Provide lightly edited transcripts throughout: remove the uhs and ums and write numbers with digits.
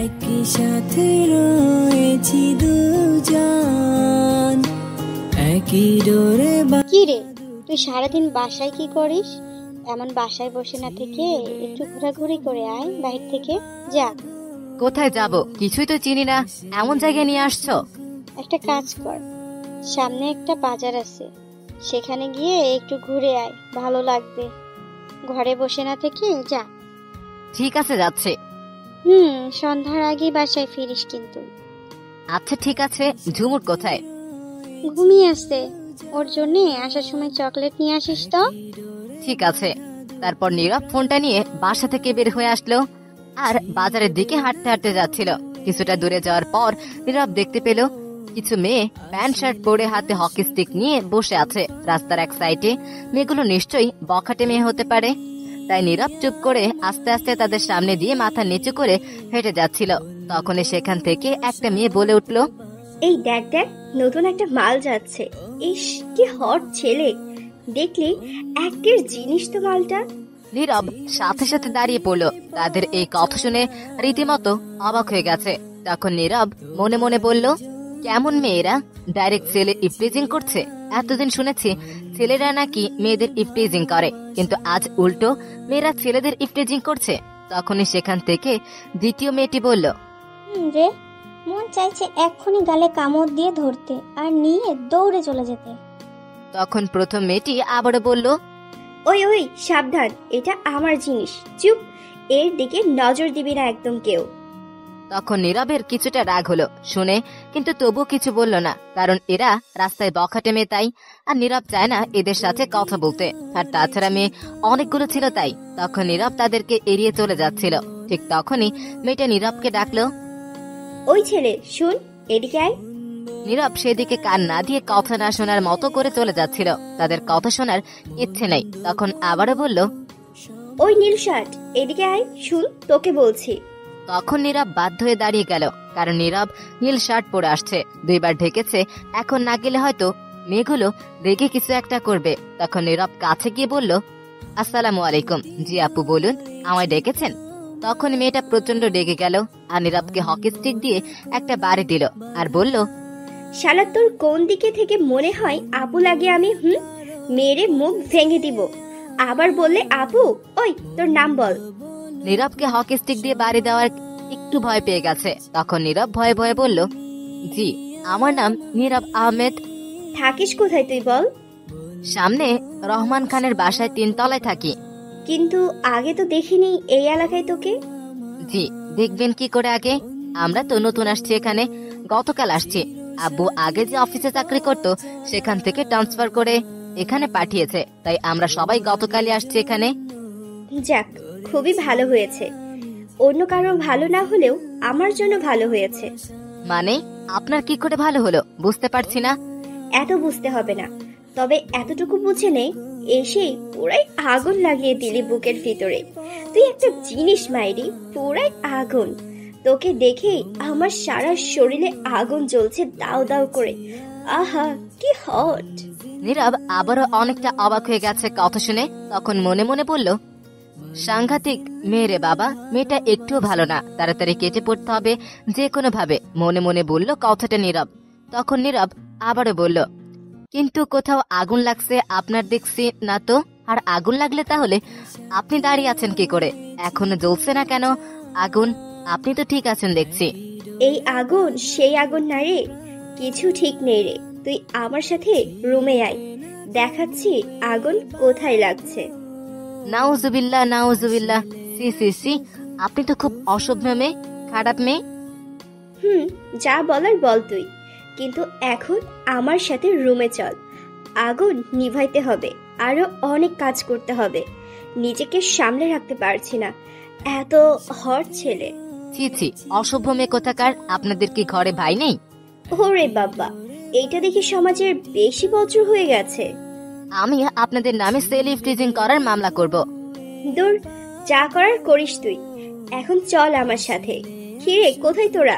একই সাথে রয়েছি দুজন, একই ডোরে। কি রে, তুই সারাদিন বাসায় কি করিস? এমন বাসায় বসে না থেকে একটু ঘোরাঘুরি করে আয় বাইরে থেকে। যা। কোথায় যাব? কিছুই তো চিনি না, এমন জায়গায় নিয়ে আসছো। একটা কাজ কর, সামনে একটা বাজার আছে, সেখানে গিয়ে একটু ঘুরে আয়, ভালো লাগবে। ঘরে বসে না থেকে যা। ঠিক আছে, যাচ্ছে। সন্ধ্যার আগে বাসায় ফিরিস কিন্তু। আচ্ছা ঠিক আছে। ঝুমুর কোথায়? ঘুমিয়ে আসছে, ওর জন্য আসার সময় চকলেট নিয়ে আসিস তো। ঠিক আছে। তারপর নীরব ফোনটা নিয়ে বাসা থেকে বের হয়ে আসলো আর বাজারের দিকে হাঁটতে হাঁটতে যাচ্ছিল। কিছুটা দূরে যাওয়ার পর নীরব দেখতে পেল কিছু মেয়ে প্যান্ট শার্ট পরে হাতে হকি স্টিক নিয়ে বসে আছে রাস্তার এক সাইডে। মেয়েগুলো নিশ্চয়ই বখাটে মেয়ে হতে পারে, তাই নীরব চুপ করে আস্তে আস্তে তাদের সামনে দিয়ে মাথা নিচু করে হেঁটে যাচ্ছিল। তখনই সেখান থেকে একটা মেয়ে বলে উঠল, এই দেখ দেখ, নতুন একটা মাল যাচ্ছে। ইস, কি হট ছেলে, দেখলি একের জিনিস তো মালটা। নীরব সাথে সাথে দাঁড়িয়ে পড়ল। তাদের এই কথা শুনে রীতিমতো অবাক হয়ে গেছে। তখন নীরব মনে মনে বলল, কেমন মেয়েরা ডাইরেক্ট ছেলে ইফটিজিং করছে। এতদিন শুনেছি ছেলেরা নাকি মেয়েদের ইফটিজিং করে, কিন্তু আজ উল্টো মেয়েরা ছেলেদের ইফটিজিং করছে। তখনই সেখান থেকে দ্বিতীয় মেয়েটি বলল, রে, মন চাইছে এক্ষুনি গালে কামড় দিয়ে ধরতে আর নিয়ে দৌড়ে চলে যেতে। তখন প্রথম মেয়েটি আবারও বলল, ওই ওই সাবধান, এটা আমার জিনিস, চুপ, এর দিকে নজর দিবি না একদম কেউ। তখন নীরবের কিছুটা রাগ হলো শুনে, কিন্তু তবুও কিছু বলল না, কারণ এরা রাস্তায় বখাটে মেয়ে তাই। আর নীরব চায় না এদের সাথে কথা বলতে, আর তাছাড়া মেয়ে অনেকগুলো ছিল তাই। তখন নীরব তাদেরকে এড়িয়ে চলে যাচ্ছিল। ঠিক তখনই মেয়েটা নীরবকে ডাকলো, ওই ছেলে শুন, এদিকে আয়। নীরব সেদিকে কান না দিয়ে কথা না শোনার মতো করে চলে যাচ্ছিল। তাদের কথা শোনার ইচ্ছে নেই। তখন আবারও বলল, ওই নীল শার্ট, এদিকে আয়, শুন তোকে বলছি। তখন নীরব বাধ্য হয়ে দাঁড়িয়ে গেল, কারণ নীরব নীল শার্ট পরে আসছে, দুইবার ঢেকেছে। এখন না গেলে হয়তো মেয়েগুলো রেগে কিছু একটা করবে। তখন নীরব কাছে গিয়ে বলল, আসসালামু আলাইকুম। জি আপু বলুন, আমায় ডেকেছেন? তখন মেয়েটা প্রচন্ড রেগে গেল আর নীরবকে হকি স্টিক দিয়ে একটা বাড়ি দিল আর বলল, শালা তোর কোন দিকে থেকে মনে হয় আপু লাগে আমি? মেরে মুখ ভেঙে দিব। আবার বললে আপু, ওই তোর নাম বল। নীরবকে হকি স্টিক দিয়ে বাড়ি দেওয়ার একটু ভয় পেয়ে গেছে। তখন নীরব ভয়ে ভয়ে বলল, জি আমার নাম নীরব আহমেদ। থাকিস কোথায় তুই বল? সামনে রহমান খানের বাসায় 3 তলায় থাকি। কিন্তু আগে তো দেখিনি এই এলাকায় তোকে। জি দেখবেন কি করে আগে, আমরা তো নতুন আসছি এখানে, গতকাল আসছি। আব্বু আগে যে অফিসে চাকরি করত সেখান থেকে ট্রান্সফার করে এখানে পাঠিয়েছে, তাই আমরা সবাই গতকালই আসছি এখানে। যাক, খুবই ভালো হয়েছে। অন্য কারো ভালো না হলেও আমার জন্য ভালো হয়েছে। মানে আপনার কি করে ভালো হলো বুঝতে পারছি না। এত বুঝতে হবে না, তবে এতটুকু বুঝে নে, এসেই পুরাই আগুন লাগিয়ে দিলি বুকের ভিতরে। তুই একটা জিনিস মাইরি, পুরাই আগুন। তোকে দেখেই আমার সারা শরীরে আগুন জ্বলছে দাও দাও করে। আহা কি হট। নীরব আবারও অনেকটা অবাক হয়ে গেছে কথা শুনে। তখন মনে মনে বলল, সাংঘাতিক মেয়ে রে বাবা, মেয়েটা একটুও ভালো না, তাড়াতাড়ি কেটে পড়তে হবে যে কোনো ভাবে, মনে মনে বলল কথাটা নীরব। তখন নীরব আবারও বলল, কিন্তু কোথাও আগুন লাগছে আপনার দেখছি না তো। আর আগুন লাগলে তাহলে আপনি দাঁড়িয়ে আছেন কি করে? এখনো জ্বলছে না কেন আগুন? আপনি তো ঠিক আছেন দেখছি। এই আগুন সেই আগুন না রে, কিছু ঠিক নেই রে। তুই আমার সাথে রুমে আয়, দেখাচ্ছি আগুন কোথায় লাগছে। নাউজুবিল্লাহ নাউজুবিল্লাহ, সি সি সি, আপনি তো খুব অসভ্য মেয়ে, খারাপ মেয়ে। যা বলার বল তুই, কিন্তু এখন আমার সাথে রুমে চল। আগুন নিভাইতে হবে, আরো অনেক কাজ করতে হবে। নিজেকে সামলে রাখতে পারছি না, এত হট ছেলে। ছি ছি, অসভ্য মেয়ে কোথাকার। আপনাদের কি ঘরে ভাই নেই? ওরে বাবা, এইটা দেখি সমাজের বেশি বজ্র হয়ে গেছে। আমি আপনাদের নামে সেলফ টিজিং করার মামলা করব। দূর, যা করার করিস তুই। এখন চল আমার সাথে। কিরে কোথায় তোরা?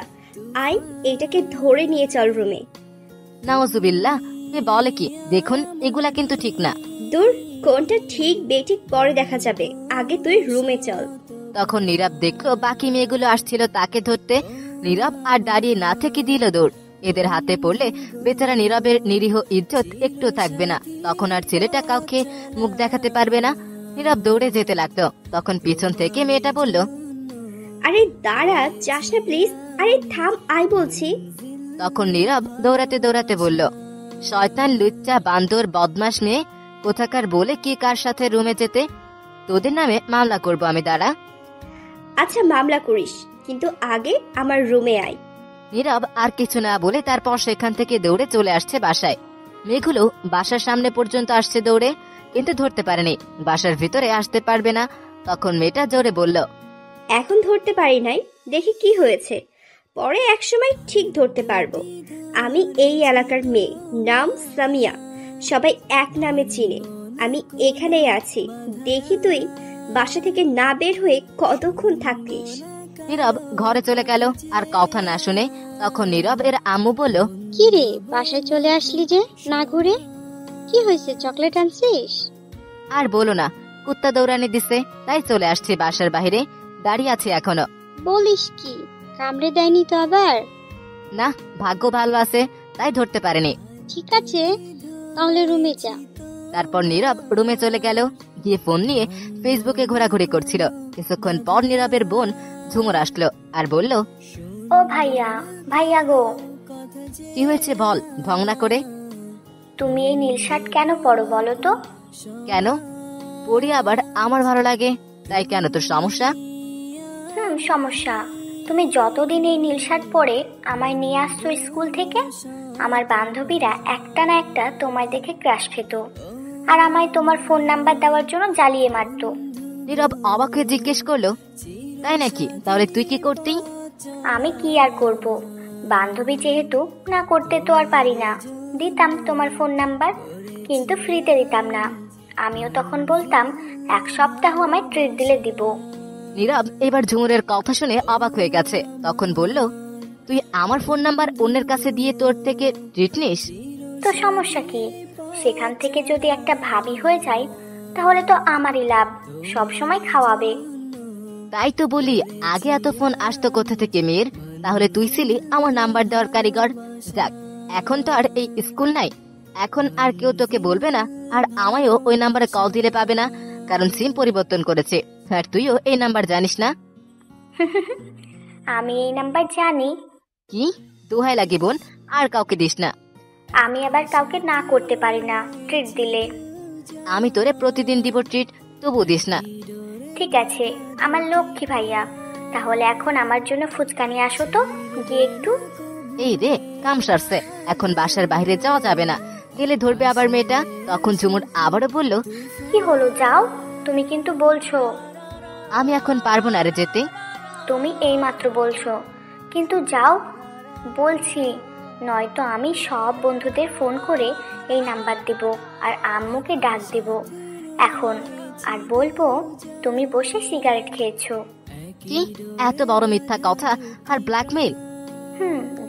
আয়, এটাকে ধরে নিয়ে চল রুমে। নাউজুবিল্লাহ, এ বলে কি? দেখুন এগুলা কিন্তু ঠিক না। দূর, কোনটা ঠিক বেঠিক পরে দেখা যাবে, আগে তুই রুমে চল। তখন নীরব দেখলো বাকি মেয়েগুলো আসছিল তাকে ধরতে। নীরব আর দাঁড়িয়ে না থেকে দিল দৌড়। এদের হাতে পড়লে বেচারা নীরবের নিরীহ ইজ্জত একটু থাকবে না, তখন আর ছেলেটা কাউকে মুখ দেখাতে পারবে না। নীরব দৌড়ে যেতে লাগলো। তখন পিছন থেকে মেয়েটা বলল, আরে দাঁড়া, যাস না প্লিজ। আরে থাম, আই বলছি। তখন নীরব দৌড়াতে দৌড়াতে বলল, শয়তান, লুচ্চা, বান্দর, বদমাস মেয়ে কোথাকার, বলে কি কার সাথে রুমে যেতে? তোদের নামে মামলা করব আমি, দাঁড়া। আচ্ছা মামলা করিস, কিন্তু আগে আমার রুমে আয়। নীরব আর কিছু না বলে তারপর সেখান থেকে দৌড়ে চলে আসছে বাসায়। মেয়েগুলো বাসার সামনে পর্যন্ত আসছে দৌড়ে, কিন্তু ধরতে পারেনি, বাসার ভিতরে আসতে পারবে না। তখন মেয়েটা জোরে বলল, এখন ধরতে পারি নাই, দেখি কি হয়েছে, পরে একসময় ঠিক ধরতে পারবো। আমি এই এলাকার মেয়ে, নাম সামিয়া, সবাই এক নামে চিনে। আমি এখানেই আছি, দেখি তুই বাসা থেকে না বের হয়ে কতক্ষণ থাকিস। নীরব ঘরে চলে গেল। আর কথা না শুনে তখন নীরব এর আম্মু বলল, কি রে, বাসায় চলে আসলি যে না ঘুরে? কি হয়েছে, চকলেট আনছিস? আর বলো না, কুত্তা দৌড়ানি দিছে, তাই চলে আসছে বাসার বাইরে, দাঁড়িয়ে আছে এখনো। বলিস কি, কামড়ে দেয়নি তো আবার? না, ভাগ্য ভালো আছে, তাই ধরতে পারেনি। ঠিক আছে, তাহলে রুমে যা। তারপর নীরব রুমে চলে গেল, গিয়ে ফোন নিয়ে ফেসবুকে ঘোরাঘুরি করছিল। কিছুক্ষণ পর নীরবের বোন ঝুমুর আসলো আর বলল, ও ভাইয়া, ভাইয়া গো, কি হয়েছে বল, ঢং না করে। তুমি এই নীল শার্ট কেন পরো বলো তো? কেন পড়ি আবার? আমার ভালো লাগে, তাই কেন, তোর সমস্যা? সমস্যা। তুমি যতদিন এই নীল শার্ট পরে আমায় নিয়ে আসছো স্কুল থেকে, আমার বান্ধবীরা একটা না একটা তোমায় দেখে ক্রাশ খেত, আর আমায় তোমার ফোন নাম্বার দেওয়ার জন্য জ্বালিয়ে মারতো। নীরব অবাক হয়ে জিজ্ঞেস করলো, তাই নাকি? তাহলে তুই কি করতি? আমি কি আর করব, বান্ধবী যেহেতু, না করতে তো আর পারি না। দিতাম তোমার ফোন নাম্বার, কিন্তু ফ্রিতে দিতাম না। আমিও তখন বলতাম 1 সপ্তাহ আমায় ট্রিট দিলে দিব। নীরব এবার ঝুমুরের কথা শুনে অবাক হয়ে গেছে। তখন বলল, তুই আমার ফোন নাম্বার অন্যের কাছে দিয়ে তোর থেকে ট্রিট নিস? তো সমস্যা কি? সেখান থেকে যদি একটা ভাবি হয়ে যায়, তাহলে তো আমারই লাভ, সব সময় খাওয়াবে। তাই তো বলি, আগে এত ফোন আসতো কোথা থেকে মেয়ের? তাহলে তুই ছিলি আমার নাম্বার দেওয়ার কারিগর। যাক, এখন তো আর এই স্কুল নাই, এখন আর কেউ তোকে বলবে না, আর আমায়ও ওই নাম্বারে কল দিলে পাবে না, কারণ সিম পরিবর্তন করেছে। আর তুইও এই নাম্বার জানিস না? আমি এই নাম্বার জানি। কি দোহাই লাগে বোন, আর কাউকে দিস না। আমি আবার কাউকে না করতে পারি না ট্রিট দিলে। আমি তোরে প্রতিদিন দিব ট্রিট, তবু দিস না। ঠিক আছে আমার লক্ষ্মী ভাইয়া, তাহলে এখন আমার জন্য ফুচকা নিয়ে আসো তো, গিয়ে একটু। এই রে, কাম সারছে, এখন বাসার বাইরে যাওয়া যাবে না, গেলে ধরবে আবার মেয়েটা। তখন ঝুমুর আবারও বলল, কি হলো, যাও। তুমি কিন্তু বলছো। আমি এখন পারবো না রে যেতে। তুমি এই মাত্র বলছো, কিন্তু যাও বলছি, নয়তো আমি সব বন্ধুদের ফোন করে এই নাম্বার দিব আর আম্মুকে ডাক দিব এখন, আর বলবো তুমি বসে সিগারেট খেয়েছো। কি এত বড় মিথ্যা কথা আর ব্ল্যাকমেইল?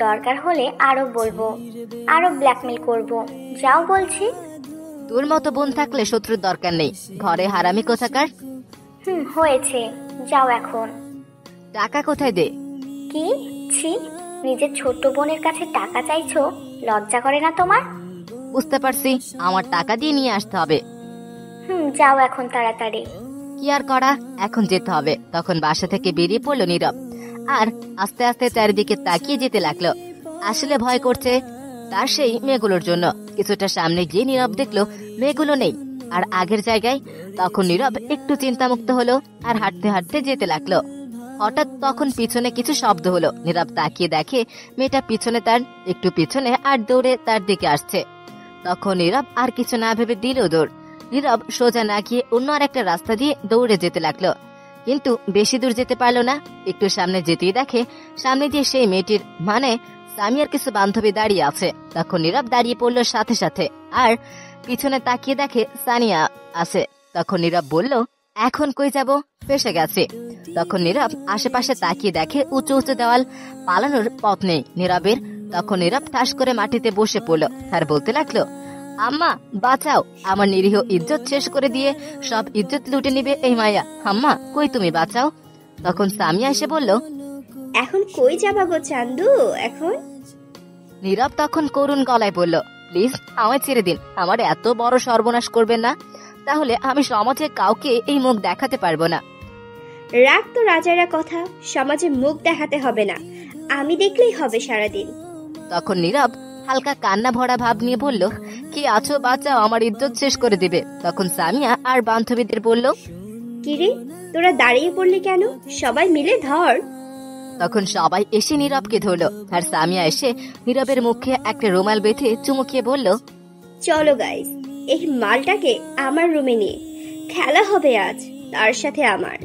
দরকার হলে আরো বলবো, আরো ব্ল্যাকমেইল করব। যাও বলছি। তোর মতো বোন থাকলে শত্রুর দরকার নেই, ঘরে হারামি কোথাকার। হয়েছে, যাও এখন। টাকা কোথায় দে? কি ছি, নিজের ছোট্ট বোনের কাছে টাকা চাইছো? লজ্জা করে না তোমার? বুঝতে পারছি, আমার টাকা দিয়ে নিয়ে আসতে হবে। যাও এখন তাড়াতাড়ি। কি আর করা, এখন যেতে হবে। তখন বাসা থেকে বেরিয়ে পড়লো নীরব, আর আস্তে আস্তে চারিদিকে তাকিয়ে যেতে লাগলো। আসলে ভয় করছে তার সেই মেয়েগুলোর জন্য। কিছুটা সামনে গিয়ে নীরব দেখলো মেয়েগুলো নেই, আর আগের জায়গায়। তখন নীরব একটু চিন্তামুক্ত হলো আর হাঁটতে হাঁটতে যেতে লাগলো। হঠাৎ তখন পিছনে কিছু শব্দ হলো। নীরব তাকিয়ে দেখে মেয়েটা পিছনে, তার একটু পিছনে, আর দৌড়ে তার দিকে আসছে। তখন নীরব আর কিছু না ভেবে দিল দৌড়। নীরব সোজা না গিয়ে অন্য আর একটা রাস্তা দিয়ে দৌড়ে যেতে লাগলো, কিন্তু বেশি দূর যেতে পারলো না। একটু সামনে যেতেই দেখে সামনে দিয়ে সেই মেয়েটির মানে সামিয়ার কিছু বান্ধবী দাঁড়িয়ে আছে। তখন নীরব দাঁড়িয়ে পড়লো সাথে সাথে, আর পিছনে তাকিয়ে দেখে সানিয়া আছে। তখন নীরব বলল, এখন কই যাব, ফেসে গেছে। তখন নীরব আশেপাশে তাকিয়ে দেখে উঁচু উঁচু দেওয়াল, পালানোর পথ নেই নীরবের। তখন নীরব ঠাস করে মাটিতে বসে পড়লো আর বলতে লাগলো, আম্মা বাঁচাও, আমার নিরীহ ইজ্জত শেষ করে দিয়ে সব ইজ্জত লুটে নিবে এই মায়া। আম্মা কই তুমি, বাঁচাও। তখন সামিয়া এসে বলল, এখন কই যাবা গো চান্দু? এখন নীরব তখন করুণ গলায় বলল, প্লিজ আমায় ছেড়ে দিন, আমার এত বড় সর্বনাশ করবেন না, তাহলে আমি সমাজে কাউকে এই মুখ দেখাতে পারবো না। রাগ তো রাজারা কথা, সমাজে মুখ দেখাতে হবে না, আমি দেখলেই হবে সারাদিন। তখন নীরব হালকা কান্না ভরা ভাব নিয়ে বলল, কি আছো বাঁচাও, আমার ইজ্জত শেষ করে দিবে। তখন সামিয়া আর বান্ধবীদের বলল, কিরে তোরা দাঁড়িয়ে পড়লি কেন? সবাই মিলে ধর। তখন সবাই এসে নীরবকে ধরলো, আর সামিয়া এসে নীরবের মুখে একটা রুমাল বেঁধে চুমুকিয়ে বলল, চলো গাইস, এই মালটাকে আমার রুমে নিয়ে খেলা হবে আজ তার সাথে আমার।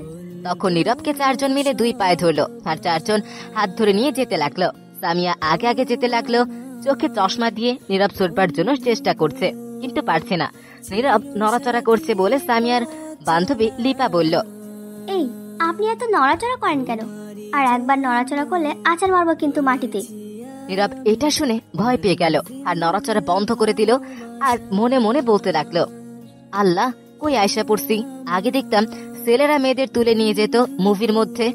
তখন নীরবকে 4 জন মিলে 2 পায়ে ধরলো, আর 4 জন হাত ধরে নিয়ে যেতে লাগলো। সামিয়া আগে আগে যেতে লাগলো, চোখে চশমা দিয়ে নীরব ছুটবার জন্য চেষ্টা করছে, কিন্তু পারছে না। নীরব নড়াচড়া করছে বলে সামিয়ার বান্ধবী লিপা বলল, এই আপনি এত নড়াচড়া করেন কেন? আর একবার নড়াচড়া করলে আচার মারবো কিন্তু মাটিতে। নীরব এটা শুনে ভয় পেয়ে গেল, আর নড়াচড়া বন্ধ করে দিল, আর মনে মনে বলতে লাগলো, আল্লাহ কই আয়সা পড়ছি, আগে দেখতাম ছেলেরা মেয়েদের তুলে নিয়ে যেত মুভির মধ্যে,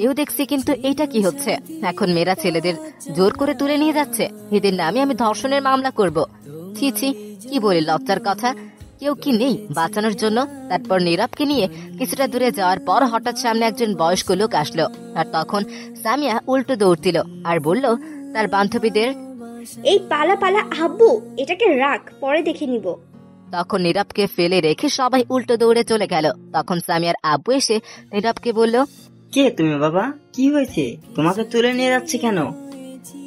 এও দেখছি কিন্তু এইটা কি হচ্ছে, এখন মেয়েরা ছেলেদের জোর করে তুলে নিয়ে যাচ্ছে, এদের নামে আমি ধর্ষণের মামলা করব। ছি ছি, কি বলি লজ্জার কথা, কেউ কি নেই বাঁচানোর জন্য? তারপর নীরবকে নিয়ে কিছুটা দূরে যাওয়ার পর হঠাৎ সামনে একজন বয়স্ক লোক আসলো, আর তখন সামিয়া উল্টো দৌড় দিল আর বলল তার বান্ধবীদের, এই পালা পালা আব্বু, এটাকে রাখ, পরে দেখে নিব। তখন নীরবকে ফেলে রেখে সবাই উল্টো দৌড়ে চলে গেল। তখন সামিয়ার আব্বু এসে নীরবকে বলল, কে তুমি বাবা? কি হয়েছে? তোমাকে তুলে নিয়ে যাচ্ছে কেন?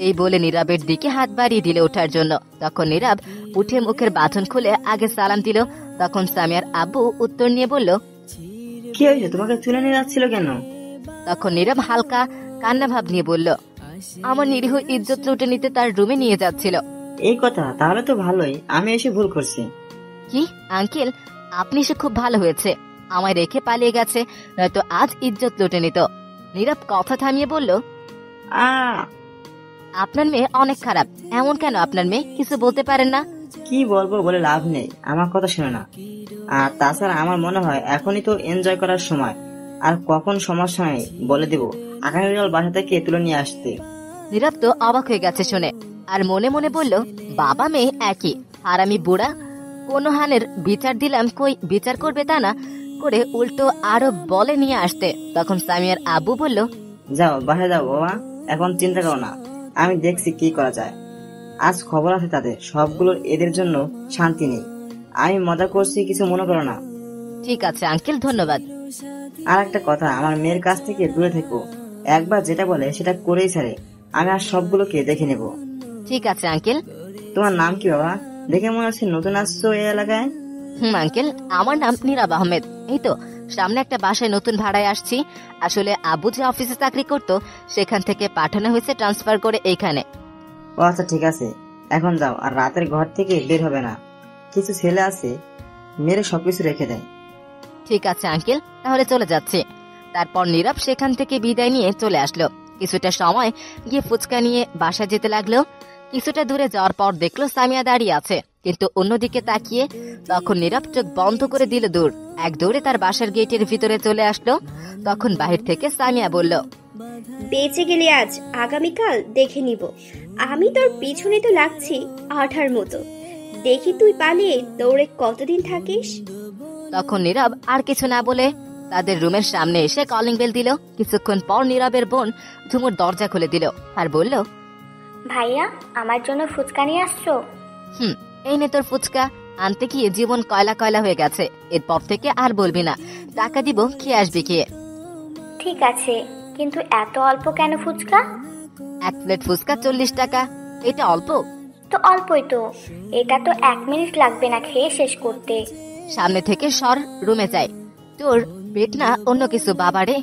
এই বলে নীরবের দিকে হাত বাড়িয়ে দিল ওঠার জন্য। তখন নীরব উঠে মুখের বাঁধন খুলে আগে সালাম দিল। তখন সামিয়ার আব্বু উত্তর নিয়ে বলল, কি হয়েছে? তোমাকে তুলে নিয়ে যাচ্ছিল কেন? তখন নীরব হালকা কান্না ভাব নিয়ে বলল, আমার নিরীহ ইজ্জত লুটে নিতে তার রুমে নিয়ে যাচ্ছিল। এই কথা? তাহলে তো ভালোই, আমি এসে ভুল করছি। কি আঙ্কেল, আপনি এসে খুব ভালো হয়েছে, আমায় রেখে পালিয়ে গেছে, নয়তো আজ ইজ্জত লুটে নিত। নীরব কথা থামিয়ে বলল, আপনার মেয়ে অনেক খারাপ। এমন কেন আপনার মেয়ে? কিছু বলতে পারেন না? কি বলবো বলে লাভ নেই, আমার কথা শুনে না। আর তাছাড়া আমার মনে হয় এখনই তো এনজয় করার সময়, আর কখন সমস্যা নেই বলে দিব, আগামীকাল বাসা থেকে তুলে নিয়ে আসতে। নীরব তো অবাক হয়ে গেছে শুনে, আর মনে মনে বলল, বাবা মেয়ে একই, আর আমি বুড়া, কোন হানের বিচার দিলাম, কই বিচার করবে তা না করে উল্টো আরো বলে নিয়ে আসতে। তখন সামিয়ার আব্বু বলল, যাও বাসায় যাও বাবা, এখন চিন্তা করো না, আমি দেখছি কি করা যায়। আজ খবর আছে তাদের সবগুলোর, এদের জন্য শান্তি নেই। আমি মজা করছি, কিছু মনে করো না। ঠিক আছে আঙ্কেল, ধন্যবাদ। আর একটা কথা, আমার মেয়ের কাছ থেকে দূরে থেকো, একবার যেটা বলে সেটা করেই ছাড়ে। আমি আর সবগুলোকে দেখে নেব। ঠিক আছে আঙ্কেল। তোমার নাম কি বাবা? দেখে মনে হচ্ছে নতুন আসছো এই এলাকায়। আঙ্কেল, আমার নাম নীরব আহমেদ। এই তো সামনে একটা বাসায় নতুন ভাড়ায় আসছি। আসলে আব্বু যে অফিসে চাকরি করতো, সেখান থেকে পাঠানো হয়েছে ট্রান্সফার করে এইখানে। ও আচ্ছা ঠিক আছে, এখন যাও, আর রাতের ঘর থেকে বের হবে না। কিছু ছেলে আছে মেরে সবকিছু রেখে দেয়। ঠিক আছে আঙ্কেল, তাহলে চলে যাচ্ছি। তারপর নীরব সেখান থেকে বিদায় নিয়ে চলে আসলো। কিছুটা সময় গিয়ে ফুচকা নিয়ে বাসায় যেতে লাগলো। কিছুটা দূরে যাওয়ার পর দেখলো সামিয়া দাঁড়িয়ে আছে, কিন্তু অন্যদিকে তাকিয়ে। তখন নীরব চোখ বন্ধ করে দিল দূর, এক দৌড়ে তার বাসার গেটের ভিতরে চলে আসলো। তখন বাহির থেকে সামিয়া বলল, বেঁচে গেলে আজ, আগামীকাল দেখে নিব। আমি তোর পিছনে তো লাগছি আঠার মতো, দেখি তুই পালিয়ে দৌড়ে কতদিন থাকিস। তখন নীরব আর কিছু না বলে তাদের রুমের সামনে এসে কলিং বেল দিল। কিছুক্ষণ পর নীরবের বোন ঝুমুর দরজা খুলে দিল আর বলল, ভাইয়া আমার জন্য ফুচকা নিয়ে আসছো? এই নে তোর ফুচকা। আনতে গিয়ে জীবন কয়লা কয়লা হয়ে গেছে, এরপর থেকে আর বলবি না। টাকা দিব, খেয়ে আসবি খেয়ে। ঠিক আছে, কিন্তু এত অল্প কেন ফুচকা? 1 প্লেট ফুচকা 40 টাকা, এটা অল্প? তো অল্পই তো, এটা তো 1 মিনিট লাগবে না খেয়ে শেষ করতে। সামনে থেকে সর, রুমে যাই। তোর পেট না অন্য কিছু বাবারে।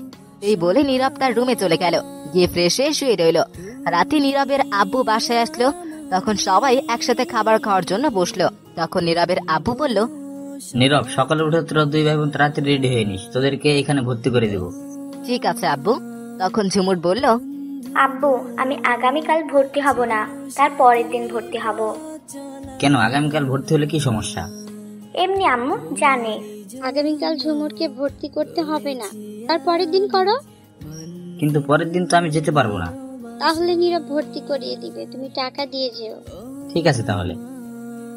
এই বলে নীরব তার রুমে চলে গেল, গিয়ে ফ্রেশ হয়ে শুয়ে রইল। রাতে নীরবের আব্বু বাসায় আসলো। তখন সবাই একসাথে খাবার খাওয়ার জন্য বসলো। তখন নীরবের আব্বু বলল, নীরব, সকালে উঠে তোরা 2 ভাই বোন তাড়াতাড়ি রেডি হয়ে নিস, তোদেরকে এখানে ভর্তি করে দেবো। ঠিক আছে আব্বু। তখন ঝুমুর বলল, আব্বু আমি আগামীকাল ভর্তি হব না, তার পরের দিন ভর্তি হব। কেন? আগামীকাল ভর্তি হলে কি সমস্যা? এমনি আম্মু জানে। আগামীকাল ঝুমুরকে ভর্তি করতে হবে না, তার পরের দিন করো। কিন্তু পরের দিন তো আমি যেতে পারবো না। তাহলে নীরব ভর্তি করিয়ে দিবে, তুমি টাকা দিয়ে যেও। ঠিক আছে তাহলে।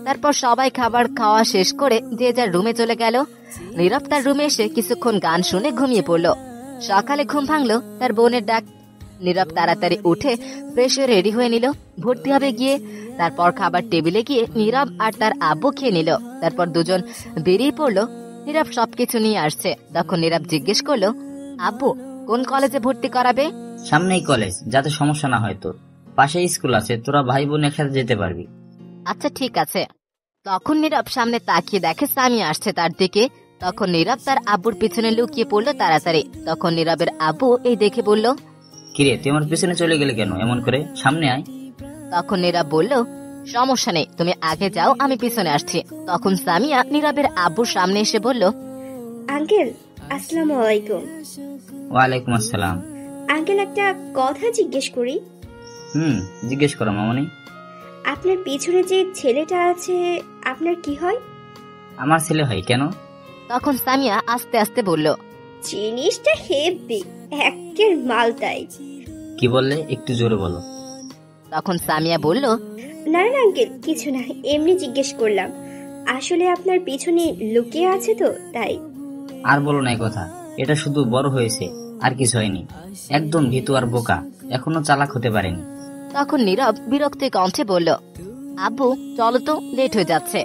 তারপর সবাই খাবার খাওয়া শেষ করে যে যার রুমে চলে গেল। নীরব তার রুমে এসে কিছুক্ষণ গান শুনে ঘুমিয়ে পড়ল। সকালে ঘুম ভাঙলো তার বোনের ডাক। নীরব তাড়াতাড়ি উঠে ফ্রেশ হয়ে রেডি হয়ে নিল, ভর্তি হবে গিয়ে। তারপর খাবার টেবিলে গিয়ে নীরব আর তার আব্বু খেয়ে নিল। তারপর দুজন বেরিয়ে পড়লো। নীরব সবকিছু নিয়ে আসছে। তখন নীরব জিজ্ঞেস করলো, আব্বু কোন কলেজে ভর্তি করাবে? সামনেই কলেজ, যাতে সমস্যা না হয় তোর। পাশে স্কুল আছে, তোরা ভাই বোন একসাথে যেতে পারবি। আচ্ছা ঠিক আছে। তখন নীরব সামনে তাকিয়ে দেখে সামিয়া আসছে তার দিকে। তখন নীরব তার আব্বুর পিছনে লুকিয়ে পড়লো তাড়াতাড়ি। তখন নীরবের আব্বু এই দেখে বলল, কিরে তুই আমার পিছনে চলে গেলে কেন? এমন করে সামনে আয়। তখন নীরব বলল, সমস্যা নেই, তুমি আগে যাও, আমি পিছনে আসছি। তখন সামিয়া নীরবের আব্বুর সামনে এসে বলল, আঙ্কেল আসসালামু আলাইকুম। ওয়ালাইকুম আসসালাম। আঙ্কেল একটা কথা জিজ্ঞেস করি? জিজ্ঞেস করো মামনি। আপনার পিছনে যে ছেলেটা আছে আপনার কি হয়? আমার ছেলে হয়। কেন? তখন সামিয়া আস্তে আস্তে বলল, জিনিসটা হেভি, একের মালটাই। কি বললে? একটু জোরে বলো। তখন সামিয়া বলল, না না আঙ্কেল কিছু না, এমনি জিজ্ঞেস করলাম। আসলে আপনার পিছনে লুকিয়ে আছে তো তাই। আর বলো না কথা, এটা শুধু বড় হয়েছে, আর কিছু হয়নি। একদম ভীতু আর বোকা, এখনো চালাক হতে পারেনি। তখন নীরব বিরক্তি কণ্ঠে বলল, আব্বু চলো তো, লেট হয়ে যাচ্ছে।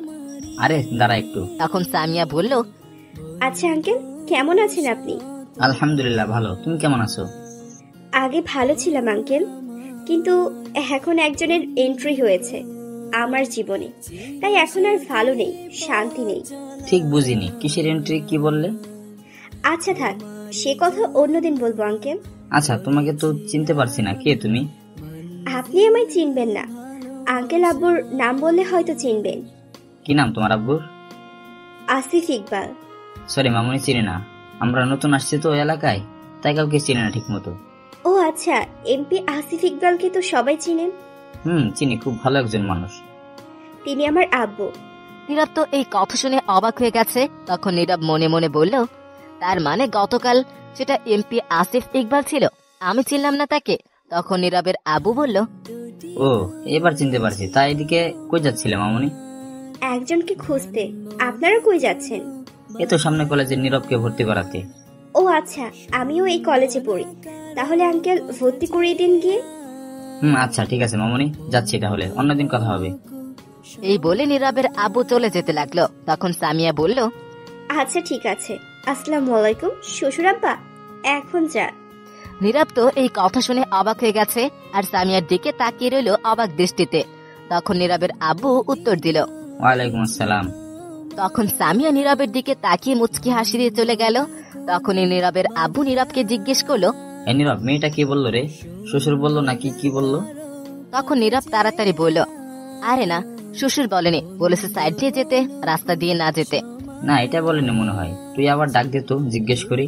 আরে দাঁড়া একটু। তখন সামিয়া বলল, আচ্ছা আঙ্কেল কেমন আছেন আপনি? আলহামদুলিল্লাহ ভালো, তুমি কেমন আছো? আগে ভালো ছিলাম আঙ্কেল, কিন্তু এখন একজনের এন্ট্রি হয়েছে আমার জীবনে, তাই এখন আর ভালো নেই, শান্তি নেই। ঠিক বুঝিনি, কিসের এন্ট্রি? কি বললে? আচ্ছা থাক, সে কথা অন্যদিন বলবো আঙ্কেল। আচ্ছা তোমাকে তো চিনতে পারছি না, কে তুমি? আপনি আমায় চিনবেন না, আঙ্কেল আব্বুর নাম বললে হয়তো চিনবেন। কি নাম তোমার আব্বুর? আসিফ ইকবাল। সরি মামুনি, চিনি না। আমরা নতুন আসছি তো ওই এলাকায়, তাই কাউকে চিনি না ঠিক মতো। ও আচ্ছা, এমপি আসিফ ইকবালকে তো সবাই চিনেন। চিনি, খুব ভালো একজন মানুষ। তিনি আমার আব্বু। নীরব তো এই কথা শুনে অবাক হয়ে গেছে। তখন নীরব মনে মনে বলল, তার মানে গতকাল সেটা এমপি আসিফ ইকবাল ছিল, আমি চিনলাম না তাকে। তখন নীরবের আব্বু বলল, ও এবার চিনতে পারছি। তাই এদিকে কই যাচ্ছিলে মামুনি? একজনকে খুঁজতে। আপনারা কই যাচ্ছেন? এ তো সামনে কলেজে নীরবকে ভর্তি করাতে। ও আচ্ছা, আমিও এই কলেজে পড়ি, তাহলে আঙ্কেল ভর্তি করিয়ে দিন গিয়ে। আচ্ছা ঠিক আছে মামুনি, যাচ্ছি তাহলে, অন্যদিন কথা হবে। এই বলে নীরবের আব্বু চলে যেতে লাগলো। তখন সামিয়া বলল, আচ্ছা ঠিক আছে, আসসালামু আলাইকুম শ্বশুর আব্বা, এখন যা। নীরব তো এই কথা শুনে অবাক হয়ে গেছে, আর সামিয়ার দিকে তাকিয়ে রইল অবাক দৃষ্টিতে। তখন নীরবের আব্বু উত্তর দিল, ওয়ালাইকুম আসসালাম। তখন সামিয়া নীরবের দিকে তাকিয়ে মুচকি হাসি দিয়ে চলে গেল। তখনই নীরবের আব্বু নীরবকে জিজ্ঞেস করলো, এই নীরব, মেয়েটা কি বললো রে? শ্বশুর বললো নাকি কি বললো? তখন নীরব তাড়াতাড়ি বলল, আরে না, শ্বশুর বলেনি, বলেছে সাইড দিয়ে যেতে, রাস্তা দিয়ে না যেতে। না এটা বলেনি মনে হয়, তুই আবার ডাক দে তো, জিজ্ঞেস করি।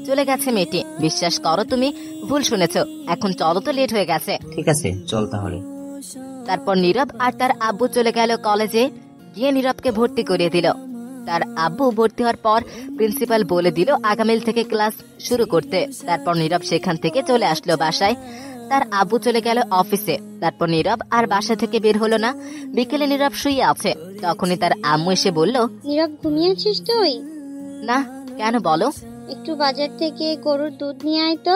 চলে গেছে মেয়েটি, বিশ্বাস করো তুমি ভুল শুনেছ, এখন চলো তো, লেট হয়ে গেছে। ঠিক আছে চল তাহলে। তারপর নীরব আর তার আব্বু চলে গেল কলেজে, গিয়ে নীরবকে ভর্তি করিয়ে দিল। তার আব্বু ভর্তি হওয়ার পর প্রিন্সিপাল বলে দিল আগামী থেকে ক্লাস শুরু করতে। তারপর নীরব সেখান থেকে চলে আসলো বাসায়। তার আব্বু চলে গেল অফিসে। তারপর নীরব আর বাসা থেকে বের হলো না। বিকেলে নীরব শুয়ে আছে, তখনই তার আম্মু এসে বলল, নীরব ঘুমিয়েছিস তুই? না, কেন বলো? একটু বাজার থেকে গরুর দুধ নিয়ে আয় তো,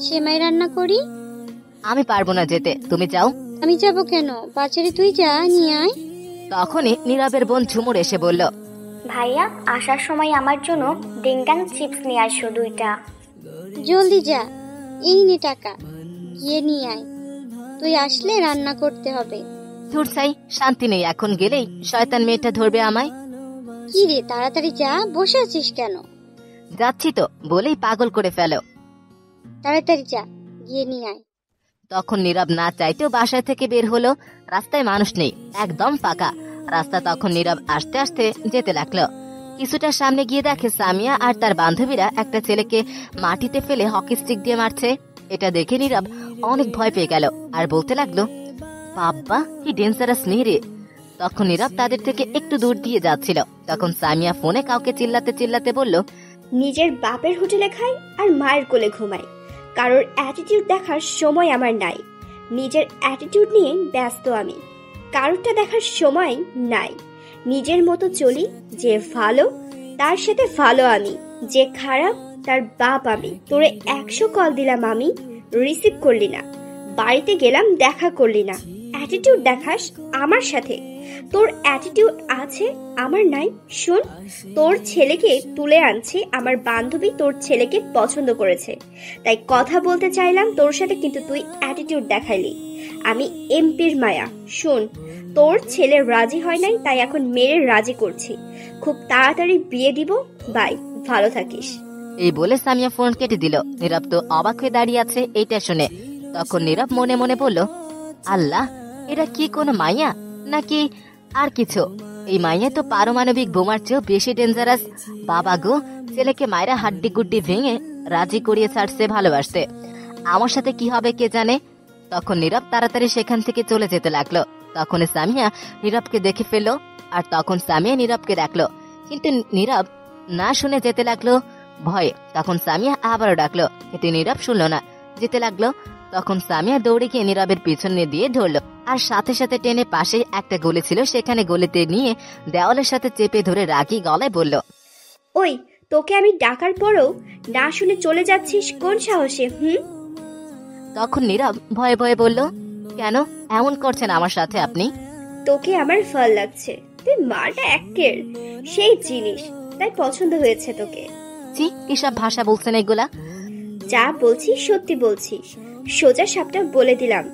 সেমাই রান্না করি। আমি পারবো না যেতে, তুমি যাও। আমি যাব কেন? বাজারে তুই যা, নিয়ে আয়। তখনই নীরবের বোন ঝুমুর এসে বলল, ভাইয়া আসার সময় আমার জন্য ডিংডাং চিপস নিয়ে আসো 2টা। জলদি যা, এই নে টাকা, গিয়ে নিয়ে আয়। তুই আসলে রান্না করতে হবে। ধুর চাই, শান্তি নেই, এখন গেলেই শয়তান মেয়েটা ধরবে আমায়। কি রে, তাড়াতাড়ি যা, বসে আছিস কেন? যাচ্ছি তো বলেই পাগল করে ফেলো। তাড়াতাড়ি যা, গিয়ে নিয়ে আয়। তখন নীরব না চাইতেও বাসায় থেকে বের হলো। রাস্তায় মানুষ নেই, একদম ফাঁকা রাস্তা। তখন নীরব আস্তে আস্তে যেতে লাগলো। কিছুটা সামনে গিয়ে দেখে সামিয়া আর তার বান্ধবীরা একটা ছেলেকে মাটিতে ফেলে হকি স্টিক দিয়ে মারছে। এটা দেখে নীরব অনেক ভয় পেয়ে গেল আর বলতে লাগলো, বাবা কি ডেঞ্জারাস মেয়ে রে। তখন নীরব তাদের থেকে একটু দূর দিয়ে যাচ্ছিল। তখন সামিয়া ফোনে কাউকে চিল্লাতে চিল্লাতে বলল, নিজের বাপের হোটেলে খাই আর মায়ের কোলে ঘুমাই। কারোর অ্যাটিটিউড দেখার সময় আমার নাই। নিজের অ্যাটিটিউড নিয়ে ব্যস্ত আমি, কারোরটা দেখার সময় নাই। নিজের মতো চলি, যে ভালো তার সাথে ভালো আমি, যে খারাপ তার বাপ আমি। তোরে 100 কল দিলাম আমি, রিসিভ করলি না। বাড়িতে গেলাম, দেখা করলি না। অ্যাটিটিউড দেখাস আমার সাথে। তোর অ্যাটিটিউড আছে, আমার নাই। শোন, তোর ছেলেকে তুলে আনছে আমার বান্ধবী, তোর ছেলেকে পছন্দ করেছে, তাই কথা বলতে চাইলাম তোর সাথে, কিন্তু তুই অ্যাটিটিউড দেখাইলি। আমি এমপির মায়া। শোন, তোর ছেলে রাজি হয় নাই, তাই এখন মেরে রাজি করছি। খুব তাড়াতাড়ি বিয়ে দিব। বাই, ভালো থাকিস। এই বলে সামিয়া ফোন কেটে দিল। নীরব তো অবাক হয়ে দাঁড়িয়ে আছে এইটা শুনে। তখন নীরব মনে মনে বলল, আল্লাহ, এটা কি কোনো মাইয়া নাকি আর কিছু? এই মাইয়া তো পারমাণবিক বোমার চেয়েও বেশি ডেঞ্জারাস। বাবা গো, ছেলেকে মায়েরা হাড্ডি গুড্ডি ভেঙে রাজি করিয়ে ছাড়ছে ভালোবাসতে। আমার সাথে কি হবে কে জানে। তখন নীরব তাড়াতাড়ি সেখান থেকে চলে যেতে লাগলো। তখন সামিয়া নীরবকে দেখে ফেললো, আর তখন সামিয়া নীরবকে দেখলো, কিন্তু নীরব না শুনে যেতে লাগলো ভয়ে। তখন সামিয়া আবারও ডাকলো, কিন্তু নীরব শুনলো না, যেতে লাগলো। তখন সামিয়া দৌড়ে গিয়ে নীরবের পিছনে দিয়ে ধরলো, আর সাথে সাথে টেনে পাশে একটা গলি ছিল, সেখানে গলিতে নিয়ে দেওয়ালের সাথে চেপে ধরে রাগী গলায় বলল, ওই, তোকে আমি ডাকার পরও না শুনে চলে যাচ্ছিস কোন সাহসে? তখন নীরব ভয়ে ভয়ে বলল, কেন এমন করছেন আমার সাথে আপনি? তোকে আমার ভাল লাগছে, তুই মারটা একের সেই জিনিস, তাই পছন্দ হয়েছে তোকে। জি, কিসব ভাষা বলছেন এগুলা? যা বলছি সত্যি বলছি, সোজা সাপটা বলে দিলাম,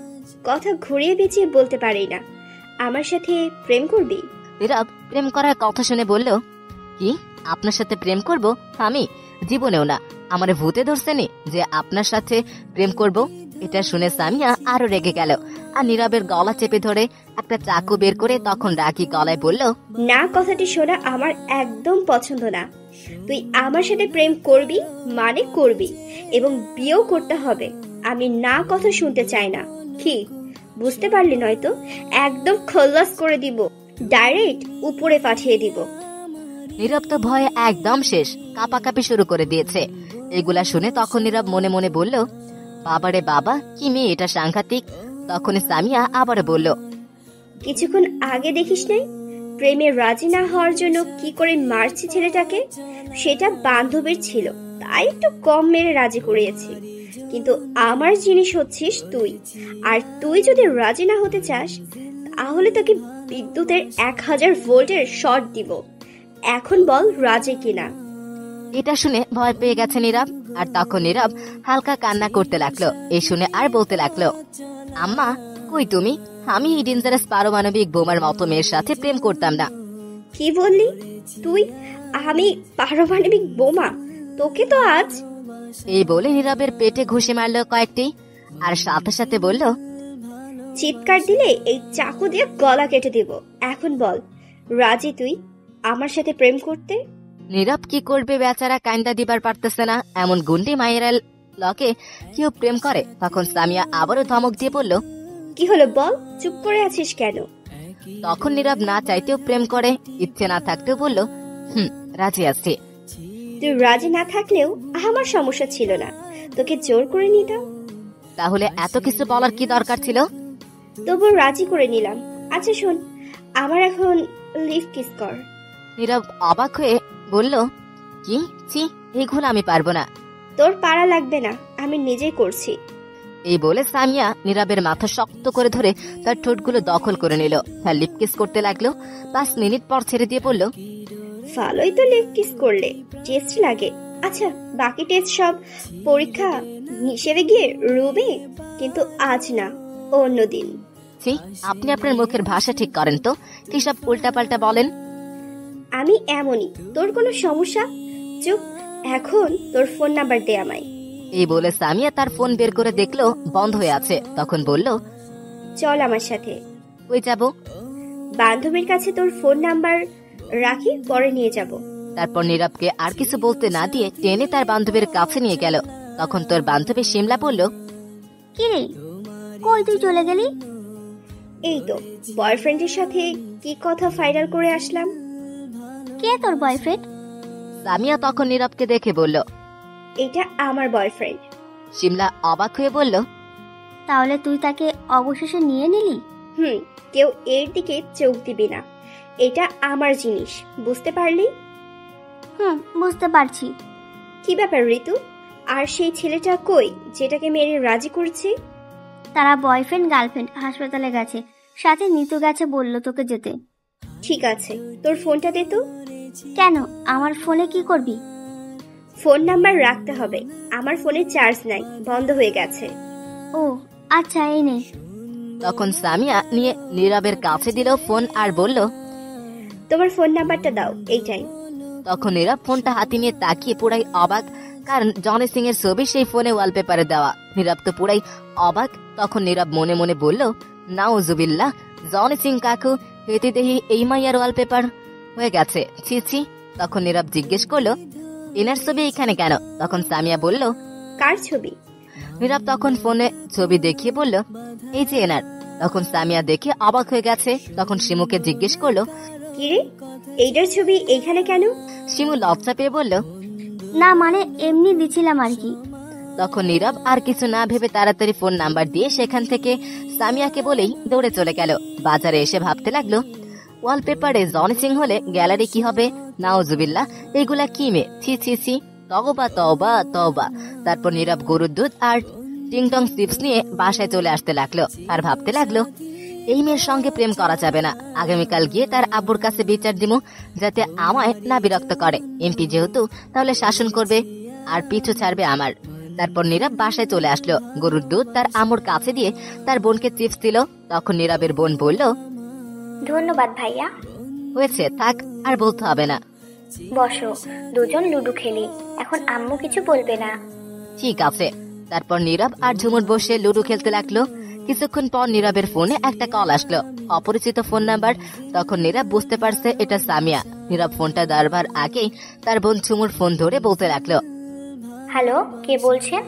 কথা ঘুরিয়ে পেঁচিয়ে বলতে পারি না। আমার সাথে প্রেম করবি? নীরব প্রেম করার কথা শুনে বলল, কি আপনার সাথে প্রেম করব? আমি জীবনেও না। আমার ভূতে ধরছেনি যে আপনার সাথে প্রেম করব। এটা শুনে সামিয়া আরো রেগে গেল, আর নীরবের গলা চেপে ধরে একটা চাকু বের করে তখন রাগী গলায় বলল, না, কথাটি শোনা আমার একদম পছন্দ না। তুই আমার সাথে প্রেম করবি মানে করবি, এবং বিয়েও করতে হবে। আমি না কথা শুনতে চাই না। কি বুঝতে পারলি? নয়তো একদম খল্লাস করে দিব, ডাইরেক্ট উপরে পাঠিয়ে দিব। নীরব তো ভয়ে একদম শেষ, কাঁপাকাঁপি শুরু করে দিয়েছে। এগুলা শুনে তখন নীরব মনে মনে বলল, বাবারে বাবা, কি মেয়ে এটা, সাংঘাতিক। তখন সামিয়া আবার বলল, কিছুক্ষণ আগে দেখিস নাই প্রেমে রাজি না হওয়ার জন্য কি করে মারছি ছেলেটাকে? সেটা বান্ধবীর ছিল, তাই একটু কম মেরে রাজি করিয়েছি। কিন্তু আমার জিনিস হচ্ছিস তুই, আর তুই যদি রাজি না হতে চাস তাহলে তোকে বিদ্যুতের 1000 ভোল্টের শর্ট দিব। এখন বল রাজি কিনা? এটা শুনে ভয় পেয়ে গেছে নীরব। আর তখন নীরব হালকা কান্না করতে লাগলো। এই শুনে আর বলতে লাগলো, আম্মা কই তুমি? আমি এই ডেঞ্জারাস পারমাণবিক বোমার মতো মেয়ের সাথে প্রেম করতাম না। কি বললি তুই? আমি পারমাণবিক বোমা? তোকে তো আজ। এই বলে নীরবের পেটে ঘুষি মারলো কয়েকটি, আর সাথে সাথে বলল, চিৎকার দিলে এই চাকু দিয়ে গলা কেটে দিব। এখন বল রাজি তুই আমার সাথে প্রেম করতে? নীরব কি করবে, বেচারা কাইন্দা দিবার পারতেছে না। এমন গুন্ডি মায়েরা লকে কেউ প্রেম করে? তখন সামিয়া আবারও ধমক দিয়ে বলল, কি হলো বল, চুপ করে আছিস কেন? তখন নীরব না চাইতেও প্রেম করে, ইচ্ছে না থাকতেও বলল, রাজি আছি। তুই রাজি না থাকলেও আমার সমস্যা ছিল না, তোকে জোর করে নিতাম। তাহলে এত কিছু বলার কি দরকার ছিল? তবু রাজি করে নিলাম। আচ্ছা শোন, আমার এখন লিপ কিস কর। নীরব অবাক হয়ে বলল, কি? ছি, এইগুলো আমি পারবো না। তোর পারা লাগবে না, আমি নিজেই করছি। এই বলে সামিয়া নীরবের মাথা শক্ত করে ধরে তার ঠোঁটগুলো দখল করে নিল। তার লিপ কিস করতে লাগলো। 5 মিনিট পর ছেড়ে দিয়ে বলল, ভালোই তো লিপ কিস করলে, টেস্ট লাগে। আচ্ছা, বাকি টেস্ট সব পরীক্ষা হিসেবে গিয়ে রুমে, কিন্তু আজ না, অন্যদিন। ছি, আপনি আপনার মুখের ভাষা ঠিক করেন তো, কি সব উল্টাপাল্টা বলেন? আমি এমনই, তোর কোনো সমস্যা? চুপ, এখন তোর ফোন নাম্বার দে আমায়। এই বলে সামিয়া তার ফোন বের করে দেখলো বন্ধ হয়ে আছে। তখন বলল, চল আমার সাথে। কই যাব? বান্ধবীর কাছে তোর ফোন নাম্বার রাখি, পরে নিয়ে যাব। তারপর নীরবকে আর কিছু বলতে না দিয়ে টেনে তার বান্ধবীর কাছে নিয়ে গেল। তখন তোর বান্ধবী শিমলা বলল, কি রে, কই তুই চলে গেলি? এই তো বয়ফ্রেন্ডের সাথে কি কথা ফাইনাল করে আসলাম। কে তোর বয়ফ্রেন্ড? সামিয়া তখন নীরবকে দেখে বলল, এটা আমার বয়ফ্রেন্ড। শিমলা অবাক হয়ে বলল, তাহলে তুই তাকে অবশেষে নিয়ে নিলি? কেউ এর দিকে চোখ দিবি না, এটা আমার জিনিস, বুঝতে পারলি? বুঝতে পারছি। কি ব্যাপার ঋতু, আর সেই ছেলেটা কই যেটাকে মেরে রাজি করছি? তারা বয়ফ্রেন্ড গার্লফ্রেন্ড হাসপাতালে গেছে, সাথে নিতু গেছে, বললো তোকে যেতে। ঠিক আছে, তোর ফোনটা দে তো। কেন, আমার ফোনে কি করবি? ফোন নাম্বার রাখতে হবে, আমার ফোনে চার্জ নাই, বন্ধ হয়ে গেছে। ও আচ্ছা, এই নে। তখন সামিয়া নিয়ে নীরবের কাছে দিল ফোন আর বলল, তোমার ফোন নাম্বারটা দাও, এইটাই। তখন নীরব ফোনটা হাতে নিয়ে তাকিয়ে পুরাই অবাক, কারণ জনি সিং এর ছবি সেই ফোনে ওয়ালপেপারে দেওয়া। নীরব তো পুরাই অবাক। তখন নীরব মনে মনে বলল, নাউজুবিল্লাহ, জনি সিং কাকু, হেতে দেহি এই মাইয়ার ওয়ালপেপার হয়ে গেছে, ছি ছি। তখন নীরব জিজ্ঞেস করলো, এনার ছবি এখানে কেন? তখন সামিয়া বলল, কার ছবি? নীরব তখন ফোনে ছবি দেখিয়ে বলল, এই যে এনার। তখন সামিয়া দেখে অবাক হয়ে গেছে। তখন শিমুকে জিজ্ঞেস করলো, কিরে, এইটার ছবি এইখানে কেন? শিমু লজ্জা পেয়ে বলল, না মানে এমনি দিছিলাম আর কি। তখন নীরব আর কিছু না ভেবে তাড়াতাড়ি ফোন নাম্বার দিয়ে সেখান থেকে সামিয়াকে বলেই দৌড়ে চলে গেল। বাজারে এসে ভাবতে লাগলো, ওয়ালপেপারে জনি সিং হলে গ্যালারি কি হবে? নাউজুবিল্লাহ, এগুলা কি মে, ছি ছি ছি, তওবা তওবা তওবা। তারপর নীরব গরুর দুধ আর টিংটং চিপস নিয়ে বাসায় চলে আসতে লাগলো আর ভাবতে লাগলো, এই মেয়ের সঙ্গে প্রেম করা যাবে না। আগামীকাল গিয়ে তার আব্বুর কাছে বিচার দিব, যাতে আমায় না বিরক্ত করে। এমপি যেহেতু, তাহলে শাসন করবে আর পিছু ছাড়বে আমার। তারপর নীরব বাসায় চলে আসলো, গরুর দুধ তার আম্মুর কাছে দিয়ে তার বোনকে চিপস দিল। তখন নীরবের বোন বলল, ধন্যবাদ ভাইয়া। হয়েছে, থাক, আর বলতে হবে না। বসো, দুজন লুডো খেলি, এখন আম্মু কিছু বলবে না। ঠিক আছে। তারপর নীরব আর ঝুমুর বসে লুডো খেলতে লাগলো। কিছুক্ষণ পর নীরবের ফোনে একটা কল আসলো, অপরিচিত ফোন নাম্বার। তখন নীরব বুঝতে পারছে এটা সামিয়া। নীরব ফোনটা ধরবার আগেই তার বোন ঝুমুর ফোন ধরে বলতে লাগলো, হ্যালো, কে বলছেন?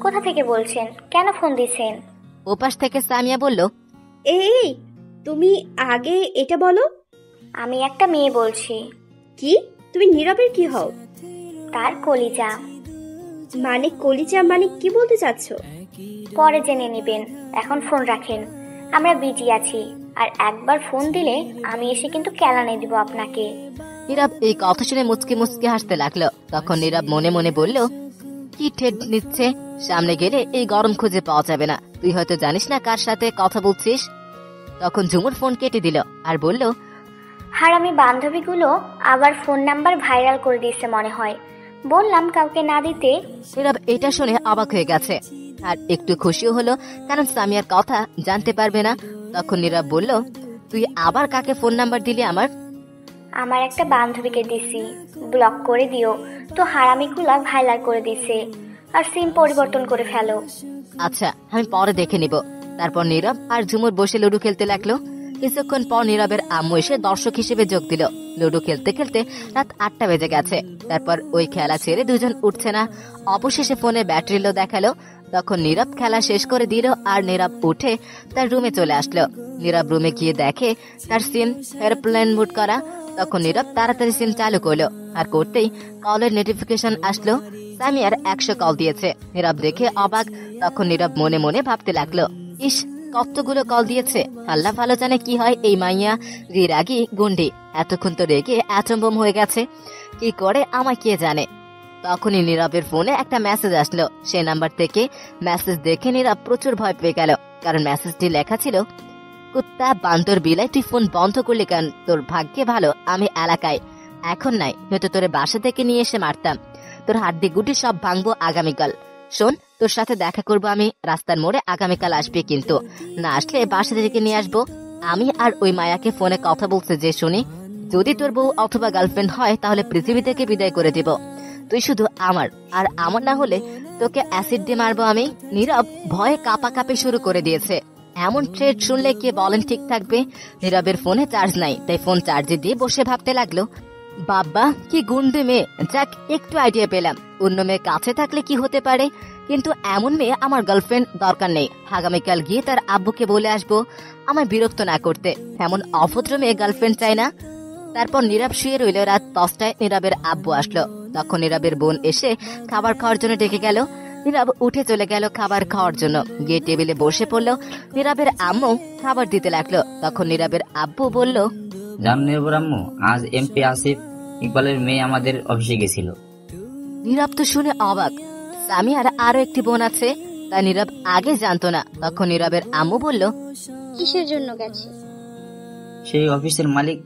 কোথা থেকে বলছেন? কেন ফোন দিছেন? ওপাশ থেকে সামিয়া বলল, এই তুমি আগে এটা বলো। আমি একটা মেয়ে বলছি। কি? তুমি নীরবের কি হও? তার কলিজা। মানে কলিজা মানে কি বলতে চাচ্ছ? পরে জেনে নেবেন, এখন ফোন রাখেন, আমরা বিজি আছি। আর একবার ফোন দিলে আমি এসে কিন্তু কেলানি দিব আপনাকে। নীরব এই কথা শুনে মুচকি মুচকি হাসতে লাগলো। তখন নীরব মনে মনে বলল, কি ঠেট নিচ্ছে, সামনে গেলে এই গরম খুঁজে পাওয়া যাবে না। তুই হয়তো জানিস না কার সাথে কথা বলছিস। তখন ঝুমুর ফোন কেটে দিল আর বলল, হারামি বান্ধবীগুলো আবার ফোন নাম্বার ভাইরাল করে দিয়েছে মনে হয়, বললাম কাউকে না দিতে। নীরব এটা শুনে অবাক হয়ে গেছে আর একটু খুশিও হলো, কারণ সামিয়ার কথা জানতে পারবে না। তখন নীরব বলল, তুই আবার কাকে ফোন নাম্বার দিলি আমার? আমার একটা বান্ধবীকে দিছি, ব্লক করে দিও। তো হারামিগুলা ভাইরাল করে দিছে, আর সিম পরিবর্তন করে ফেলো। আচ্ছা, আমি পরে দেখে নিব। তারপর নীরব আর ঝুমুর বসে লুডো খেলতে লাগলো। কিছুক্ষণ পর নীরবের আম্মু এসে দর্শক হিসেবে যোগ দিল। লুডো খেলতে খেলতে রাত 8টা বেজে গেছে। তারপর ওই খেলা ছেড়ে দুজন উঠছে না। অবশেষে ফোনে ব্যাটারি লো দেখালো। তখন নীরব খেলা শেষ করে দিল আর নীরব উঠে তার রুমে চলে আসলো। নীরব রুমে গিয়ে দেখে তার সিম এয়ারপ্লেন মুড করা। তখন নীরব তাড়াতাড়ি সিম চালু করলো আর করতেই কলের নোটিফিকেশন আসলো। সামিয়ার 100 কল দিয়েছে। নীরব দেখে অবাক। তখন নীরব মনে মনে ভাবতে লাগলো, ইস, কতগুলো কল দিয়েছে। আল্লাহ ভালো জানে কি হয় এই মাইয়া রাগী গুন্ডি। এতক্ষণ তো রেগে অ্যাটম হয়ে গেছে, কি করে আমায় কে জানে। তখনই নীরবের ফোনে একটা মেসেজ আসলো। সেই নাম্বার থেকে মেসেজ দেখে নীরব প্রচুর ভয় পেয়ে গেল, কারণ মেসেজটি লেখা ছিল, কুত্তা বান্দর বিলাই, তুই ফোন বন্ধ করলি কেন? তোর ভাগ্যে ভালো আমি এলাকায় এখন নাই, নয়তো তোরে বাসা থেকে নিয়ে এসে মারতাম। তোর হাড্ডি গুটি সব ভাঙবো আগামীকাল। শোন, তোর সাথে দেখা করবো আমি রাস্তার মোড়ে, আগামীকাল আসবে, কিন্তু না আসলে বাসা থেকে নিয়ে আসবো। আমি আর ওই মায়াকে ফোনে কথা বলছে যে শুনি, যদি তোর বউ অথবা গার্লফ্রেন্ড হয় তাহলে পৃথিবী থেকে বিদায় করে দিব। তুই শুধু আমার, আর আমার না হলে তোকে অ্যাসিড দিয়ে মারবো আমি। নীরব ভয়ে কাঁপাকাঁপি শুরু করে দিয়েছে। এমন থ্রেট শুনলে কে বলেন ঠিক থাকবে? নীরবের ফোনে চার্জ নাই, তাই ফোন চার্জে দিয়ে বসে ভাবতে লাগলো, বাবা কি গুন্ডে মেয়ে, যাক একটু আইডিয়া পেলাম। অন্য মেয়ে কাছে থাকলে কি হতে পারে, কিন্তু এমন মেয়ে আমার গার্লফ্রেন্ড দরকার নেই। আগামীকাল গিয়ে তার আব্বুকে বলে আসবো আমায় বিরক্ত না করতে। এমন অভদ্র মেয়ে গার্লফ্রেন্ড চাই না। তারপর নীরব শুয়ে রইল। রাত 10টায় নীরবের আব্বু আসলো। তখন নীরবের বোন এসে খাবার খাওয়ার জন্য ডেকে গেল। নীরব উঠে চলে গেল খাবার খাওয়ার জন্য। গিয়ে টেবিলে বসে পড়লো। নীরবের আম্মু খাবার দিতে লাগলো। তখন নীরবের আব্বু বলল, জান নীরবের আম্মু, আজ এমপি আসিফ ইকবালের মেয়ে আমাদের অফিসে গেছিল। নীরব তো শুনে অবাক। সামিয়ার আরো একটি বোন আছে, তা নীরব আগে জানতো না। তখন নীরবের আম্মু বলল, কিসের জন্য গেছে? সেই অফিসের মালিক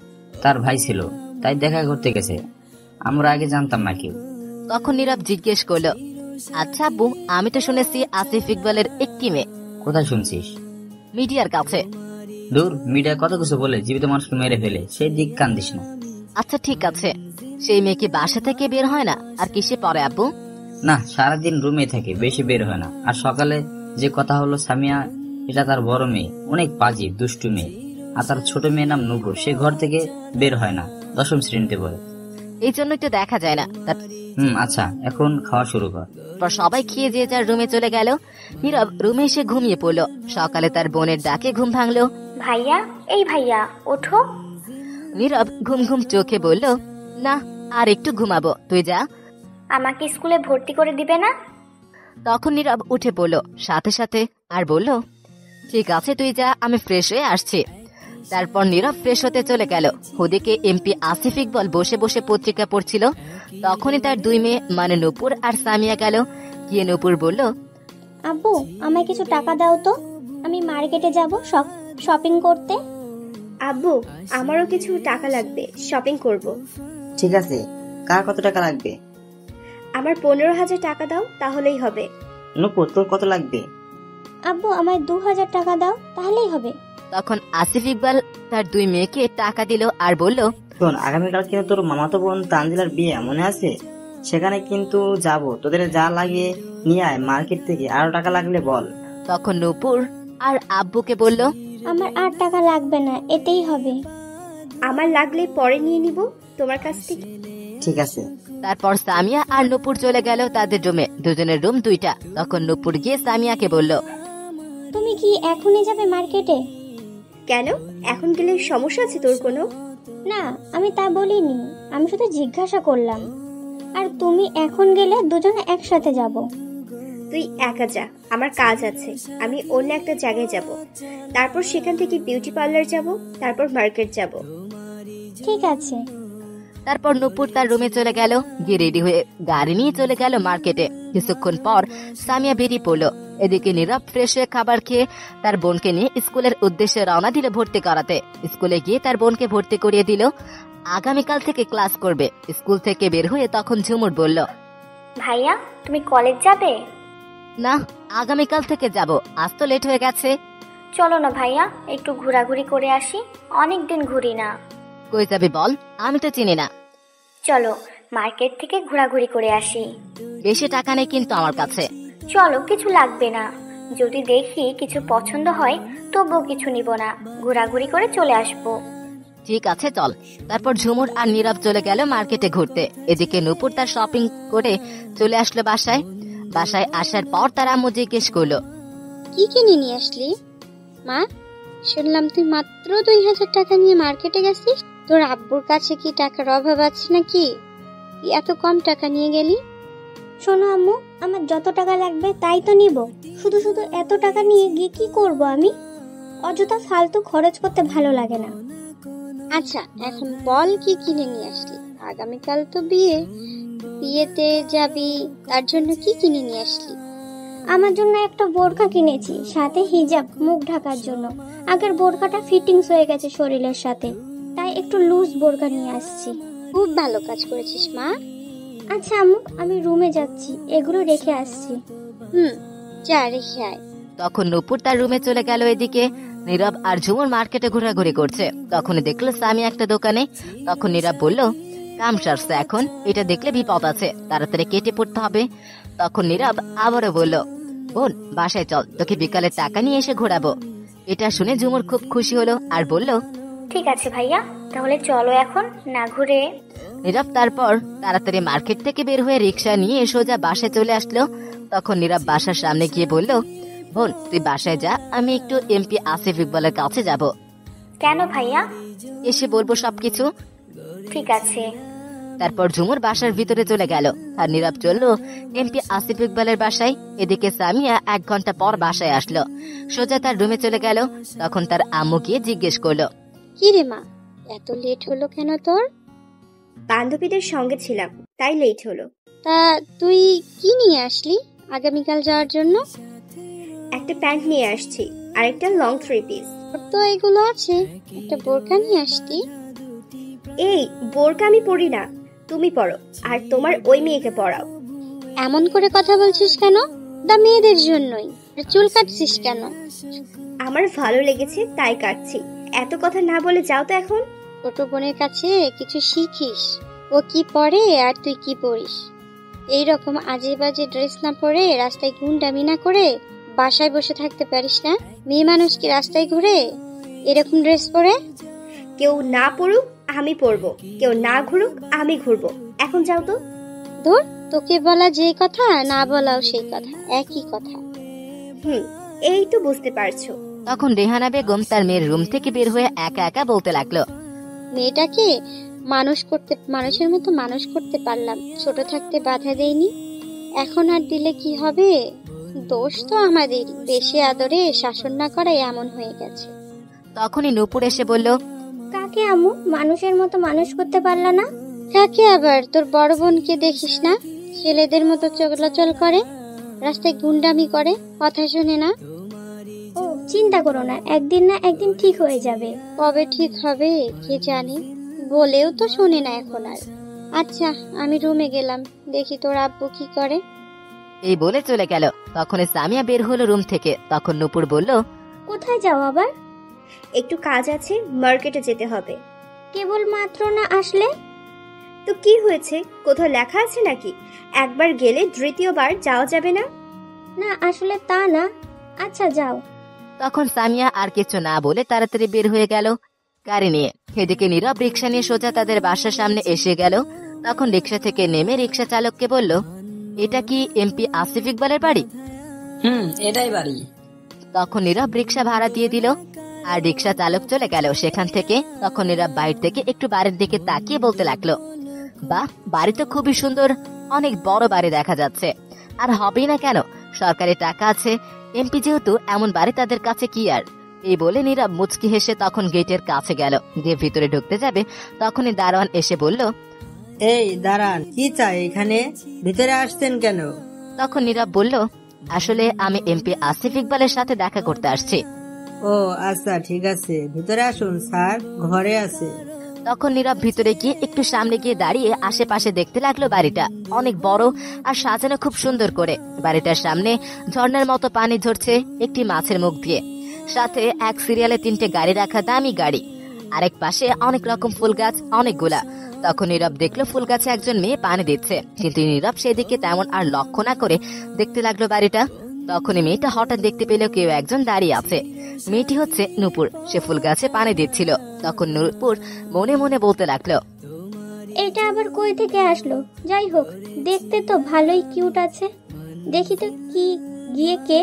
তার ভাই ছিল, তাই দেখা করতে গেছে। আমরা আগে জানতাম না কেউ। তখন নীরব জিজ্ঞেস করলো, আচ্ছা আব্বু, আমি তো শুনেছি আসিফ ইকবালের একটি মেয়ে। কোথায় শুনছিস? মিডিয়ার কাছে। দূর, মিডিয়া কত কিছু বলে জীবিত মানুষকে মেরে ফেলে, সেই দিক কান দিস না। আচ্ছা ঠিক আছে, সেই মেয়ে কি বাসা থেকে বের হয় না? আর কিসে পড়ে আব্বু? না, সারাদিন রুমে থাকে, বেশি বের হয় না। আর সকালে যে কথা হলো সামিয়া, এটা তার বড় মেয়ে, অনেক পাজি দুষ্টু মেয়ে। আর তার ছোট মেয়ে নাম নূপুর, সে ঘর থেকে বের হয় না, 10ম শ্রেণীতে পড়ে। এই জন্যই তো দেখা যায় না। আচ্ছা, এখন খাওয়া শুরু কর। তারপর সবাই খেয়ে যে যার রুমে চলে গেল। নীরব রুমে এসে ঘুমিয়ে পড়লো। সকালে তার বোনের ডাকে ঘুম ভাঙলো। ভাইয়া, এই ভাইয়া ওঠো। নীরব ঘুম ঘুম চোখে বলল, না, আর একটু ঘুমাবো, তুই যা। আমাকে স্কুলে ভর্তি করে দিবে না? তখন নীরব উঠে পড়লো সাথে সাথে আর বলল, ঠিক আছে তুই যা, আমি ফ্রেশ হয়ে আসছি। তারপর নীরব ফ্রেশ হতে চলে গেল। ওদিকে এমপি আসিফ ইকবাল বসে বসে পত্রিকা পড়ছিল। তখনই তার দুই মেয়ে মানে নূপুর আর সামিয়া গেল। গিয়ে নূপুর বলল, আব্বু, আমায় কিছু টাকা দাও তো, আমি মার্কেটে যাব শপিং করতে। আব্বু, আমারও কিছু টাকা লাগবে, শপিং করব। ঠিক আছে, কার কত টাকা লাগবে? আমার 15,000 টাকা দাও, তাহলেই হবে। নূপুর, তোর কত লাগবে? আব্বু, আমায় 2000 টাকা দাও, তাহলেই হবে। তখন আসিফ ইকবাল তার দুই মেয়েকে টাকা দিল আর বলল, শোন, আগামীকাল কিন্তু তোর মামাতো বোন তানজিলার বিয়ে, মনে আছে? সেখানে কিন্তু যাব, তোদের যা লাগে নিয়ে আয় মার্কেট থেকে, আরো টাকা লাগলে বল। তখন নূপুর আর আব্বুকে বলল, আমার আর টাকা লাগবে না, এতেই হবে। আমার লাগলে পরে নিয়ে নিব তোমার কাছ থেকে। ঠিক আছে। তারপর সামিয়া আর নূপুর চলে গেল তাদের রুমে। দুজনের রুম দুইটা। তখন নূপুর গিয়ে সামিয়াকে বলল, তুমি কি এখনই যাবে মার্কেটে? কেন, এখন গেলে সমস্যা আছে তোর কোনো? না, আমি তা বলিনি, আমি শুধু জিজ্ঞাসা করলাম। আর তুমি এখন গেলে দুজনে একসাথে যাব। তুই একা যা, আমার কাজ আছে। আমি অন্য একটা জায়গায় যাব, তারপর সেখান থেকে বিউটি পার্লার যাব, তারপর মার্কেট যাব। ঠিক আছে। তারপর নূপুর তার রুমে চলে গেল। গিয়ে রেডি হয়ে গাড়ি নিয়ে চলে গেল মার্কেটে। কিছুক্ষণ পর সামিয়া বেরিয়ে পড়লো। এদিকে নীরব ফ্রেশ হয়ে খাবার খেয়ে তার বোনকে নিয়ে স্কুলের উদ্দেশ্যে রওনা দিল ভর্তি করাতে। স্কুলে গিয়ে তার বোনকে ভর্তি করিয়ে দিল। আগামীকাল থেকে ক্লাস করবে। স্কুল থেকে বের হয়ে তখন ঝুমুর বলল, ভাইয়া, তুমি কলেজ যাবে? না, আগামীকাল থেকে যাব, আজ তো লেট হয়ে গেছে। চলো না ভাইয়া, একটু ঘোরাঘুরি করে আসি, অনেকদিন ঘুরি না। কই যাবি বল, আমি তো চিনি না। চলো মার্কেট থেকে ঘোরাঘুরি করে আসি। বেশি টাকা নেই কিন্তু আমার কাছে। চলো, কিছু লাগবে না। যদি দেখি কিছু পছন্দ হয় তবুও কিছু নিব না, ঘোরাঘুরি করে চলে আসবো। ঠিক আছে চল। তারপর ঝুমুর আর নীরব চলে গেল মার্কেটে ঘুরতে। এদিকে নূপুর তার শপিং করে চলে আসলো বাসায়। বাসায় আসার পর তার আম্মু জিজ্ঞেস করলো, কি কিনে নিয়ে আসলি? মা, শুনলাম তুই মাত্র 2000 টাকা নিয়ে মার্কেটে গেছিস। তোর আব্বুর কাছে কি টাকার অভাব আছে নাকি? এত কম টাকা নিয়ে গেলি? শোনো আম্মু, আমার যত টাকা লাগবে তাই তো নিব। শুধু শুধু এত টাকা নিয়ে গিয়ে কি করব আমি? অযথা ফালতু খরচ করতে ভালো লাগে না। আচ্ছা, এখন বল কি কিনে নিয়ে আসলি? আগামীকাল তো বিয়েতে যাবি, তার জন্য কি কিনে নিয়ে আসলি? আমার জন্য একটা বোরকা কিনেছি, সাথে হিজাব, মুখ ঢাকার জন্য। আগের বোরকাটা ফিটিংস হয়ে গেছে শরীরের সাথে, তাই একটু লুজ বোরকা নিয়ে আসছি। খুব ভালো কাজ করেছিস মা। আচ্ছা আম্মু, আমি রুমে যাচ্ছি, এগুলো রেখে আসছি। যা, রেখে আয়। তখন নূপুর তার রুমে চলে গেল। এদিকে নীরব আর ঝুমুর মার্কেটে ঘোরাঘুরি করছে। তখন দেখলো সামিয়া একটা দোকানে। তখন নীরব বলল, কাম সারছে এখন, এটা দেখলে বিপদ আছে, তাড়াতাড়ি কেটে পড়তে হবে। তখন নীরব আবারও বলল, বোন বাসায় চল, তোকে বিকালে টাকা নিয়ে এসে ঘোরাবো। এটা শুনে ঝুমুর খুব খুশি হলো আর বলল, ঠিক আছে ভাইয়া, তাহলে চলো এখন না ঘুরে। নীরব তারপর তাড়াতাড়ি মার্কেট থেকে বের হয়ে রিক্সা নিয়ে সোজা বাসায় চলে আসলো। তখন নীরব বাসার সামনে গিয়ে বলল, বোন তুই বাসায় যা, আমি একটু এমপি আসিফ ইকবালের কাছে যাব। কেন ভাইয়া? এসে বলবো সবকিছু। ঠিক আছে। তারপর ঝুমুর বাসার ভিতরে চলে গেল আর নীরব চলল এমপি আসিফ ইকবালের বাসায়। এদিকে সামিয়া 1 ঘন্টা পর বাসায় আসলো। সোজা তার রুমে চলে গেল। তখন তার আম্মু গিয়ে জিজ্ঞেস করলো, কি রে মা, এত লেট হলো কেন তোর? বান্ধবীদের সঙ্গে ছিলাম, তাই লেট হলো। তা তুই কি নিয়ে আসলি আগামীকাল যাওয়ার জন্য? একটা প্যান্ট নিয়ে আসছি আর একটা লং 3 পিস। তোর তো এগুলো আছে, একটা বোরকা নিয়ে আসতি। এই বোরকা আমি পরি না, তুমি পরো আর তোমার ওই মেয়েকে পরাও। এমন করে কথা বলছিস কেন? দা মেয়েদের জন্যই। আর চুল কাটছিস কেন? আমার ভালো লেগেছে তাই কাটছি। এত কথা না বলে যাও তো এখন। ছোট বোনের কাছে কিছু শিখিস। ও কি পরে আর তুই কি পরিস। এইরকম আজে বাজে ড্রেস না পরে, রাস্তায় গুন্ডামি না করে বাসায় বসে থাকতে পারিস না? মেয়ে মানুষ কি রাস্তায় ঘুরে এরকম ড্রেস পরে? কেউ না পড়ুক আমি পরবো, কেউ না ঘুরুক আমি ঘুরবো। এখন যাও তো। ধর, তোকে বলা যে কথা, না বলাও সেই কথা, একই কথা। এই তো বুঝতে পারছো। তখন রেহানা বেগম তার মেয়ের রুম থেকে বের হয়ে একা একা বলতে লাগলো, মেয়েটাকে মানুষের মতো মানুষ করতে পারলাম, ছোট থাকতে বাধা দেইনি, এখন আর দিলে কি হবে? দোষ তো আমাদের, বেশি আদরে শাসন না করাই এমন হয়ে গেছে। তখনই নূপুর এসে বলল, কাকে আম্মু মানুষের মতো মানুষ করতে পারলা না? কাকে আবার? তোর বড় বোনকে দেখিস না, ছেলেদের মতো চলাচল করে, রাস্তায় গুন্ডামি করে, কথা শুনে না। ও চিন্তা করো না, একদিন না একদিন ঠিক হয়ে যাবে। কবে ঠিক হবে কে জানে, বলেও তো শোনে না এখন আর। আচ্ছা, আমি রুমে গেলাম, দেখি তোর আব্বু কি করে। এই বলে চলে গেল। তখন সামিয়া বের হলো রুম থেকে। তখন নূপুর বলল, কোথায় যাও আবার? একটু কাজ আছে, মার্কেটে যেতে হবে। কেবল মাত্র না আসলে? তো কি হয়েছে, কোথাও লেখা আছে নাকি একবার গেলে দ্বিতীয়বার যাওয়া যাবে না? না আসলে তা না। আচ্ছা যাও। তখন সামিয়া আর কিছু না বলে তাড়াতাড়ি বের হয়ে গেল গাড়ি নিয়ে। এদিকে নীরব রিক্সা নিয়ে সোজা তাদের বাসার সামনে এসে গেল। তখন রিক্সা থেকে নেমে রিক্সা চালককে বলল, এটা কি এমপি আসিফ ইকবালের বাড়ি? এটাই বাড়ি। তখন নীরব রিক্সা ভাড়া দিয়ে দিল আর রিক্সা চালক চলে গেল সেখান থেকে। তখন নীরব বাইরে থেকে একটু বাড়ির দিকে তাকিয়ে বলতে লাগলো, বাহ, বাড়ি তো খুবই সুন্দর, অনেক বড় বাড়ি দেখা যাচ্ছে। আর হবেই না কেন, সরকারি টাকা আছে, এমপি যেহেতু, এমন বাড়ি তাদের কাছে কি আর। এই বলে নীরব মুচকি হেসে তখন গেটের কাছে গেল, গিয়ে ভিতরে ঢুকতে যাবে। তখনই দারোয়ান এসে বলল, এই দাঁড়ান, কি চাই এখানে? ভিতরে আসতেন কেন? তখন নীরব বলল, আসলে আমি এমপি আসিফ ইকবালের সাথে দেখা করতে আসছি। ও আচ্ছা ঠিক আছে, ভিতরে আসুন স্যার, ঘরে আছে। তখন নীরব ভিতরে গিয়ে একটু সামনে গিয়ে দাঁড়িয়ে আশেপাশে দেখতে লাগলো। বাড়িটা অনেক বড় আর সাজানো খুব সুন্দর করে। বাড়িটার সামনে ঝর্ণার মতো পানি ঝরছে একটি মাছের মুখ দিয়ে। সাথে এক সিরিয়ালে 3টে গাড়ি রাখা, দামি গাড়ি। আরেক পাশে অনেক রকম ফুল গাছ, অনেকগুলা। তখন নীরব দেখলো ফুল গাছে একজন মেয়ে পানি দিচ্ছে, কিন্তু নীরব সেদিকে তেমন আর লক্ষ্য না করে দেখতে লাগলো বাড়িটা। তখনই মেয়েটা হঠাৎ দেখতে পেল কেউ একজন দাঁড়িয়ে আছে। মেয়েটি হচ্ছে নূপুর, সে ফুল গাছে পানি দিচ্ছিল। তখন নূপুর মনে মনে বলতে লাগলো, এটা আবার কই থেকে আসলো? যাই হোক, দেখতে তো ভালোই কিউট আছে, দেখি তো কি গিয়ে কে।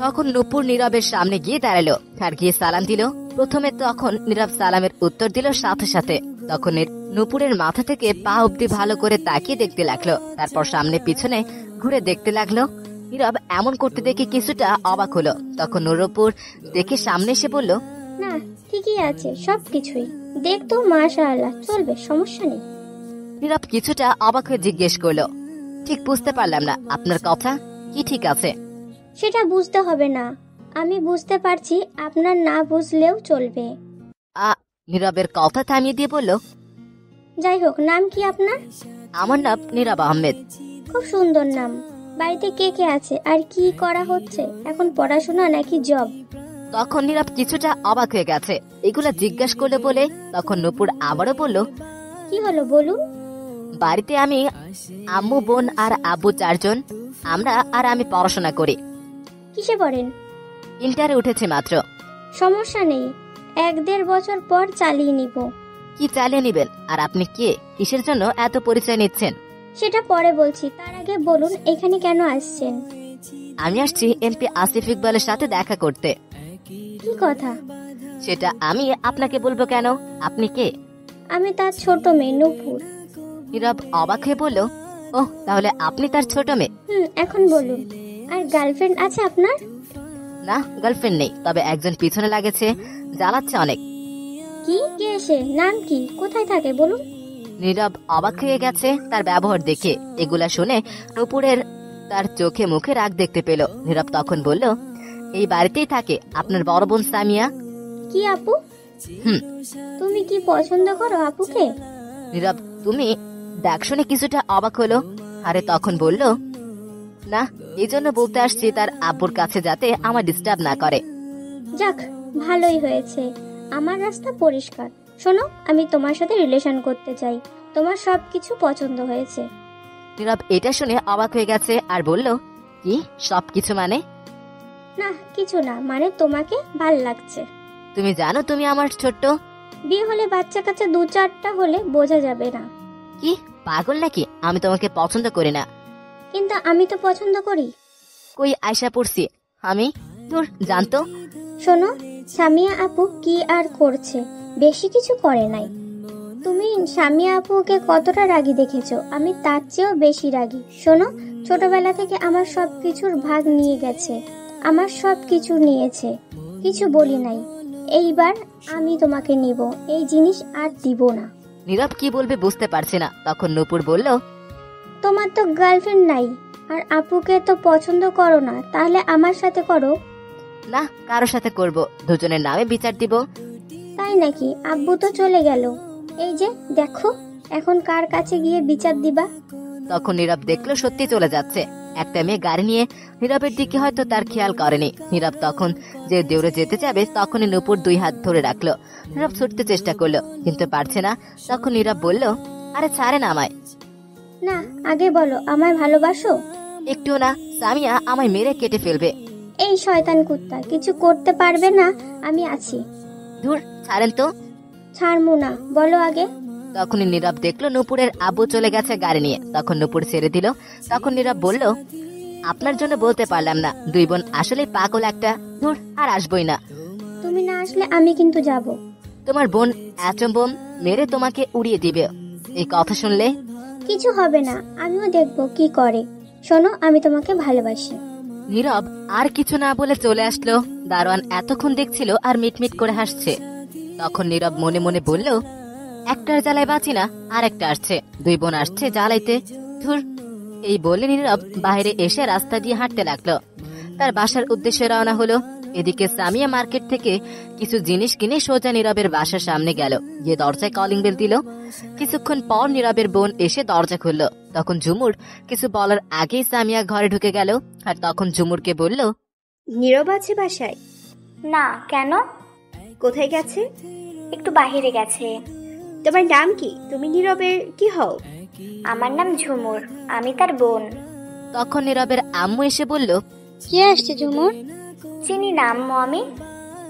তখন নূপুর নীরবের সামনে গিয়ে দাঁড়ালো আর গিয়ে সালাম দিল। প্রথমে তখন নীরব সালামের উত্তর দিল সাথে সাথে। তখন নূপুরের মাথা থেকে পা অব্দি ভালো করে তাকিয়ে দেখতে লাগলো। তারপর সামনে পিছনে ঘুরে দেখতে লাগলো। নীরব এমন করতে দেখে কিছুটা অবাক হলো। তখন নূপুর দেখে সামনে এসে বলল, না ঠিকই আছে সবকিছুই, দেখতো মাশাআল্লাহ, চলবে, সমস্যা নেই। নীরব কিছুটা অবাক হয়ে জিজ্ঞেস করলো, ঠিক বুঝতে পারলাম না, আপনার কথা কি ঠিক আছে? সেটা বুঝতে হবে না, আমি বুঝতে পারছি, আপনার না বুঝলেও চলবে। নীরবের কথা থামিয়ে দিয়ে বলল, যাই হোক, নাম কি আপনার? আমার নাম নীরব আহমেদ। খুব সুন্দর নাম। বাড়িতে কে কে আছে আর কি করা হচ্ছে এখন, পড়াশোনা নাকি জব? তখন নীরব কিছুটা অবাক হয়ে গেছে এগুলা জিজ্ঞাস করলো বলে। তখন নূপুর আবারও বলল, কি হলো বলুন। বাড়িতে আমি, আম্মু, বোন আর আব্বু 4 জন, আমরা আর আমি পড়াশোনা করি। কিসে পড়েন? ইন্টারে উঠেছে মাত্র। সমস্যা নেই, 1-1.5 বছর পর চালিয়ে নিব। কি চালিয়ে নিবেন? আর আপনি কে, কিসের জন্য এত পরিচয় নিচ্ছেন? সেটা পরে বলছি, তার আগে বলুন এখানে কেন আসছেন? আমি আসছি এমপি আসিফ ইকবালের সাথে দেখা করতে। কি কথা? সেটা আমি আপনাকে বলবো কেন? আপনি কে? আমি তার ছোট মেয়ে নূপুর। নীরব অবাক হয়ে বলল, ওহ, তাহলে আপনি তার ছোট মেয়ে? এখন বলুন, আর গার্লফ্রেন্ড আছে আপনার? না, গার্লফ্রেন্ড নেই, তবে একজন পিছনে লাগেছে, জ্বালাচ্ছে অনেক। কি? কে এসে? নাম কি? কোথায় থাকে বলুন? নীরব অবাক হয়ে গেছে তার ব্যবহার দেখে। এগুলা শুনে নূপুরের তার চোখে মুখে রাগ দেখতে পেল। নীরব তখন বলল, এই বাড়িতেই থাকে আপনার বড় বোন সামিয়া। কি আপু? হুম। তুমি কি পছন্দ করো আপুকে? নীরব তুমি দেখ শুনে কিছুটা অবাক হলো। আরে তখন বলল, না, এই জন্য বলতে আসছি তার আব্বুর কাছে যাতে আমার ডিস্টার্ব না করে। যাক, ভালোই হয়েছে, আমার রাস্তা পরিষ্কার। শোনো, আমি তোমার সাথে রিলেশন করতে চাই, তোমার সবকিছু পছন্দ হয়েছে। নীরব এটা শুনে অবাক হয়ে গেছে আর বলল, কি সবকিছু মানে? না কিছু না, মানে তোমাকে ভাল লাগছে। তুমি জানো তুমি আমার ছোট্ট? বিয়ে হলে বাচ্চা কাচ্চা 2-4টা হলে বোঝা যাবে না। কি পাগল নাকি? আমি তোমাকে পছন্দ করি না। কিন্তু আমি তো পছন্দ করি। কই আয়সা পড়ছি আমি? দূর জানতো। শোনো, সামিয়া আপু কি আর করছে? বেশি কিছু করে নাই। তুমি সামিয়া আপুকে কতটা রাগী দেখেছো? আমি তার চেয়েও বেশি রাগী। শোনো, ছোটবেলা থেকে আমার সবকিছুর ভাগ নিয়ে গেছে, আমার সবকিছু নিয়েছে, কিছু বলি নাই। এইবার আমি তোমাকে নিব, এই জিনিস আর দিব না। নীরব কি বলবে বুঝতে পারছে না। তখন নূপুর বলল, তোমার তো গার্লফ্রেন্ড নাই, আর আপুকে তো পছন্দ করো না, তাহলে আমার সাথে করো। না, কারোর সাথে করব, দুজনের নামে বিচার দিব। তাই নাকি? আব্বু তো চলে গেল, এই যে দেখো, এখন কার কাছে গিয়ে বিচার দিবা? তখন নীরব দেখলো সত্যি চলে যাচ্ছে। একটা মেয়ে গাড়ি নিয়ে নীরবের দিকে হয়তো তার খেয়াল করেনি। নীরব তখন যে দৌড়ে যেতে যাবে তখনই নূপুর 2 হাত ধরে রাখলো। নীরব ছুটতে চেষ্টা করলো কিন্তু পারছে না। তখন নীরব বলল, আরে ছাড়ে না আমায়। না, আগে বলো আমায় ভালোবাসো? একটুও না, সামিয়া আমায় মেরে কেটে ফেলবে। এই শয়তান কুত্তা কিছু করতে পারবে না, আমি আছি। ধুর, ছাড়েন তো। ছাড়মু না, বলো আগে। তখনই নীরব দেখলো নূপুরের আব্বু চলে গেছে গাড়ি নিয়ে। তখন নূপুর ছেড়ে দিল। তখন নীরব বলল, আপনার জন্য বলতে পারলাম না, 2 বোন আসলে পাগল একটা। ধুর, আর আসবই না। তুমি না আসলে আমি কিন্তু যাব। তোমার বোন অ্যাটম বোম মেরে তোমাকে উড়িয়ে দিবে। এই কথা শুনলে কিছু হবে না, আমিও দেখবো কি করে। শোনো, আমি তোমাকে ভালোবাসি। নীরব আর কিছু না বলে চলে আসলো। দারোয়ান এতক্ষণ দেখছিল আর মিটমিট করে হাসছে। তখন নীরব মনে মনে বলল, একটার জ্বালায় বাঁচি না, আর একটা আসছে, 2 বোন আসছে জ্বালাইতে। ধুর। এই বলে নীরব বাইরে এসে রাস্তা দিয়ে হাঁটতে লাগলো। তার বাসার উদ্দেশ্যে রওনা হলো। এদিকে সামিয়া মার্কেট থেকে কিছু জিনিস কিনে সোজা নীরবের বাসার সামনে গেল। গিয়ে দরজায় কলিং বেল দিল। কিছুক্ষণ পর নীরবের বোন এসে দরজা খুলল। তখন ঝুমুর কিছু বলার আগেই সামিয়া ঘরে ঢুকে গেল। আর তখন ঝুমুরকে বলল, নীরব আছে বাসায়? না, কেন? কোথায় গেছে? একটু বাহিরে গেছে। তোমার নাম কি? তুমি নীরবের কি হও? আমার নাম ঝুমুর, আমি তার বোন। তখন নীরবের আম্মু এসে বলল, কে আসছে ঝুমুর? চিনি না আম্মু আমি।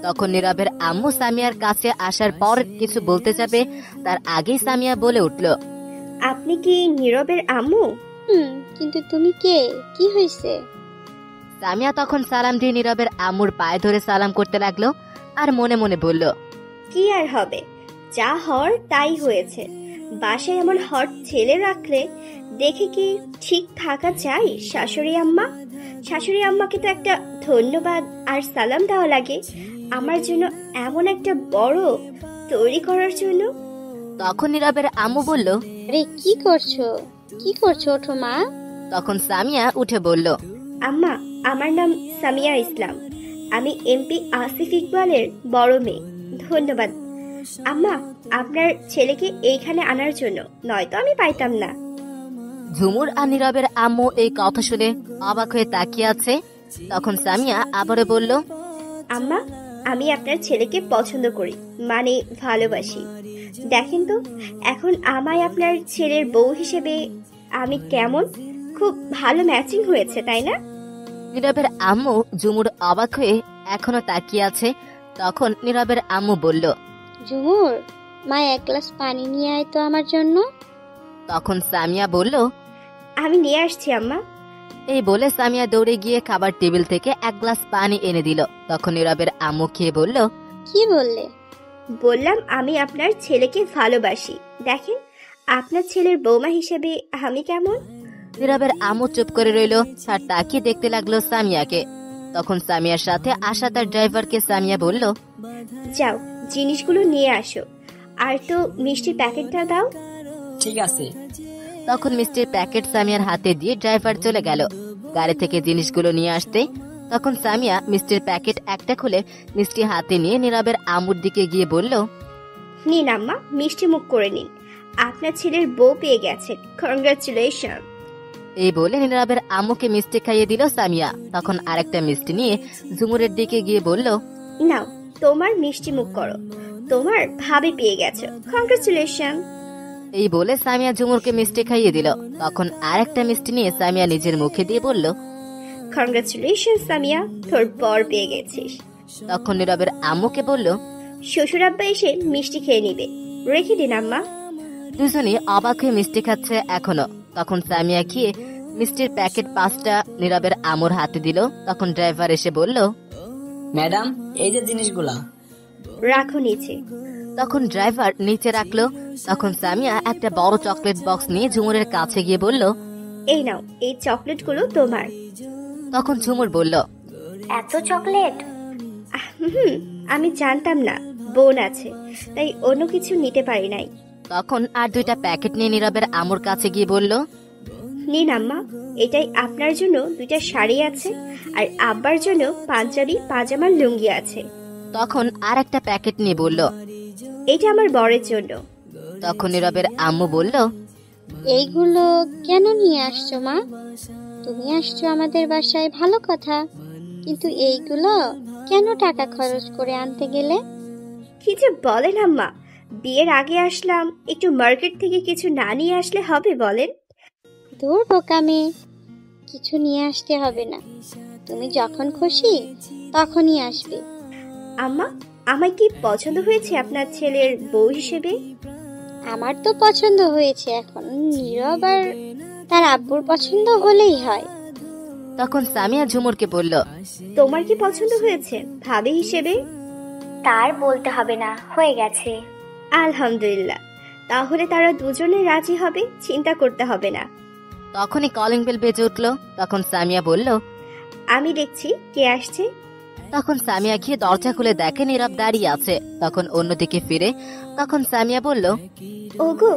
তখন নীরবের আম্মু সামিয়ার কাছে আসার পর কিছু বলতে যাবে তার আগেই সামিয়া বলে উঠল, আপনি কি নীরবের আম্মু? কিন্তু তুমি কে? কি হয়েছে? সামিয়া তখন সালাম দিয়ে নীরবের আম্মুর পায়ে ধরে সালাম করতে লাগলো আর মনে মনে বলল, কি আর হবে, যা হওয়ার তাই হয়েছে। বাসায় এমন হট ছেলে রাখলে দেখে কি ঠিক থাকা যায়? শাশুড়ি আম্মা, শাশুড়ি আম্মাকে তো একটা ধন্যবাদ আর সালাম দেওয়া লাগে আমার জন্য এমন একটা বড় তৈরি করার জন্য। তখন নীরবের আম্মু বলল, আরে কি করছো? কি করছো? ওঠো মা। তখন সামিয়া উঠে বলল, আম্মা, আমার নাম সামিয়া ইসলাম, আমি এমপি আসিফ ইকবালের বড় মেয়ে। ধন্যবাদ আম্মা আপনার ছেলেকে এইখানে আনার জন্য, নয়তো আমি পাইতাম না। ঝুমুর আর নীরবের আম্মু এই কথা শুনে অবাক হয়ে তাকিয়ে আছে। তখন সামিয়া আবারও বলল, আম্মা, আমি আপনার ছেলেকে পছন্দ করি, মানে ভালোবাসি। দেখেন তো এখন আমায় আপনার ছেলের বউ হিসেবে আমি কেমন? খুব ভালো ম্যাচিং হয়েছে, তাই না? নীরবের আম্মু ঝুমুর অবাক হয়ে এখনো তাকিয়ে আছে। তখন নীরবের আম্মু বলল, ঝুমুর, মা 1 গ্লাস পানি নিয়ে আয় তো আমার জন্য। তখন সামিয়া বলল, আমি নিয়ে আসছি আম্মা। এই বলে সামিয়া দৌড়ে গিয়ে খাবার টেবিল থেকে 1 গ্লাস পানি এনে দিল। তখন নীরবের আম্মু খেয়ে বলল, কি বললে? বললাম আমি আপনার ছেলেকে ভালোবাসি। দেখেন আপনার ছেলের বৌমা হিসেবে আমি কেমন? নীরবের আম্মু চুপ করে রইল আর তাকিয়ে দেখতে লাগলো সামিয়াকে। তখন সামিয়ার সাথে আসা তার ড্রাইভারকে সামিয়া বলল, যাও জিনিসগুলো নিয়ে আসো, আর তো মিষ্টির প্যাকেটটা দাও। ঠিক আছে। তখন মিষ্টির প্যাকেট সামিয়ার হাতে দিয়ে ড্রাইভার চলে গেল গাড়ি থেকে জিনিসগুলো নিয়ে আসতে। তখন সামিয়া মিষ্টির প্যাকেট একটা খুলে মিষ্টি হাতে নিয়ে নীরবের আম্মুর দিকে গিয়ে বলল, নিন আম্মা, মিষ্টি মুখ করে নিন, আপনার ছেলের বউ পেয়ে গেছেন, কংগ্রাচুলেশন। এই বলে নীরবের আম্মুকে মিষ্টি খাইয়ে দিল সামিয়া। তখন আরেকটা মিষ্টি নিয়ে ঝুমুরের দিকে গিয়ে বলল, নাও তোমার মিষ্টি মুখ করো, তোমার ভাবি পেয়ে গেছো, কংগ্রাচুলেশন। এই বলে সামিয়া ঝুমুরকে মিষ্টি খাইয়ে দিল। তখন আরেকটা মিষ্টি নিয়ে সামিয়া নিজের মুখে দিয়ে বলল, কংগ্রাচুলেশন সামিয়া, তোর বর পেয়ে গেছিস। তখন নীরবের আম্মুকে বলল, শ্বশুর আব্বা এসে মিষ্টি খেয়ে নিবে, রেখে দিন আম্মা। দুজনই অবাক হয়ে মিষ্টি খাচ্ছে এখনো। তখন সামিয়া খেয়ে মিষ্টির প্যাকেট 5টা নীরবের আম্মুর হাতে দিল। তখন ড্রাইভার এসে বলল, ম্যাডাম, এই যে জিনিসগুলা রাখো নিচে। তখন ড্রাইভার নিচে রাখলো। তখন সামিয়া একটা বড় চকলেট বক্স নিয়ে ঝুমুরের কাছে গিয়ে বলল, এই নাও, এই চকলেটগুলো তোমার। তখন ঝুমুর বলল, এত চকলেট? আমি জানতাম না বোন আছে, তাই অন্য কিছু নিতে পারি নাই। তখন আর 2টা প্যাকেট নিয়ে নীরবের আম্মুর কাছে গিয়ে বলল, নিন আম্মা, এটাই আপনার জন্য 2টা শাড়ি আছে, আর আব্বার জন্য পাঞ্জাবি পাজামার লুঙ্গি আছে। তখন আর একটা প্যাকেট নিয়ে বলল, এটা আমার বরের জন্য। তখন নীরবের আম্মু বলল, এইগুলো কেন নিয়ে আসছো মা? তুমি আসছো আমাদের বাসায় ভালো কথা, কিন্তু এইগুলো কেন টাকা খরচ করে আনতে গেলে? কি যে বলেন আম্মা, বিয়ের আগে আসলাম, একটু মার্কেট থেকে কিছু না নিয়ে আসলে হবে বলেন? দূর বোকা মেয়ে, কিছু নিয়ে আসতে হবে না, তুমি যখন খুশি তখনই আসবে। আম্মা, আমার কি পছন্দ হয়েছে আপনার ছেলের বউ হিসেবে? আমার তো পছন্দ হয়েছে, এখন নীরব আর তার আব্বুর পছন্দ হলেই হয়। তখন সামিয়া ঝুমুরকে বলল, তোমার কি পছন্দ হয়েছে ভাবি হিসেবে? তার বলতে হবে না, হয়ে গেছে। আলহামদুলিল্লাহ, তাহলে তারা দুজনে রাজি হবে, চিন্তা করতে হবে না। তখনই কলিং বেল বেজে উঠল। তখন সামিয়া বলল, আমি দেখছি কে আসছে। তখন সামিয়া গিয়ে দরজা খুলে দেখে নীরব দাঁড়িয়ে আছে। তখন অন্যদিকে ফিরে তখন সামিয়া বলল, ওগো,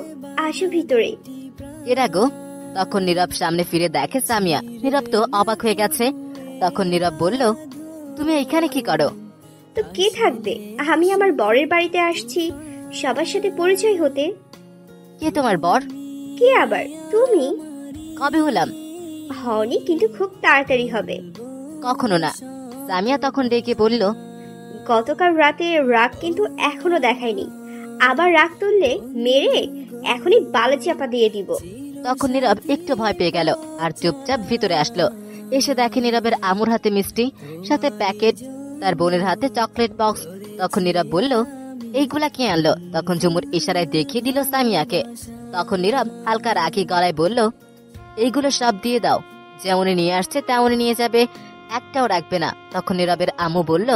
আসো ভিতরে। এরা গো। তখন নীরব সামনে ফিরে দেখে সামিয়া। নীরব তো অবাক হয়ে গেছে। তখন নীরব বলল, তুমি এখানে কি করো? তো কে থাকবে, আমি আমার বরের বাড়িতে আসছি সবার সাথে পরিচয় হতে। কে তোমার বর? কে আবার? তুমি। কবে হলাম? হওনি, কিন্তু খুব তাড়াতাড়ি হবে। কখনো না। সামিয়া তখন ডেকে বলল, গতকাল রাতে রাগ কিন্তু এখনো দেখায়নি, আবার রাগ তুললে মেরে এখনই বালে চাপা দিয়ে দিব। তখন নীরব একটু ভয় পেয়ে গেল আর চুপচাপ ভিতরে আসলো। এসে দেখে নীরবের আমুর হাতে মিষ্টি, সাথে প্যাকেট, তার বোনের হাতে চকলেট বক্স। তখন নীরব বলল, এইগুলা কে আনলো? তখন ঝুমুর ইশারায় দেখিয়ে দিল সামিয়াকে। তখন নীরব হালকা রাগী গলায় বলল, এইগুলো সব দিয়ে দাও, যেমনই নিয়ে আসছে তেমনই নিয়ে যাবে, একটাও রাখবে না। তখন নীরবের আম্মু বলল,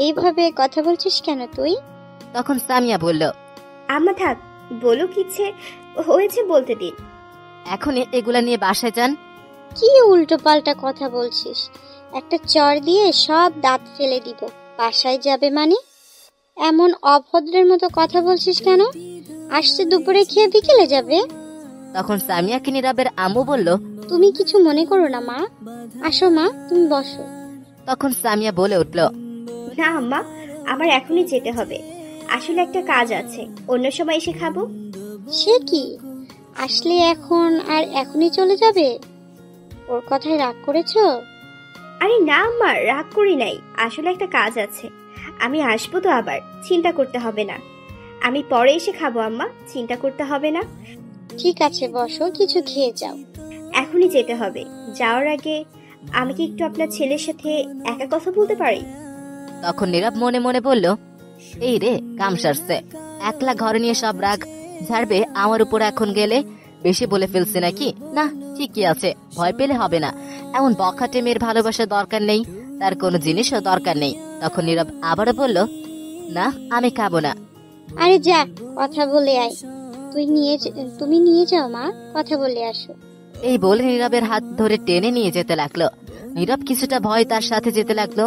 এইভাবে কথা বলছিস কেন তুই? তখন সামিয়া বলল, আম্মা থাক, বলো কিচ্ছে হয়েছে বলতে দিন। এখনই এগুলা নিয়ে বাসায় যান। কি উল্টো পাল্টা কথা বলছিস? একটা চর দিয়ে সব দাঁত ফেলে দিব। বাসায় যাবে মানে? এমন অভদ্রের মতো কথা বলছিস কেন? আসছে দুপুরে খেয়ে বিকেলে যাবে। তখন সামিয়াকে নীরবের আম্মু বলল, তুমি কিছু মনে করো না মা, আসো মা, তুমি বসো। তখন সামিয়া বলে উঠল, না আম্মা, আমার এখনই যেতে হবে, আসলে একটা কাজ আছে, অন্য সময় এসে খাবো। সে কি, আসলে এখন আর এখনই চলে যাবে? ওর কথায় রাগ করেছো? আরে না আম্মা, রাগ করি নাই, আসলে একটা কাজ আছে, আমি আসবো তো আবার, চিন্তা করতে হবে না। আমি পরে এসে খাবো আম্মা, চিন্তা করতে হবে না। ঠিক আছে বসো, কিছু খেয়ে যাও। এখনই যেতে হবে, যাওয়ার আগে আমি কি একটু আপনার ছেলের সাথে একা কথা বলতে পারি? তখন নীরব মনে মনে বলল, এই রে কাম সারছে, একলা ঘরে নিয়ে সব রাগ ঝাড়বে আমার উপর এখন গেলে। বেশি বলে ফেলছে নাকি? না, ঠিকই আছে, ভয় পেলে হবে না। এমন বখাটে মেয়ের ভালোবাসা দরকার নেই, তার কোনো জিনিসও দরকার নেই। তখন নীরব আবারও বলল, না আমি খাবো না। আরে যা, কথা বলে আয়। তুমি নিয়ে যাও মা, কথা বলে আসো। এই বলে নীরবের হাত ধরে টেনে নিয়ে যেতে লাগলো। নীরব কিছুটা ভয় তার সাথে যেতে লাগলো।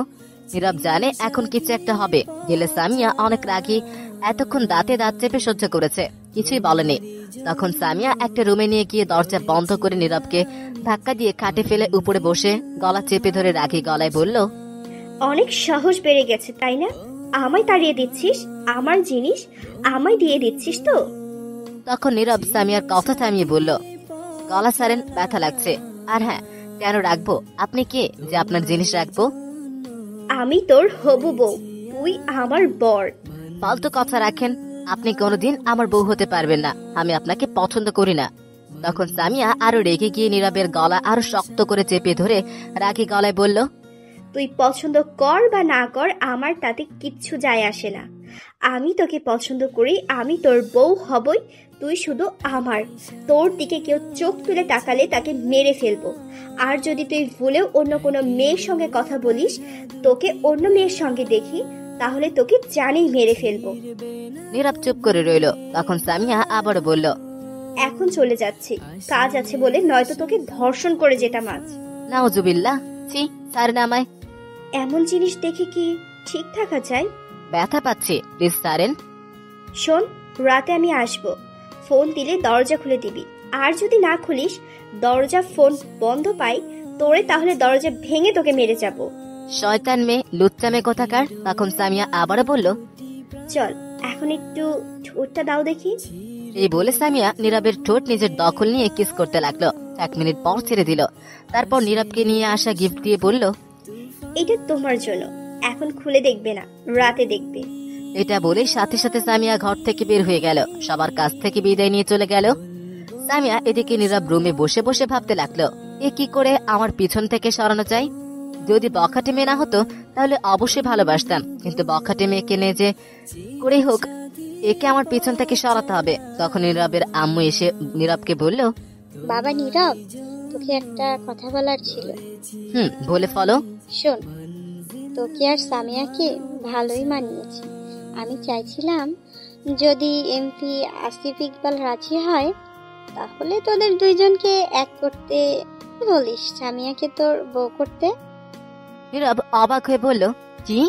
নীরব জানে এখন কিছু একটা হবে। গেলে সামিয়া অনেক রাগী, এতক্ষণ দাঁতে দাঁত চেপে সহ্য করেছে, কিছুই বলেনি। তখন সামিয়া একটা রুমে নিয়ে গিয়ে দরজা বন্ধ করে নীরবকে ধাক্কা দিয়ে খাটে ফেলে উপরে বসে গলা চেপে ধরে রাগী গলায় বলল, অনেক সাহস বেড়ে গেছে তাই না? আমায় তাড়িয়ে দিচ্ছিস, আমার জিনিস আমায় দিয়ে দিচ্ছিস তো? তখন নীরব সামিয়ার কথা থামিয়ে বলল, গলা ছাড়েন, ব্যথা লাগছে। আর হ্যাঁ, কেন রাখবো? আপনি কে যে আপনার জিনিস রাখবো? আমি তোর হবু বউ, তুই আমার বর। ফালতু কথা রাখেন, আপনি কোনোদিন আমার বউ হতে পারবেন না, আমি আপনাকে পছন্দ করি না। তখন সামিয়া আরো রেগে গিয়ে নীরবের গলা আরো শক্ত করে চেপে ধরে রাগী গলায় বলল, তুই পছন্দ কর বা না কর, আমার তাতে কিচ্ছু যায় আসে না। আমি তোকে পছন্দ করি, আমি তোর বউ হবই, তুই শুধু আমার। তোর দিকে কেউ চোখ তুলে তাকালে তাকে মেরে ফেলবো। আর যদি তুই ভুলেও অন্য কোনো মেয়ের সঙ্গে কথা বলিস, তোকে অন্য মেয়ের সঙ্গে দেখি, তাহলে তোকে জানেই মেরে ফেলবো। নীরব চুপ করে রইল। তখন সামিয়া আবারও বলল, এখন চলে যাচ্ছি, কাজ আছে বলে, নয়তো তোকে ধর্ষণ করে যেতাম আজ। নাউজুবিল্লাহ, ছি, ছাড়েন আমায়। এমন জিনিস দেখে কি ঠিক থাকা যায়? ব্যথা পাচ্ছি, প্লিজ ছাড়েন। শোন, রাতে আমি আসবো, ফোন দিলে দরজা খুলে দিবি। আর যদি না খুলিস, দরজা ফোন বন্ধ পাই তোরে, তাহলে দরজা ভেঙে তোকে মেরে যাব। শয়তান মেয়ে, লুচ্চা মেয়ে কোথাকার। তখন সামিয়া আবারও বলল, চল এখন একটু ঠোঁটটা দাও দেখি। এই বলে সামিয়া নীরবের ঠোঁট নিজের দখল নিয়ে কিস করতে লাগলো। 1 মিনিট পর ছেড়ে দিল। তারপর নীরবকে নিয়ে আসা গিফট দিয়ে বলল, এটা তোমার জন্য, এখন খুলে দেখবে না, রাতে দেখবে। এটা বলে সাথে সাথে সামিয়া ঘর থেকে বের হয়ে গেল, সবার কাছ থেকে বিদায় নিয়ে চলে গেল। সামিয়া এদিকে নীরব রুমে বসে বসে ভাবতে লাগলো, এ কি করে আমার পিছন থেকে সরানো যায়? যদি বখাটে মেয়ে না হতো তাহলে অবশ্যই ভালোবাসতাম, কিন্তু বখাটে মেয়েকে নিয়ে যে করেই হোক একে আমার পিছন থেকে সরাতে হবে। তখন নীরবের আম্মু এসে নীরবকে বলল, বাবা নীরব, তোকে একটা কথা বলার ছিল। বলে ফলো। শোন, তোকে আর সামিয়াকে ভালোই মানিয়েছে। আমি চাইছিলাম যদি এমপি আসিফ ইকবাল রাজি হয়, তাহলে তোদের দুইজনকে এক করতে। কি বলিস সামিয়াকে তোর বউ করতে? নীরব অবাক হয়ে বলল, কি?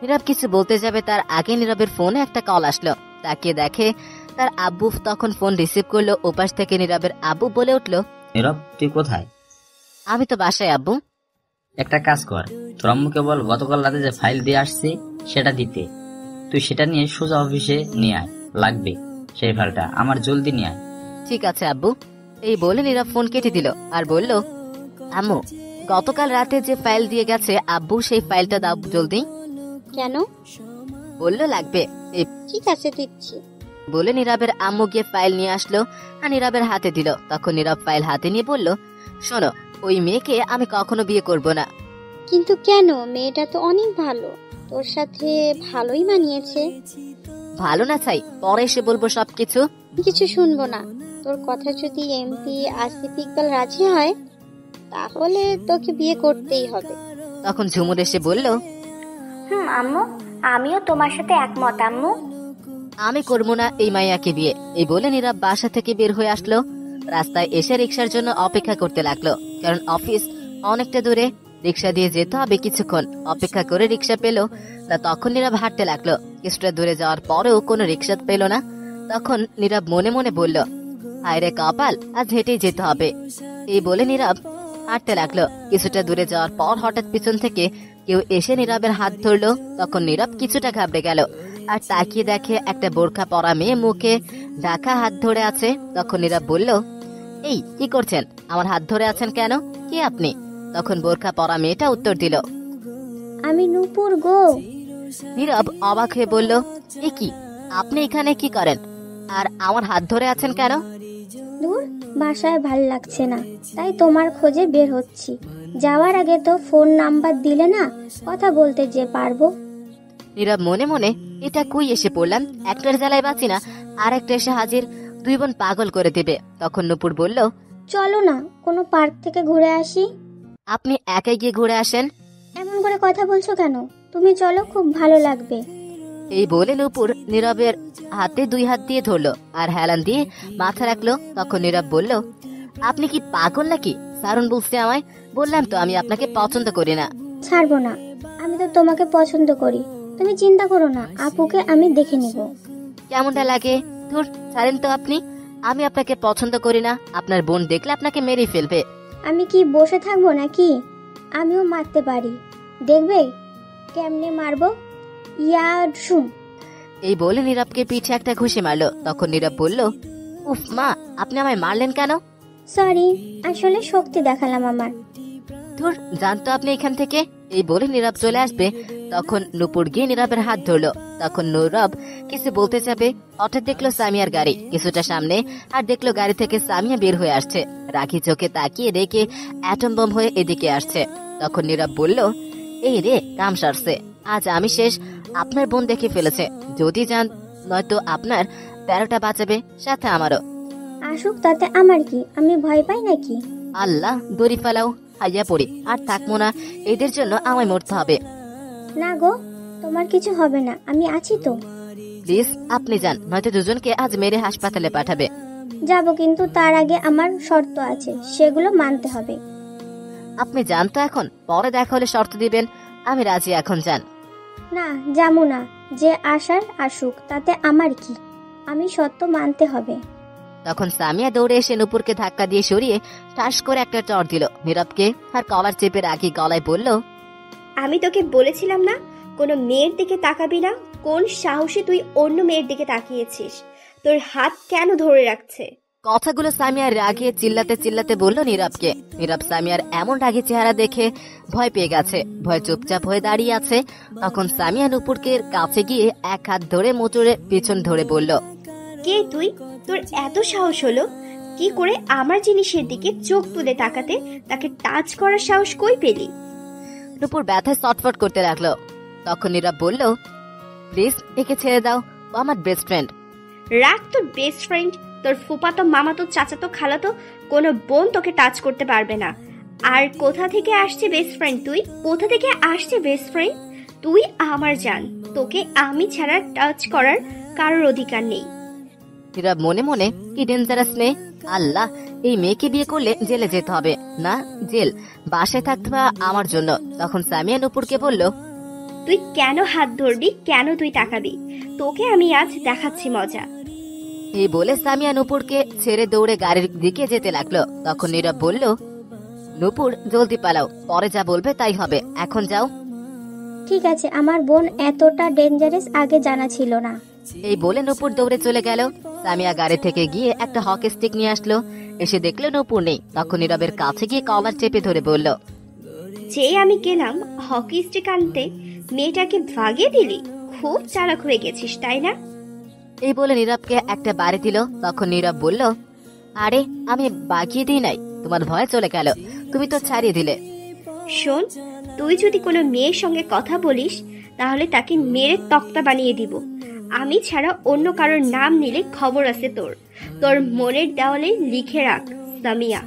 নীরব কিছু বলতে যাবে তার আগে নীরবের ফোনে একটা কল আসলো। তাকিয়ে দেখে তার আব্বু। তখন ফোন রিসিভ করলো। ওপাশ থেকে নীরবের আব্বু বলে উঠল, নীরব, তুই কোথায়? আমি তো বাসায় আব্বু। একটা কাজ কর, তোর আম্মুকে বল গতকাল রাতে যে ফাইল দিয়ে আসছি সেটা দিতে। তুই সেটা নিয়ে সোজা অফিসে নিয়ে আয়, লাগবে সেই ফাইলটা, আমার জলদি নিয়ে আয়। ঠিক আছে আব্বু। এই বলে নীরব ফোন কেটে দিল আর বলল, আম্মু, গতকাল রাতে যে ফাইল দিয়ে গেছে আব্বু, সেই ফাইলটা দাও জলদি। কেন? বললো লাগবে। ঠিক আছে দিচ্ছি বলে নীরবের আম্মু গিয়ে ফাইল নিয়ে আসলো আর নীরবের হাতে দিল। তখন নীরব ফাইল হাতে নিয়ে বলল, শোনো, ওই মেয়েকে আমি কখনো বিয়ে করব না। কিন্তু কেন? মেয়েটা তো অনেক ভালো, তোর সাথে ভালোই মানিয়েছে। ভালো না চাই, পরে এসে বলবো সবকিছু। কিছু শুনবো না। তোর কথা যদি এমপি আসিফ ইকবাল রাজি হয়, তাহলে তোকে বিয়ে করতেই হবে। তখন ঝুমুর এসে বলল, আম্মু, আমিও তোমার সাথে একমত আম্মু। আমি করবো না এই মাইয়াকে বিয়ে। এই বলে নীরব বাসা থেকে বের হয়ে আসলো। রাস্তায় এসে রিক্সার জন্য অপেক্ষা করতে লাগলো, কারণ অফিস অনেকটা দূরে, রিক্সা দিয়ে যেতে হবে কিছুক্ষণ। অপেক্ষা করে রিক্সা পেল না। তখন নীরব হাঁটতে লাগলো। কিছুটা দূরে যাওয়ার পরেও কোনো রিক্সা পেল না। তখন নীরব মনে মনে বলল, হায় রে কপাল, আজ হেঁটেই যেতে হবে। এই বলে নীরব হাঁটতে লাগলো। কিছুটা দূরে যাওয়ার পর হঠাৎ পিছন থেকে কেউ এসে নীরবের হাত ধরলো। তখন নীরব কিছুটা ঘাবড়ে গেল আর তাকিয়ে দেখে একটা বোরখা পরা মেয়ে মুখে ঢাকা হাত ধরে আছে। তখন নীরব বলল, এই কি করছেন? আমার হাত ধরে আছেন কেন? কে আপনি? তখন বোরখা পরা মেয়েটা উত্তর দিল, আমি নূপুর গো। নীরব অবাক হয়ে বলল, এ কি, আপনি এখানে কি করেন আর আমার হাত ধরে আছেন কেন? দূর, বাসায় ভাল লাগছে না, তাই তোমার খোঁজে বের হচ্ছি। যাওয়ার আগে তো ফোন নাম্বার দিলে না, কথা বলতে যে পারবো। নীরব মনে মনে, এটা কই এসে পড়লাম, একটার জ্বালায় বাঁচি না, আর একটা এসে হাজির, দুই বোন পাগল করে দেবে। তখন নূপুর বলল, চলো না, কোনো পার্ক থেকে ঘুরে আসি। আপনি একাই গিয়ে ঘুরে আসেন। এমন করে কথা বলছো কেন? তুমি চলো, খুব ভালো লাগবে। এই বলে নূপুর নীরবের হাতে 2 হাত দিয়ে ধরলো আর হেলান দিয়ে মাথা রাখলো। তখন নীরব বলল, আপনি কি পাগল নাকি? সারুন বলছে আমায়। বললাম তো আমি আপনাকে পছন্দ করি না। ছাড়বো না, আমি তো তোমাকে পছন্দ করি। তুমি চিন্তা করো না, আপুকে আমি দেখে নিব। কেমনটা লাগে? ধুর, ছাড়েন তো আপনি। আমি আপনাকে পছন্দ করি না। আপনার বোন দেখলে আপনাকে মেরে ফেলবে। আমি কি বসে থাকবো নাকি? আমিও মারতে পারি, দেখবে কেমনে মারবো। ইয়াডসুম। এই বলে নীরবকে পিঠে একটা ঘুষি মারলো। তখন নীরব বলল, উফ মা, আপনি আমায় মারলেন কেন? সরি, আসলে শক্তি দেখালাম আমার। ধুর, জানতো আপনি এখান থেকে। এই বলে নীরব চলে আসবে। তখন নূপুর গিয়ে নীরবের হাত ধরলো। তখন নীরব কিছু বলতে যাবে, হঠাৎ দেখলো সামিয়ার গাড়ি কিছুটা সামনে, আর দেখলো গাড়ি থেকে সামিয়া বের হয়ে আসছে। রাখি চোখে তাকিয়ে দেখে অ্যাটম বম হয়ে এদিকে আসছে। তখন নীরব বলল, এই রে, কাম সারছে, আজ আমি শেষ। আপনার বোন দেখে ফেলেছে, যদি যান, নয়তো আপনার 13টা বাঁচাবে, সাথে আমারও। আসুক, তাতে আমার কি? আমি ভয় পাই নাকি? আল্লাহ, দড়ি ফেলাও, হাইয়া পড়ি, আর থাকবো না। এদের জন্য আমায় মরতে হবে। না গো, তোমার কিছু হবে না, আমি আছি তো। প্লিজ আপনি যান, নয়তো দুজনকে আজ মেরে হাসপাতালে পাঠাবে। যাব, কিন্তু তার আগে আমার শর্ত আছে, সেগুলো মানতে হবে। আপনি যান তো এখন, পরে দেখা হলে শর্ত দিবেন। আমি রাজি, এখন যান। না, যাবো না। যে আসার আসুক, তাতে আমার কি? আমি সত্য মানতে হবে। তখন সামিয়া দৌড়ে এসে নূপুরকে ধাক্কা দিয়ে সরিয়ে ঠাস করে একটা চড় দিল নীরবকে, আর কলার চেপে রাখি গলায় বলল, আমি তোকে বলেছিলাম না কোনো মেয়ের দিকে তাকাবি না? কোন সাহসে তুই অন্য মেয়ের দিকে তাকিয়েছিস? তোর হাত কেন ধরে রাখছে? কথাগুলো সামিয়ার রাগে চিল্লাতে চিল্লাতে বলল নীরবকে। নীরব সামিয়ার এমন রাগী চেহারা দেখে ভয় পেয়ে গেছে, ভয় চুপচাপ হয়ে দাঁড়িয়ে আছে। তখন সামিয়া নূপুরকে কাছে গিয়ে এক হাত ধরে মোচড়ে পিছন ধরে বলল, কে তুই? তোর এত সাহস হলো কি করে আমার জিনিসের দিকে চোখ তুলে তাকাতে? তাকে টাচ করার সাহস কই পেলি? নূপুর ব্যথায় চটফট করতে লাগলো। তখন নীরব বলল, প্লিজ একে ছেড়ে দাও, ও আমার বেস্ট ফ্রেন্ড। রাখ তোর বেস্ট ফ্রেন্ড। তোর ফুপাতো, মামাতো, চাচাতো, খালাতো কোনো বোন তোকে টাচ করতে পারবে না। আর কোথা থেকে আসছে বেস্ট ফ্রেন্ড? তুই কোথা থেকে আসছে বেস্ট ফ্রেন্ড? তুই আমার জান, তোকে আমি ছাড়া টাচ করার কারোর অধিকার নেই। নীরব মনে মনে, কি ডেঞ্জারাস মেয়ে। আল্লাহ, এই মেয়েকে বিয়ে করলে জেলে যেতে হবে। না জেল, বাসায় থাকতে হবে আমার জন্য। তখন সামিয়া নূপুরকে বলল, তুই কেন হাত ধরবি? কেন তুই তাকাবি? তোকে আমি আজ দেখাচ্ছি মজা। এই বলে সামিয়া নূপুরকে ছেড়ে দৌড়ে গাড়ির দিকে যেতে লাগলো। তখন নীরব বলল, নূপুর জলদি পালাও, পরে যা বলবে তাই হবে, এখন যাও। ঠিক আছে, আমার বোন এতটা ডেঞ্জারাস আগে জানা ছিল না। এই বলে নূপুর দৌড়ে চলে গেল। সামিয়া গাড়ি থেকে গিয়ে একটা হকি স্টিক নিয়ে আসলো। এসে দেখলো নূপুর নেই। তখন নীরবের কাছে গিয়ে কলার চেপে ধরে বলল, যে আমি গেলাম হকি স্টিক আনতে, মেয়েটাকে ভাগিয়ে দিলি? খুব চালাক হয়ে গেছিস, তাই না? এই বলে নীরবকে একটা বাড়ি দিল। তখন নীরব বলল, আরে আমি বাগিয়ে দিই নাই, তোমার ভয় চলে গেল, তুমি তো ছাড়িয়ে দিলে। শোন, তুই যদি কোনো মেয়ের সঙ্গে কথা বলিস তাহলে তাকে মেরে তক্তা বানিয়ে দিব। আমি ছাড়া অন্য কারোর নাম নিলে খবর আছে তোর। তোর মনের দেওয়ালে লিখে রাখ সামিয়া।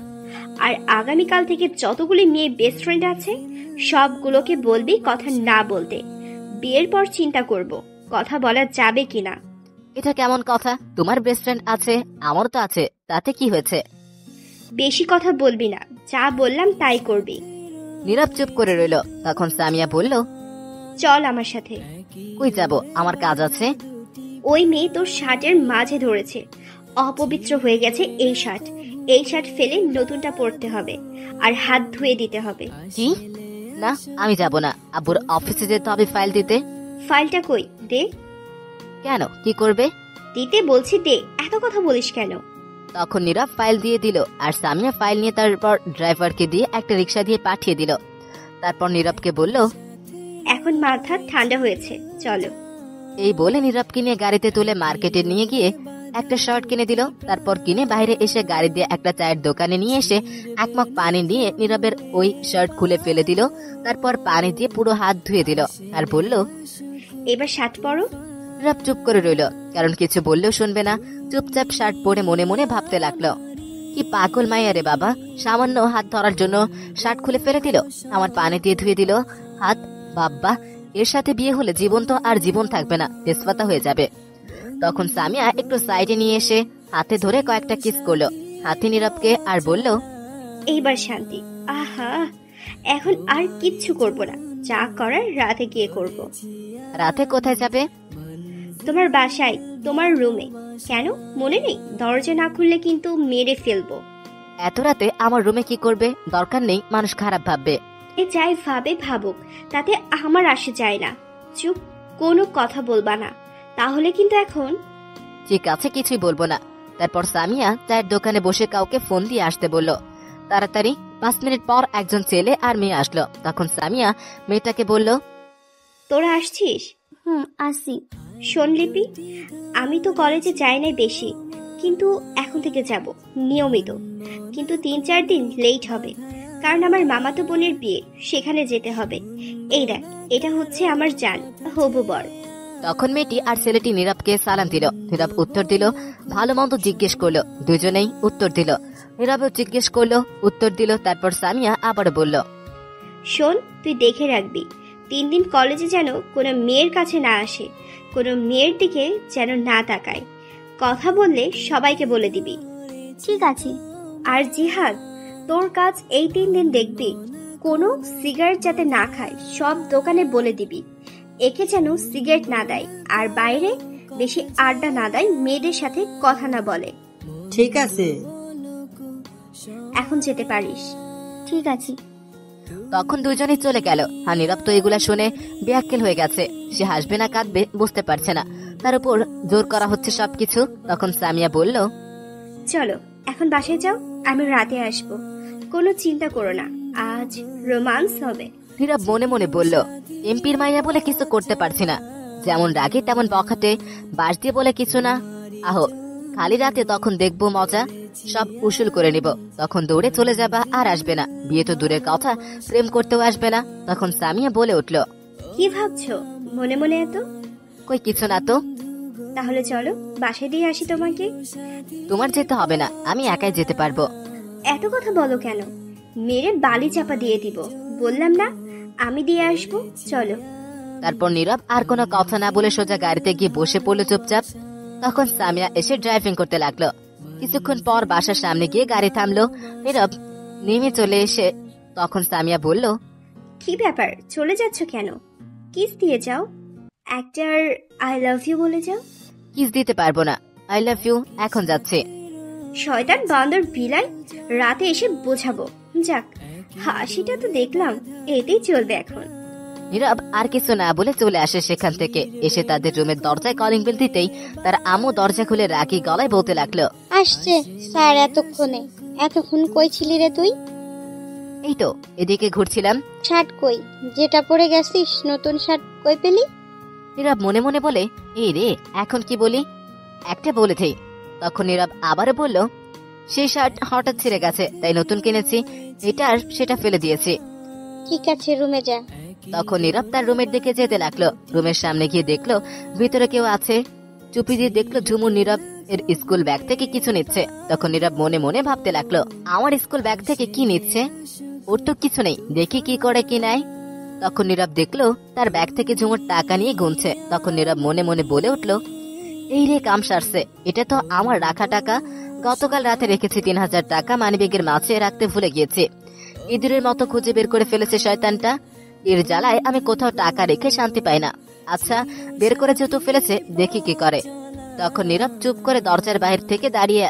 আর আগামীকাল থেকে যতগুলি মেয়ে বেস্ট ফ্রেন্ড আছে সবগুলোকে বলবি কথা না বলতে। বিয়ের পর চিন্তা করব কথা বলা যাবে কিনা। এটা কেমন কথা? তোমার বেস্ট ফ্রেন্ড আছে, আমারও তো আছে, তাতে কি হয়েছে? বেশি কথা বলবি না, যা বললাম তাই করবি। নীরব চুপ করে রইল। তখন সামিয়া বলল, চল আমার সাথে। কই যাব? আমার কাজ আছে। ওই মেয়ে তোর শার্টের মাঝে ধরেছে, অপবিত্র হয়ে গেছে এই শার্ট। এই শার্ট ফেলে নতুনটা পরতে হবে, আর হাত ধুয়ে দিতে হবে। কি? না, আমি যাব না। আব্বুর অফিসে যেতে হবে ফাইল দিতে। ফাইলটা কই? দে। কেন, কি করবে? দিতে বলছি, দে। এত কথা বলিস কেন? তখন নীরব ফাইল দিয়ে দিল, আর সামিয়া ফাইল নিয়ে তারপর ড্রাইভারকে দিয়ে একটা রিক্সা দিয়ে পাঠিয়ে দিল। তারপর নীরবকে বলল, এখন মাথা ঠান্ডা হয়েছে, চলো। এই বলে নীরবকে নিয়ে গাড়িতে তুলে মার্কেটে নিয়ে গিয়ে একটা শার্ট কিনে দিল। তারপর কিনে বাইরে এসে গাড়ি দিয়ে একটা চায়ের দোকানে নিয়ে এসে এক মগ পানি নিয়ে নীরবের ওই শার্ট খুলে ফেলে দিল। তারপর পানি দিয়ে পুরো হাত ধুয়ে দিল আর বলল, এবার শার্ট পরো। নীরব চুপ করে রইল, কারণ কিছু বললেও শুনবে না। চুপচাপ শার্ট পরে মনে মনে ভাবতে লাগলো, কি পাগল মাইয়া রে বাবা, সামান্য হাত ধরার জন্য শার্ট খুলে ফেলে দিল, আমার পানি দিয়ে ধুয়ে দিল হাত। বাবা, এর সাথে বিয়ে হলে জীবন তো আর জীবন থাকবে না, তেজপাতা হয়ে যাবে। তখন সামিয়া একটু সাইডে নিয়ে এসে হাতে ধরে কয়েকটা কিস করলো হাতি নীরবকে আর বলল, এইবার শান্তি। আহা, এখন আর কিচ্ছু করব না, যা করার রাতে গিয়ে করব। রাতে কোথায় যাবে? তোমার বাসায়, তোমার রুমে। কেন মনে নেই? দরজা না খুললে কিন্তু মেরে ফেলবো। এত রাতে আমার রুমে কি করবে? দরকার নেই, মানুষ খারাপ ভাববে। এ যাই ভাবে ভাবুক, তাতে আমার আসে যায় না। চুপ, কোনো কথা বলবা না, তাহলে কিন্তু এখন। ঠিক আছে, কিছুই বলবো না। তারপর সামিয়া চায়ের দোকানে বসে কাউকে ফোন দিয়ে আসতে বলল। তাড়াতাড়ি 5 মিনিট পর একজন ছেলে আর মেয়ে আসলো। তখন সামিয়া মেয়েটাকে বলল, তোরা আসছিস? আসি। শোন লিপি, আমি তো কলেজে যাই নাই বেশি, কিন্তু এখন থেকে যাব নিয়মিত। কিন্তু 3-4 দিন লেট হবে, কারণ আমার মামাতো বোনের বিয়ে, সেখানে যেতে হবে। এই দেখ, এটা হচ্ছে আমার জান হবু বর। তখন মেয়েটি আর ছেলেটি নীরবকে সালাম দিল। নীরব উত্তর দিল, ভালো মন্দ জিজ্ঞেস করলো। দুজনেই উত্তর দিল। নীরবও জিজ্ঞেস করলো, উত্তর দিল। তারপর সামিয়া আবার বলল, শোন, তুই দেখে রাখবি 3 দিন কলেজে যেন কোনো মেয়ের কাছে না আসে, কোনো মেয়ের দিকে যেন না তাকায়। কথা বললে সবাইকে বলে দিবি। ঠিক আছে। আর জিহাদ, তোর কাজ এই 3 দিন দেখবি কোনো সিগারেট যাতে না খায়, সব দোকানে বলে দিবি একে যেন সিগারেট না দেয়, আর বাইরে বেশি আড্ডা না দেয়, মেয়েদের সাথে কথা না বলে। ঠিক আছে। এখন যেতে পারিস। ঠিক আছে। তখন দুজনেই চলে গেল। আর নীরব তো এগুলা শুনে বেয়াক্কেল হয়ে গেছে। সে হাসবে না কাঁদবে বুঝতে পারছে না, তার উপর জোর করা হচ্ছে সবকিছু। তখন সামিয়া বলল, চলো এখন বাসায় যাও, আমি রাতে আসবো। কোনো চিন্তা করো না, আজ রোমান্স হবে। নীরব মনে মনে বলল, এমপির মাইয়া বলে কিছু করতে পারছি না, যেমন রাগে তেমন বখাটে, বাস দিয়ে বলে কিছু না। আহো, খালি রাতে তখন দেখবো মজা, সব উসুল করে নিব। তখন দৌড়ে চলে যাবা আর আসবে না, বিয়ে তো দূরের কথা, প্রেম করতেও আসবে না। তখন সামিয়া বলে উঠল, কি ভাবছো মনে মনে এত? কই কিছু না তো। তাহলে চলো বাসায় দিয়ে আসি তোমাকে। তোমার যেতে হবে না, আমি একাই যেতে পারবো। এত কথা বলো কেন? মেরে বালি চাপা দিয়ে দিব, বললাম না আমি দিয়ে আসবো। চলো। তারপর নীরব আর কোনো কথা না বলে সোজা গাড়িতে গিয়ে বসে পড়লো চুপচাপ। তখন সামিয়া এসে ড্রাইভিং করতে লাগলো। কিছুক্ষণ পর বাসার সামনে গিয়ে গাড়ি থামলো। নীরব নেমে চলে এসে তখন সামিয়া বলল, কি ব্যাপার, চলে যাচ্ছ কেন? কিস দিয়ে যাও, একটার আই লাভ ইউ বলে যাও। কিস দিতে পারবো না, আই লাভ ইউ এখন যাচ্ছে। শয়তান বান্দর বিলাই, রাতে এসে বোঝাবো। যাক, হাসিটা তো দেখলাম, এতেই চলবে এখন। নীরব আর কিছু না বলে চলে আসে সেখান থেকে। এসে তাদের রুমের দরজায় কলিং বেল দিতেই তার আম্মু দরজা খুলে রাগী গলায় বলতে লাগলো, আসছে স্যার এতক্ষণে। এতক্ষণ কই ছিলি রে তুই? এই তো এদিকে ঘুরছিলাম। শার্ট কই, যেটা পরে গেছিস নতুন শার্ট কই পেলি? নীরব মনে মনে বলে, এই রে এখন কি বলি, একটা বলেছেই। তখন নীরব আবারও বলল, সেই শার্ট হঠাৎ ছিঁড়ে গেছে, তাই নতুন কিনেছি, এটা আর সেটা ফেলে দিয়েছি। ঠিক আছে, রুমে যা। তখন নীরব তার রুমের দিকে যেতে লাগলো। রুমের সামনে গিয়ে দেখলো ভিতরে কেউ আছে। চুপি দিয়ে দেখলো ঝুমুর নীরব এর স্কুল ব্যাগ থেকে কিছু নিচ্ছে। তখন নীরব মনে মনে ভাবতে লাগলো, আমার স্কুল ব্যাগ থেকে কি নিচ্ছে, ওর তো কিছু নেই, দেখি কি করে কি নাই। তখন নীরব দেখলো তার ব্যাগ থেকে ঝুমুর টাকা নিয়ে গুনছে। তখন নীরব মনে মনে বলে উঠলো, এই রে কাম সারছে, এটা তো আমার রাখা টাকা। গতকাল রাতে রেখেছি 3000 টাকা, মানিব্যাগের মাঝে রাখতে ভুলে গিয়েছি। ইঁদুরের মতো খুঁজে বের করে ফেলেছে শয়তানটা। এর জ্বালায় আমি কোথাও টাকা রেখে শান্তি পাই না। আচ্ছা, বের করে যেহেতু ফেলেছে, দেখি কি করে। তখন নীরব চুপ করে দরজার বাহির থেকে দাঁড়িয়ে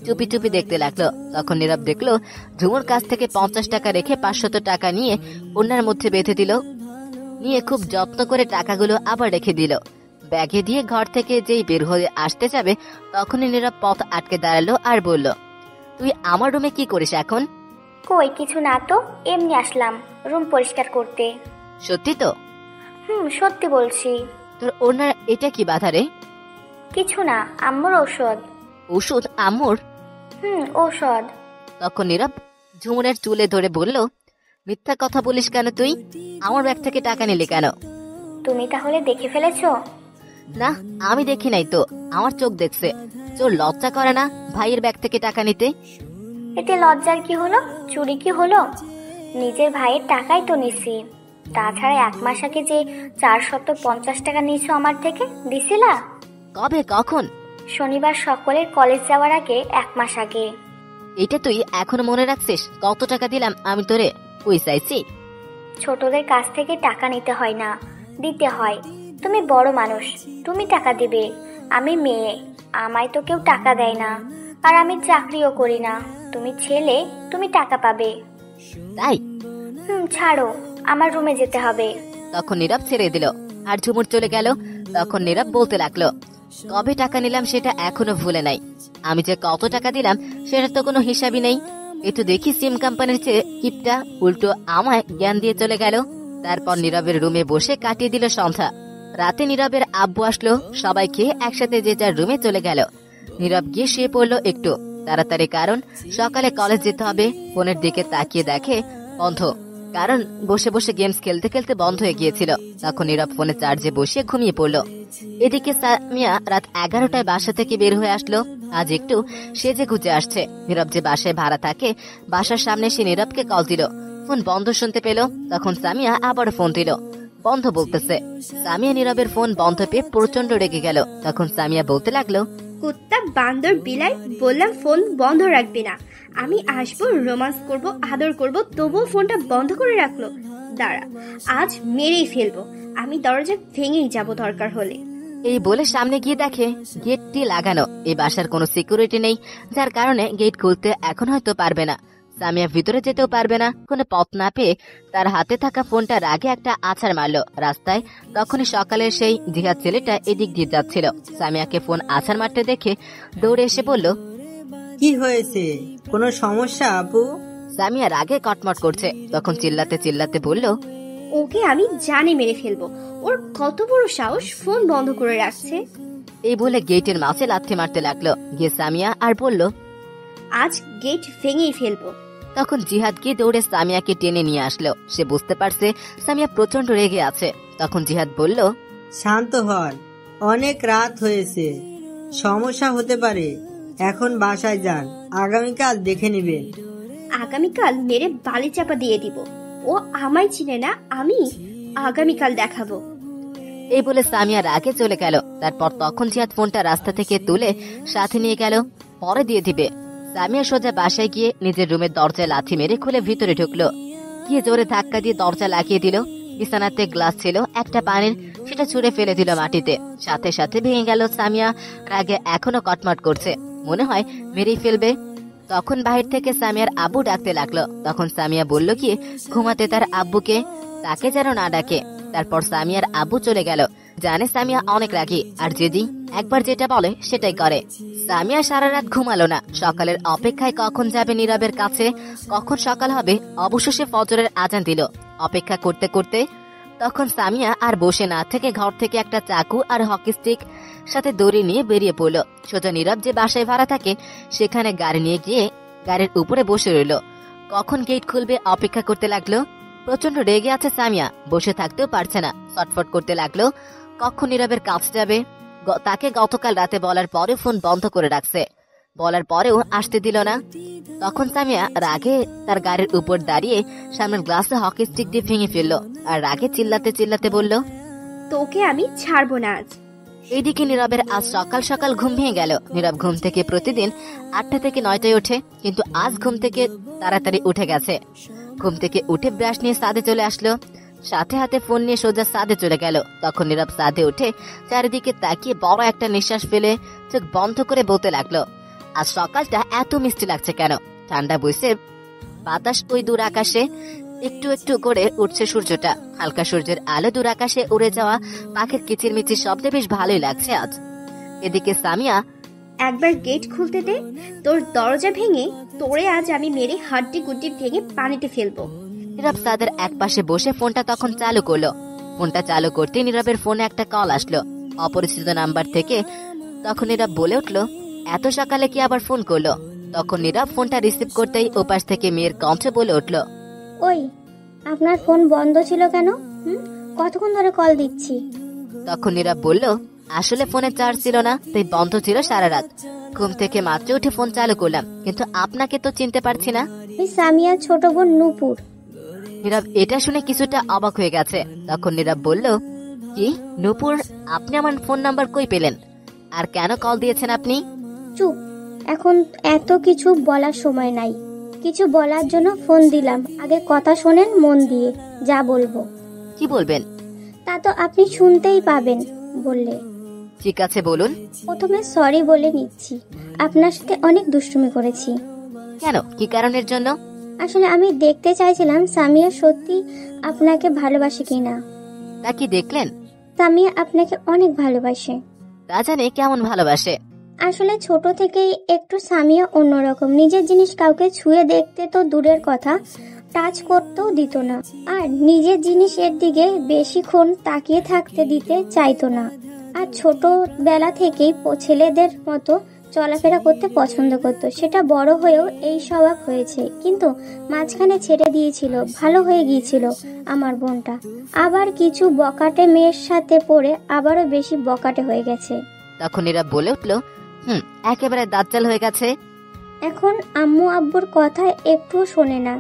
চুপি চুপি দেখতে লাগলো। তখন নীরব দেখলো ঝুমুর কাছ থেকে 50 টাকা রেখে 500 টাকা নিয়ে ওনার মধ্যে বেঁধে দিল। নিয়ে খুব যত্ন করে টাকাগুলো আবার রেখে দিল। ব্যাগে দিয়ে ঘর থেকে যেই বের হয়ে আসতে যাবে, তখনই নীরব পথ আটকে দাঁড়ালো আর বলল, তুই আমার রুমে কি করিস এখন? কই কিছু না তো, এমনি আসলাম রুম পরিষ্কার করতে। সত্যি তো? সত্যি বলছি। তোর ওনার এটা কি বাধা রে? কিছু না, আম্মুর ঔষধ। ওষুধ আম্মুর? ঔষধ। তখন নীরব ঝুমুরের চুলে ধরে বলল, মিথ্যা কথা বলিস কেন তুই? আমার ব্যাগ থেকে টাকা নিলি কেন? তুমি তাহলে দেখে ফেলেছো? না, আমি দেখি নাই তো, আমার চোখ দেখছে। তোর লজ্জা করে না ভাইয়ের ব্যাগ থেকে টাকা নিতে? এতে লজ্জার কি হলো? চুরি কি হলো? নিজের ভাইয়ের টাকাই তো নিছি। তাছাড়া 1 মাস আগে যে 450 টাকা নিয়েছো আমার থেকে, দিছিলা? কবে, কখন? শনিবার সকলের কলেজ যাওয়ার আগে, 1 মাস আগে। এটা তুই এখনো মনে রাখছিস? কত টাকা দিলাম আমি তোরে? কই চাইছি? ছোটদের কাছ থেকে টাকা নিতে হয় না, দিতে হয়। তুমি বড় মানুষ, তুমি টাকা দিবে। আমি মেয়ে, আমায় তো কেউ টাকা দেয় না, আর আমি চাকরিও করি না। তুমি ছেলে, তুমি টাকা পাবে। তাই? ছাড়ো, আমার রুমে যেতে হবে। তখন নীরব ছেড়ে দিল আর ঝুমুর চলে গেল। তখন নীরব বলতে লাগলো, কবে টাকা নিলাম সেটা এখনো ভুলে নাই। আমি যে কত টাকা দিলাম সেটা তো কোনো হিসাবই নেই। একটু দেখি সিম কোম্পানির চেয়ে কিপটা উল্টো আমায় জ্ঞান দিয়ে চলে গেল। তারপর নীরবের রুমে বসে কাটিয়ে দিল সন্ধ্যা। রাতে নীরবের আব্বু আসলো, সবাই খেয়ে একসাথে যে যার রুমে চলে গেল। নীরব গিয়ে শুয়ে পড়লো একটু তাড়াতাড়ি, কারণ সকালে কলেজ যেতে হবে। ফোনের দিকে তাকিয়ে দেখে বন্ধ, কারণ বসে বসে গেমস খেলতে খেলতে বন্ধ হয়ে গিয়েছিল। তখন নীরব ফোনে চার্জে বসিয়ে ঘুমিয়ে পড়লো। এদিকে সামিয়া রাত 11টায় বাসা থেকে বের হয়ে আসলো। আজ একটু সেজে গুজে আসছে। নীরব যে বাসায় ভাড়া থাকে, বাসার সামনে সে নীরবকে কল দিল। ফোন বন্ধ শুনতে পেল। তখন সামিয়া আবার ফোন দিল, বন্ধ বলতেছে। সামিয়া নীরবের ফোন বন্ধ পেয়ে প্রচন্ড রেগে গেল। তখন সামিয়া বলতে লাগলো, কুত্তা বান্দর বিলাই, বললাম ফোন বন্ধ রাখবি না। আমি আসবো, রোমান্স করব, আদর করব, তবুও ফোনটা বন্ধ করে রাখলো। দাঁড়া, আজ মেরেই ফেলবো। আমি দরজা ভেঙেই যাব দরকার হলে। এই বলে সামনে গিয়ে দেখে গেটটি লাগানো। এই বাসার কোনো সিকিউরিটি নেই, যার কারণে গেট খুলতে এখন হয়তো পারবে না। সামিয়া ভিতরে যেতেও পারবে না। কোনো পথ না পেয়ে তার হাতে থাকা ফোনটা রাগে একটা আছাড় মারলো রাস্তায়। তখনই সকালের সেই জিহাদ ছেলেটা এদিক দিয়ে যাচ্ছিল। সামিয়াকে ফোন আছাড় মারতে দেখে দৌড়ে এসে বলল, কি হয়েছে? কোনো সমস্যা আপু? সামিয়া রাগে কটমট করছে। তখন চিল্লাতে চিল্লাতে বলল, ওকে আমি জানে মেরে ফেলবো। ওর কত বড় সাহস, ফোন বন্ধ করে রাখছে। এই বলে গেটের মাঝে লাথি মারতে লাগলো গিয়ে সামিয়া, আর বলল, আজ গেট ভেঙেই ফেলবো। তখন জিহাদ গিয়ে দৌড়ে সামিয়াকে টেনে নিয়ে আসলো। সে বুঝতে পারছে সামিয়া প্রচন্ড রেগে আছে। তখন জিহাদ বলল, শান্ত হন, অনেক রাত হয়েছে, সমস্যা হতে পারে। এখন বাসায় যান, আগামীকাল দেখে নিবেন। আগামীকাল মেরে বালি চাপা দিয়ে দিব। ও আমায় চিনে না, আমি আগামীকাল দেখাবো। এই বলে সামিয়া রাগে চলে গেল। তারপর তখন জিহাদ ফোনটা রাস্তা থেকে তুলে সাথে নিয়ে গেল, পরে দিয়ে দিবে। সামিয়া সোজা বাসায় গিয়ে নিজের রুমের দরজায় লাথি মেরে খুলে ভিতরে ঢুকলো। গিয়ে জোরে ধাক্কা দিয়ে দরজা লাগিয়ে দিল। বিছানাতে গ্লাস ছিল একটা পানির, সেটা ছুঁড়ে ফেলে দিল মাটিতে। সাথে সাথে ভেঙে গেল। সামিয়া রাগে এখনো কটমট করছে, মনে হয় মেরেই ফেলবে। তখন বাহির থেকে সামিয়ার আব্বু ডাকতে লাগলো। তখন সামিয়া বলল গিয়ে ঘুমাতে তার আব্বুকে, তাকে যেন না ডাকে। তারপর সামিয়ার আব্বু চলে গেল। জানে সামিয়া অনেক রাগী আর জেদি, একবার যেটা বলে সেটাই করে। সামিয়া সারা রাত ঘুমালো না। সকালের অপেক্ষায় কখন যাবে নীরবের কাছে, কখন সকাল হবে। অবশেষে ফজরের আজান দিল। অপেক্ষা করতে করতে তখন সামিয়া আর বসে না থেকে ঘর থেকে একটা চাকু আর হকি স্টিক সাথে দড়ি নিয়ে বেরিয়ে পড়লো। সোজা নীরব যে বাসায় ভাড়া থাকে সেখানে গাড়ি নিয়ে গিয়ে গাড়ির উপরে বসে রইল। কখন গেট খুলবে অপেক্ষা করতে লাগলো। প্রচন্ড রেগে আছে সামিয়া, বসে থাকতেও পারছে না, ছটফট করতে লাগলো কখন নীরবের কাছে যাবে। তাকে গতকাল রাতে বলার পরে ফোন বন্ধ করে রাখছে, বলার পরেও আসতে দিল না। তখন সামিয়া রাগে তার গাড়ির উপর দাঁড়িয়ে সামনের গ্লাসে হকি স্টিক দিয়ে ভেঙে ফেললো আর রাগে চিল্লাতে চিল্লাতে বলল, তোকে আমি ছাড়বো না আজ। এইদিকে নীরবের আজ সকাল সকাল ঘুম ভেঙে গেল। নীরব ঘুম থেকে প্রতিদিন 8টা থেকে 9টায় ওঠে, কিন্তু আজ ঘুম থেকে তাড়াতাড়ি উঠে গেছে। ঘুম থেকে উঠে ব্রাশ নিয়ে ছাদে চলে আসলো। সাথে হাতে ফোন নিয়ে সোজা ছাদে চলে গেল। তখন নীরব ছাদে উঠে চারিদিকে তাকিয়ে বড় একটা নিঃশ্বাস ফেলে চোখ বন্ধ করে বলতে লাগলো, আজ সকালটা এত মিষ্টি লাগছে কেন? ঠান্ডা বইছে বাতাস, ওই দূর আকাশে একটু একটু করে উঠছে সূর্যটা। হালকা সূর্যের আলো, দূর আকাশে উড়ে যাওয়া পাখির কিচিরমিচির শব্দে বেশ ভালোই লাগছে আজ। এদিকে সামিয়া, একবার গেট খুলতে দে, তোর দরজা ভেঙে তোরে আজ আমি মেরে হাড্ডি গুড্ডি ভেঙে পানিতে ফেলবো। নীরব ছাদের এক পাশে বসে ফোনটা তখন চালু করলো। ফোনটা চালু করতে নীরবের ফোনে একটা কল আসলো অপরিচিত নাম্বার থেকে। তখন নীরব বলে উঠলো, এত সকালে কি আবার ফোন করলো? তখন নীরব ফোনটা রিসিভ করতেই ওপাশ থেকে মেয়ের কণ্ঠে বলে উঠলো, ওই আপনার ফোন বন্ধ ছিল কেন? কতক্ষণ ধরে কল দিচ্ছি। তখন নীরব বলল, আসলে ফোনে চার্জ ছিল না, তাই বন্ধ ছিল সারা রাত। ঘুম থেকে মাত্র উঠে ফোন চালু করলাম, কিন্তু আপনাকে তো চিনতে পারছি না। ওই সামিয়ার ছোট বোন নূপুর। নীরব এটা শুনে কিছুটা অবাক হয়ে গেছে। তখন নীরব বলল, কি নূপুর, আপনি আমার ফোন নাম্বার কই পেলেন, আর কেন কল দিয়েছেন আপনি? চুপ, এখন এত কিছু বলার সময় নাই। কিছু বলার জন্য ফোন দিলাম, আগে কথা শোনেন মন দিয়ে। যা বলবো। কি বলবেন? তা তো আপনি শুনতেই পাবেন বললে। ঠিক আছে বলুন। প্রথমে সরি বলে নিচ্ছি, আপনার সাথে অনেক দুষ্টুমি করেছি। কেন, কি কারণের জন্য? আসলে আমি দেখতে চাইছিলাম সামিয়া সত্যি আপনাকে ভালোবাসে কিনা। তা কি দেখলেন? সামিয়া আপনাকে অনেক ভালোবাসে। তা জানে কেমন ভালোবাসে? আসলে ছোট থেকেই একটু সামিয়া অন্যরকম, নিজের জিনিস কাউকে ছুঁয়ে দেখতে তো দূরের কথা, টাচ করতেও দিত না, আর নিজের জিনিসের দিকে বেশিক্ষণ তাকিয়ে থাকতে দিতে চাইতো না। আর ছোটবেলা থেকেই ছেলেদের মতো চলাফেরা করতে পছন্দ করত। সেটা বড় হয়েও এই স্বভাব হয়েছে, কিন্তু মাঝখানে ছেড়ে দিয়েছিল, ভালো হয়ে গিয়েছিল আমার বোনটা। আবার কিছু বকাটে মেয়ের সাথে পড়ে আবারও বেশি বকাটে হয়ে গেছে। তখন এরা বলে উঠলো, একেবারে দাজ্জাল হয়ে গেছে। এখন আম্মু আব্বুর কথা একটু শোনে না,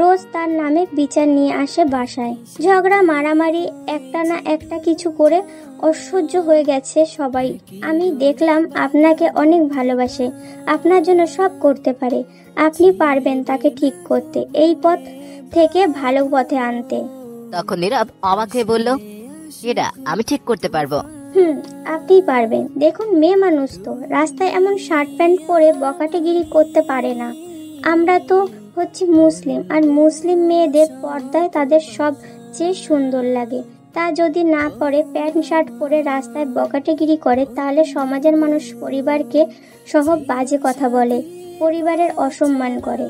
রোজ তার নামে বিচার নিয়ে আসে বাসায়। ঝগড়া মারামারি, একটা না একটা কিছু করে অসহ্য হয়ে গেছে সবাই। আমি দেখলাম আপনাকে অনেক ভালোবাসে, আপনার জন্য সব করতে পারে। আপনি পারবেন তাকে ঠিক করতে, এই পথ থেকে ভালো পথে আনতে। তখন নীরব অবাক হয়ে বলল, এটা আমি ঠিক করতে পারবো? আপনি পারবেন। দেখুন, মেয়ে মানুষ তো রাস্তায় এমন শার্ট প্যান্ট পরে বকাটেগিরি করতে পারে না। আমরা তো হচ্ছে মুসলিম, আর মুসলিম মেয়েদের পর্দায় তাদের সবচেয়ে সুন্দর লাগে। তা যদি না পরে প্যান্ট শার্ট পরে রাস্তায় বকাটেগিরি করে, তাহলে সমাজের মানুষ পরিবারকে সহ বাজে কথা বলে, পরিবারের অসম্মান করে।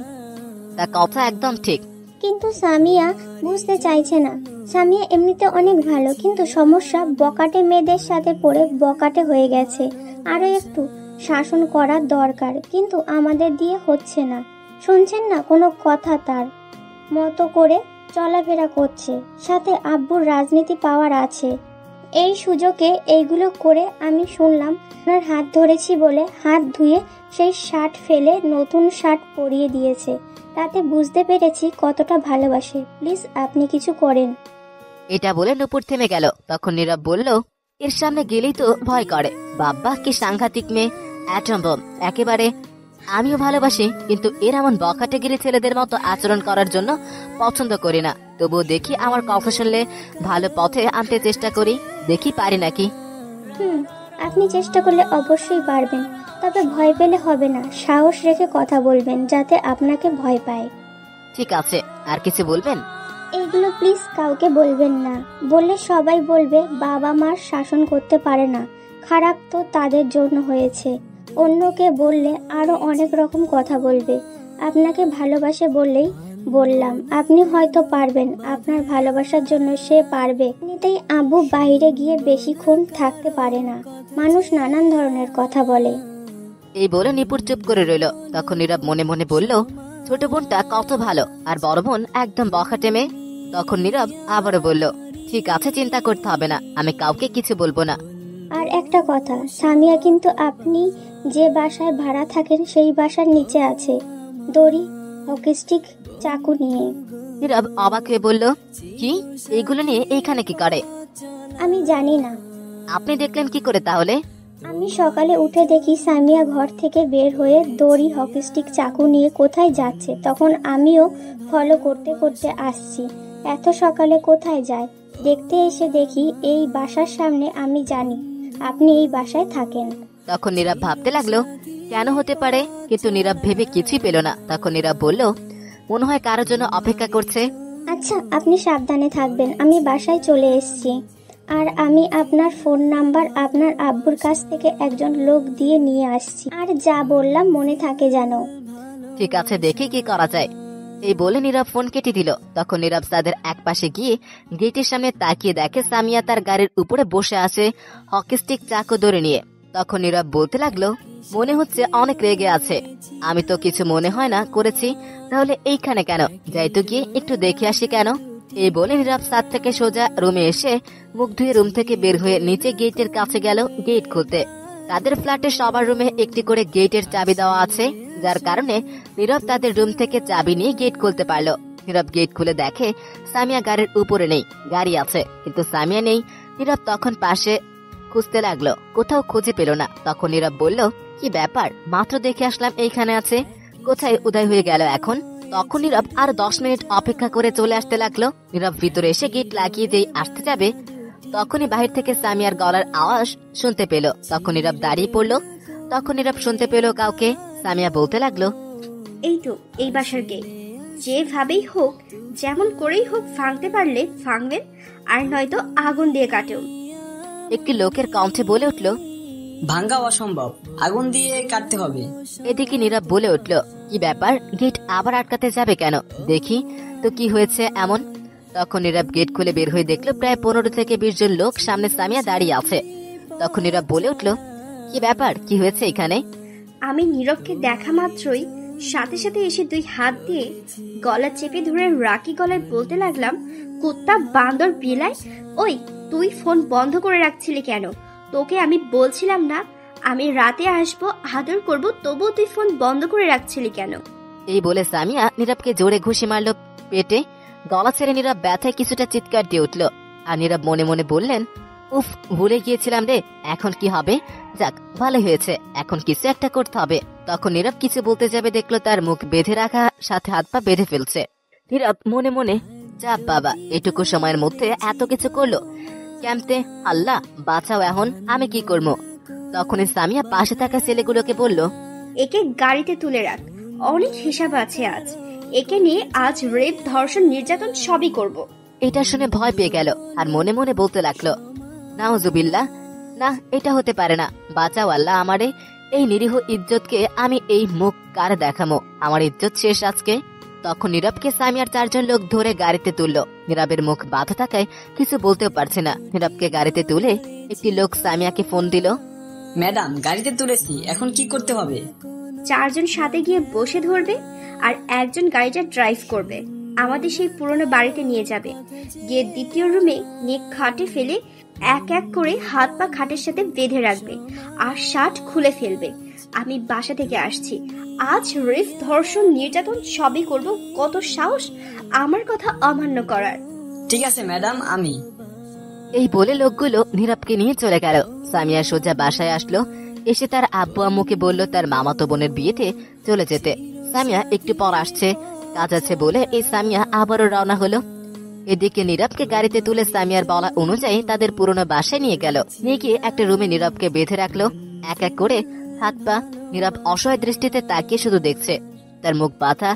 তা কথা একদম ঠিক, কিন্তু সামিয়া বুঝতে চাইছে না। সামিয়া এমনিতে অনেক ভালো, কিন্তু সমস্যা বকাটে মেয়েদের সাথে পড়ে বকাটে হয়ে গেছে। আরো একটু শাসন করা দরকার, কিন্তু আমাদের দিয়ে হচ্ছে না। শুনছেন না কোনো কথা, তার মতো করে চলাফেরা করছে, সাথে আব্বুর রাজনীতি পাওয়ার আছে। এই সুযোগে এইগুলো করে আমি শুনলাম আপনার হাত ধরেছি বলে হাত ধুয়ে সেই শার্ট ফেলে নতুন শার্ট পরিয়ে দিয়েছে। তাতে বুঝতে পেরেছি কতটা ভালোবাসে। প্লিজ আপনি কিছু করেন। এটা বলে নূপুর থেমে গেল। তখন নীরব বলল, এর সামনে গেলেই তো ভয় করে। বাবা কি সাংঘাতিক মেয়ে, অ্যাটম বম একেবারে। আমিও ভালোবাসি, কিন্তু এর এমন বকাটেগিরি ছেলেদের মতো আচরণ করার জন্য পছন্দ করি না। তবুও দেখি আমার কথা শুনলে ভালো পথে আনতে চেষ্টা করি, দেখি পারি নাকি। আপনি চেষ্টা করলে অবশ্যই পারবেন, তবে ভয় পেলে হবে না। সাহস রেখে কথা বলবেন, যাতে আপনাকে ভয় পায়। ঠিক আছে, আর কিছু বলবেন? এইগুলো প্লিজ কাউকে বলবেন না, বললে সবাই বলবে বাবা মার শাসন করতে পারে না, খারাপ তো তাদের জন্য হয়েছে। অন্যকে বললে আরো অনেক রকম কথা বলবে। আপনাকে ভালোবাসে বললেই বললাম, আপনি হয়তো পারবেন, আপনার ভালোবাসার জন্য সে পারবে। এমনিতেই আব্বু বাইরে গিয়ে বেশিক্ষণ থাকতে পারে না, মানুষ নানান ধরনের কথা বলে। এই বলে নিপুর চুপ করে রইল। তখন নীরব মনে মনে বলল, ছোট বোনটা কত ভালো, আর বড় বোন একদম বখাটে মেয়ে। তখন নীরব আবারও বলল, ঠিক আছে, চিন্তা করতে হবে না, আমি কাউকে কিছু বলবো না। আর একটা কথা, সামিয়া কিন্তু আপনি যে বাসায় ভাড়া থাকেন সেই বাসার নিচে আছে, দড়ি, হকিস্টিক, চাকু নিয়ে। নীরব অবাক হয়ে বলল, কি এইগুলো নিয়ে এইখানে কি করে? আমি জানি না। আপনি দেখলেন কি করে তাহলে? আমি সকালে উঠে দেখি সামিয়া ঘর থেকে বের হয়ে দড়ি, হকিস্টিক, চাকু নিয়ে কোথায় যাচ্ছে। তখন আমিও ফলো করতে করতে আসছি। এত সকালে কোথায় যায় দেখতে এসে দেখি এই বাসার সামনে। আমি জানি আপনি এই বাসায় থাকেন। তখন নীরব ভাবতে লাগলো কেন হতে পারে, কিন্তু নীরব ভেবে কিছুই পেল না। তখন নীরব বলল, মনে হয় কারোর জন্য অপেক্ষা করছে। আচ্ছা, আপনি সাবধানে থাকবেন, আমি বাসায় চলে এসেছি। আর আমি আপনার ফোন নাম্বার আপনার আব্বুর কাছ থেকে একজন লোক দিয়ে নিয়ে আসছি। আর যা বললাম মনে থাকে জানো। ঠিক আছে, দেখি কি করা যায়। এই বলে নীরব ফোন কেটে দিল। তখন নীরব তাদের এক পাশে গিয়ে গেটের সামনে তাকিয়ে দেখে সামিয়া তার গাড়ির উপরে বসে আছে হকিস্টিক, চাকু ধরে নিয়ে। তখন নীরব বলতে লাগলো, মনে হচ্ছে অনেক রেগে আছে। আমি তো কিছু মনে হয় না করেছি, তাহলে এইখানে কেন? যাই তো গিয়ে একটু দেখে আসি কেন। এই বলে নীরব ছাদ থেকে সোজা রুমে এসে মুখ ধুয়ে রুম থেকে বের হয়ে নিচে গেটের কাছে গেল গেট খুলতে। তাদের ফ্ল্যাটে সবার রুমে একটি করে গেটের চাবি দেওয়া আছে, যার কারণে নীরব তাদের রুম থেকে চাবি নিয়ে গেট খুলতে পারলো। নীরব গেট খুলে দেখে সামিয়া গাড়ির উপরে নেই, গাড়ি আছে কিন্তু সামিয়া নেই। নীরব তখন পাশে খুঁজতে লাগলো, কোথাও খুঁজে পেল না। তখন নীরব বলল, কি ব্যাপার, মাত্র দেখে আসলাম এইখানে আছে, কোথায় উদয় হয়ে গেল এখন? তখন নীরব আর 10 মিনিট অপেক্ষা করে চলে আসতে লাগলো। নীরব ভিতরে এসে গেট লাগিয়ে যেই আসতে যাবে তখনই বাহির থেকে সামিয়ার গলার আওয়াজ শুনতে পেল। তখন নীরব দাঁড়িয়ে পড়লো। তখন নীরব শুনতে পেল কাউকে। সামিয়া বলতে লাগলো, এই তো এই বাসার গেট, যেভাবেই হোক যেমন করেই হোক ভাঙতে পারলে ভাঙবেন, আর নয়তো আগুন দিয়ে কাটেও। একটি লোকের কণ্ঠে বলে উঠল, ভাঙ্গা অসম্ভব, আগুন দিয়ে কাটতে হবে। এদিকে নীরব বলে উঠল, কি ব্যাপার, গেট আবার আটকাতে যাবে কেন? দেখি তো কি হয়েছে এমন। তখন নীরব গেট খুলে বের হয়ে দেখলো প্রায় 15 থেকে 20 জন লোক সামনে সামিয়া দাঁড়িয়ে আছে। তখন নীরব বলে উঠল, কি ব্যাপার, কি হয়েছে এখানে? আমি নীরবকে দেখা মাত্রই সাথে সাথে এসে 2 হাত দিয়ে গলা চেপে ধরে রাকি গলায় বলতে লাগলাম, কুত্তা বান্দর বিলাই, ওই তুই ফোন বন্ধ করে রাখছিলি কেন? তোকে আমি বলছিলাম না আমি রাতে আসবো, আদর করব, তবুও তুই ফোন বন্ধ করে রাখছিলি কেন? এই বলে সামিয়া নীরবকে জোরে ঘুষি মারলো পেটে। গলা ছেড়ে নীরব ব্যথায় কিছুটা চিৎকার দিয়ে উঠল। আর নীরব মনে মনে বললেন, উফ, ভুলে গিয়েছিলাম রে, এখন কি হবে? যাক, ভালো হয়েছে, এখন কিছু একটা করতে হবে। তখন নীরব কিছু বলতে যাবে দেখলো তার মুখ বেঁধে রাখা, সাথে হাত পা বেঁধে ফেলছে। নীরব মনে মনে, যা বাবা, এটুকু সময়ের মধ্যে এত কিছু করলো কেমতে, আল্লাহ বাঁচাও, এখন আমি কি করবো? তখনই সামিয়া পাশে থাকা ছেলেগুলোকে বলল, একে গাড়িতে তুলে রাখ, অনেক হিসাব আছে আজ, একে নিয়ে আজ রেপ, ধর্ষণ, নির্যাতন সবই করব। এটা শুনে ভয় পেয়ে গেল আর মনে মনে বলতে লাগলো, নাউজুবিল্লাহ, না, এটা হতে পারে না, বাঁচাও আল্লাহ আমারে, এই নিরীহ ইজ্জতকে আমি এই মুখ কার দেখামো, আমার ইজ্জত শেষ আজকে। তখন নীরবকে সামিয়ার 4 জন লোক ধরে গাড়িতে তুললো। নীরবের মুখ বাধা থাকায় কিছু বলতেও পারছে না। নীরবকে গাড়িতে তুলে একটি লোক সামিয়াকে ফোন দিল, ম্যাডাম, গাড়িতে তুলেছি, এখন কি করতে হবে? 4 জন সাথে গিয়ে বসে ধরবে আর 1 জন গাড়িটা ড্রাইভ করবে, আমাদের সেই পুরনো বাড়িতে নিয়ে যাবে, গিয়ে 2য় রুমে নিয়ে খাটে ফেলে এক এক করে হাত পা খাটের সাথে বেঁধে রাখবে আর শার্ট খুলে ফেলবে। আমি বাসা থেকে আসছি, আজ রেপ, ধর্ষণ, নির্যাতন সবই করব, কত সাহস আমার কথা অমান্য করার? ঠিক আছে ম্যাডাম, আমি। এই বলে লোকগুলো নীরবকে নিয়ে চলে গেল। সামিয়া সোজা বাসায় আসলো। এসে তার আব্বু আম্মুকে বলল তার মামাতো বোনের বিয়েতে চলে যেতে। সামিয়া একটু পর আসছে, কাজ আছে বলে এই সামিয়া আবারও রওনা হলো। এদিকে নীরবকে গাড়িতে তুলে সামিয়ার বলা অনুযায়ী তাদের পুরনো বাসায় নিয়ে গেল। নিয়ে গিয়ে একটা রুমে নীরবকে বেঁধে রাখলো। এক এক করে হাত পা। নীরব অসহায় দৃষ্টিতে তাকিয়ে শুধু দেখছে, তার মুখ বাঁধা,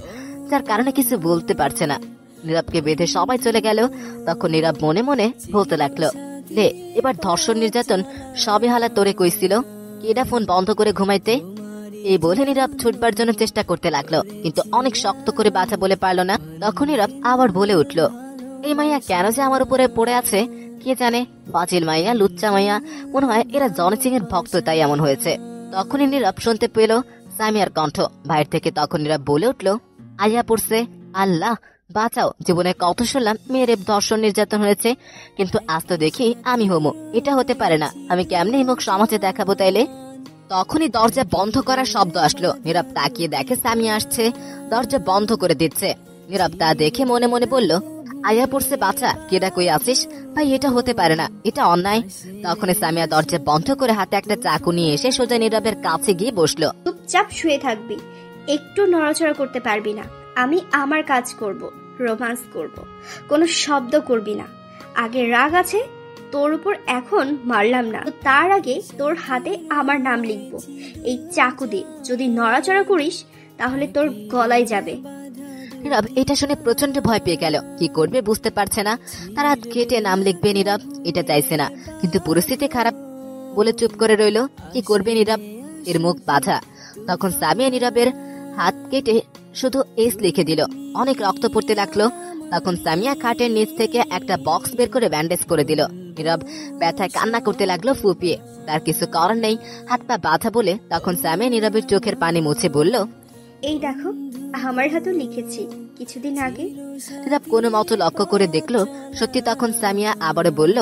যার কারণে কিছু বলতে পারছে না। নীরবকে বেঁধে সবাই চলে গেল। তখন নীরব মনে মনে বলতে লাগলো, লে, এবার ধর্ষণ নির্যাতন সবে হালা তোরে কইছিল, কেডা ফোন বন্ধ করে ঘুমাইতে? এই বলে নীরব ছুটবার জন্য চেষ্টা করতে লাগলো, কিন্তু অনেক শক্ত করে বাধা বলে পারলো না। তখন নীরব আবার বলে উঠলো, এই মাইয়া কেন যে আমার উপরে পড়ে আছে কে জানে, বাজিল মাইয়া, লুচ্চা মাইয়া, মনে হয় এরা জন সিং এর ভক্ত, তাই এমন হয়েছে। তখনই নীরব শুনতে পেল সামিয়ার কণ্ঠ বাইরে থেকে। তখন নীরব বলে উঠলো, আইয়া পড়ছে, আল্লাহ বাঁচাও, জীবনে কত শুনলাম মেয়ের ধর্ষণ নির্যাতন হয়েছে, কিন্তু আজ তো দেখি আমি হোমো, এটা হতে পারে না, আমি কেমনে মুখ সমাজে দেখাবো তাইলে? তখনই দরজা বন্ধ করার শব্দ আসলো। নীরব তাকিয়ে দেখে সামিয়া আসছে, দরজা বন্ধ করে দিচ্ছে। নীরব তা দেখে মনে মনে বলল, আয়া পড়ছে বাচ্চা, কেডা কই আছিস ভাই, এটা হতে পারে না, এটা অন্যায়। তখন সামিয়া দরজা বন্ধ করে হাতে একটা চাকু নিয়ে এসে সোজা নীরবের কাছে গিয়ে বসলো। চুপচাপ শুয়ে থাকবি, একটু নড়াচড়া করতে পারবি না, আমি আমার কাজ করব, রোমান্স করব, কোনো শব্দ করবি না। আগে রাগ আছে তোর উপর, এখন মারলাম না, তার আগে তোর হাতে আমার নাম লিখবো এই চাকু দিয়ে, যদি নড়াচড়া করিস তাহলে তোর গলায় যাবে। নীরব এটা শুনে প্রচন্ড ভয় পেয়ে গেল, কি করবে বুঝতে পারছে না। তার হাত কেটে নাম লিখবে নীরব, এটা চাইছে না, কিন্তু পরিস্থিতি খারাপ বলে চুপ করে রইল। কি করবে নীরব, এর মুখ বাধা। তখন সামিয়া নীরবের হাত কেটে শুধু এস লিখে দিল, অনেক রক্ত পড়তে লাগলো। তখন সামিয়া খাটের নিচ থেকে একটা বক্স বের করে ব্যান্ডেজ করে দিল। নীরব ব্যথায় কান্না করতে লাগলো ফুপিয়ে, তার কিছু করার নেই, হাত পা বাধা বলে। তখন সামিয়া নীরবের চোখের পানি মুছে বলল, এই দেখো আমার হাতেও লিখেছি কিছুদিন আগে। নীরব কোনো মতো লক্ষ্য করে দেখলো সত্যি। তখন সামিয়া আবারও বলল,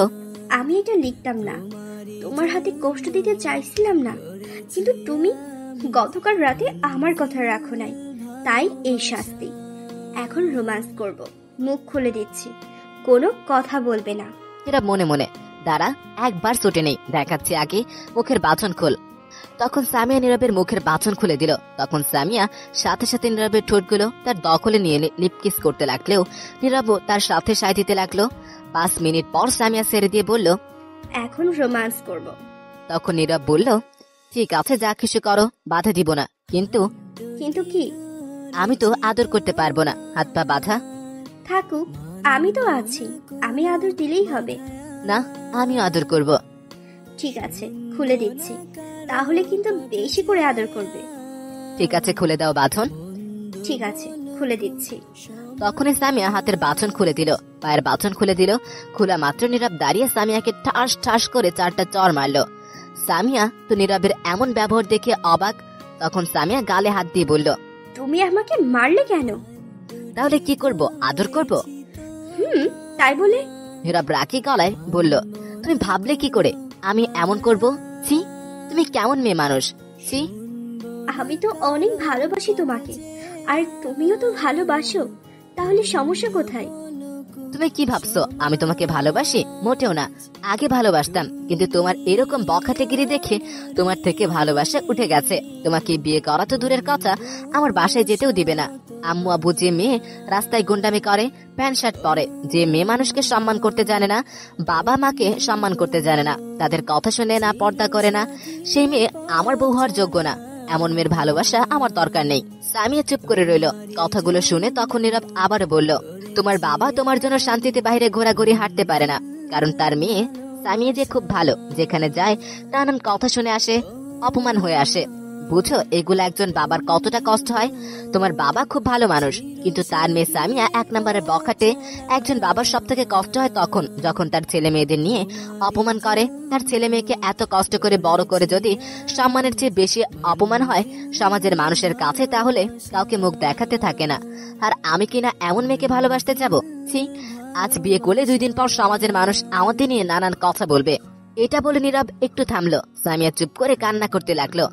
আমি এটা লিখতাম না, তোমার হাতে কষ্ট দিতে চাইছিলাম না, কিন্তু তুমি গতকাল রাতে আমার কথা রাখো নাই, তাই এই শাস্তি। এখন রোমান্স করব, মুখ খুলে দিচ্ছি, কোনো কথা বলবে না। নীরব মনে মনে, দাঁড়া, একবার ছুটে নেই, দেখাচ্ছি আগে মুখের বাঁধন খোল। তখন সামিয়া নীরবের মুখের বাঁধন খুলে দিল। তখন সামিয়া সাথে সাথে নীরবের ঠোঁটগুলো তার দখলে নিয়ে লিপকিস করতে লাগলেও নীরবও তার সাথে সায় দিতে লাগলো। 5 মিনিট পর সামিয়া ছেড়ে দিয়ে বলল, এখন রোমান্স করব। তখন নীরব বলল, ঠিক আছে, যা কিছু করো, বাধা দিব না, কিন্তু কিন্তু কি? আমি তো আদর করতে পারবো না, হাত পা বাঁধা। থাকুক, আমি তো আছি, আমি আদর দিলেই হবে। না, আমিও আদর করব। ঠিক আছে, খুলে দিচ্ছি, তাহলে কিন্তু বেশি করে আদর করবে। ঠিক আছে, খুলে দাও বাঁধন। ঠিক আছে, খুলে দিচ্ছি। তখনই সামিয়া হাতের বাঁধন খুলে দিল, পায়ের বাঁধন খুলে দিল। খোলা মাত্র নীরব দাঁড়িয়ে সামিয়াকে ঠাস ঠাস করে 4টা চড় মারলো। সামিয়া তো নীরবের এমন ব্যবহার দেখে অবাক। তখন সামিয়া গালে হাত দিয়ে বলল, তুমি আমাকে মারলে কেন? তাহলে কি করব, আদর করব? তাই বলে? নীরব রাখি গলায় বলল, তুমি ভাবলে কি করে আমি এমন করব? ছি, তুমি কেমন মেয়ে মানুষ, ছি। আমি তো অনেক ভালোবাসি তোমাকে, আর তুমিও তো ভালোবাসো, তাহলে সমস্যা কোথায়? তুমি কি ভাবছো আমি তোমাকে ভালোবাসি? মোটেও না, আগে ভালোবাসতাম, কিন্তু তোমার এরকম বখাটেগিরি দেখে তোমার থেকে ভালোবাসা উঠে গেছে। তোমাকে বিয়ে করা তো দূরের কথা, আমার বাসায় যেতেও দিবে না। আম্মু আব্বু যে মেয়ে রাস্তায় গুন্ডামি করে, প্যান্ট শার্ট পরে, যে মেয়ে মানুষকে সম্মান করতে জানে না, বাবা মাকে সম্মান করতে জানে না, তাদের কথা শুনে না, পর্দা করে না, সেই মেয়ে আমার বউ হওয়ার যোগ্য না। এমন মেয়ের ভালোবাসা আমার দরকার নেই। সামিয়া চুপ করে রইল। কথাগুলো শুনে তখন নীরব আবার বলল, তোমার বাবা তোমার জন্য শান্তিতে বাইরে ঘোরাঘুরি হাঁটতে পারে না, কারণ তার মেয়ে সামিয়া যে খুব ভালো, যেখানে যায় নানান কথা শুনে আসে, অপমান হয়ে আসে। বুঝো এগুলো একজন বাবার কতটা কষ্ট হয়। তোমার বাবা খুব ভালো মানুষ, কিন্তু তার মেয়ে সামিয়া 1 নম্বরের বখাটে। একজন বাবার সব থেকে কষ্ট হয় তখন যখন তার ছেলে মেয়েদের নিয়ে অপমান করে। তার ছেলে মেয়েকে এত কষ্ট করে বড় করে যদি সম্মানের চেয়ে বেশি অপমান হয় সমাজের মানুষের কাছে, তাহলে কাউকে মুখ দেখাতে থাকে না। আর আমি কিনা এমন মেয়েকে ভালোবাসতে যাবো? ছি, আজ বিয়ে করলে 2 দিন পর সমাজের মানুষ আমাদের নিয়ে নানান কথা বলবে। এটা বলে নীরব একটু থামলো। সামিয়া চুপ করে কান্না করতে লাগলো।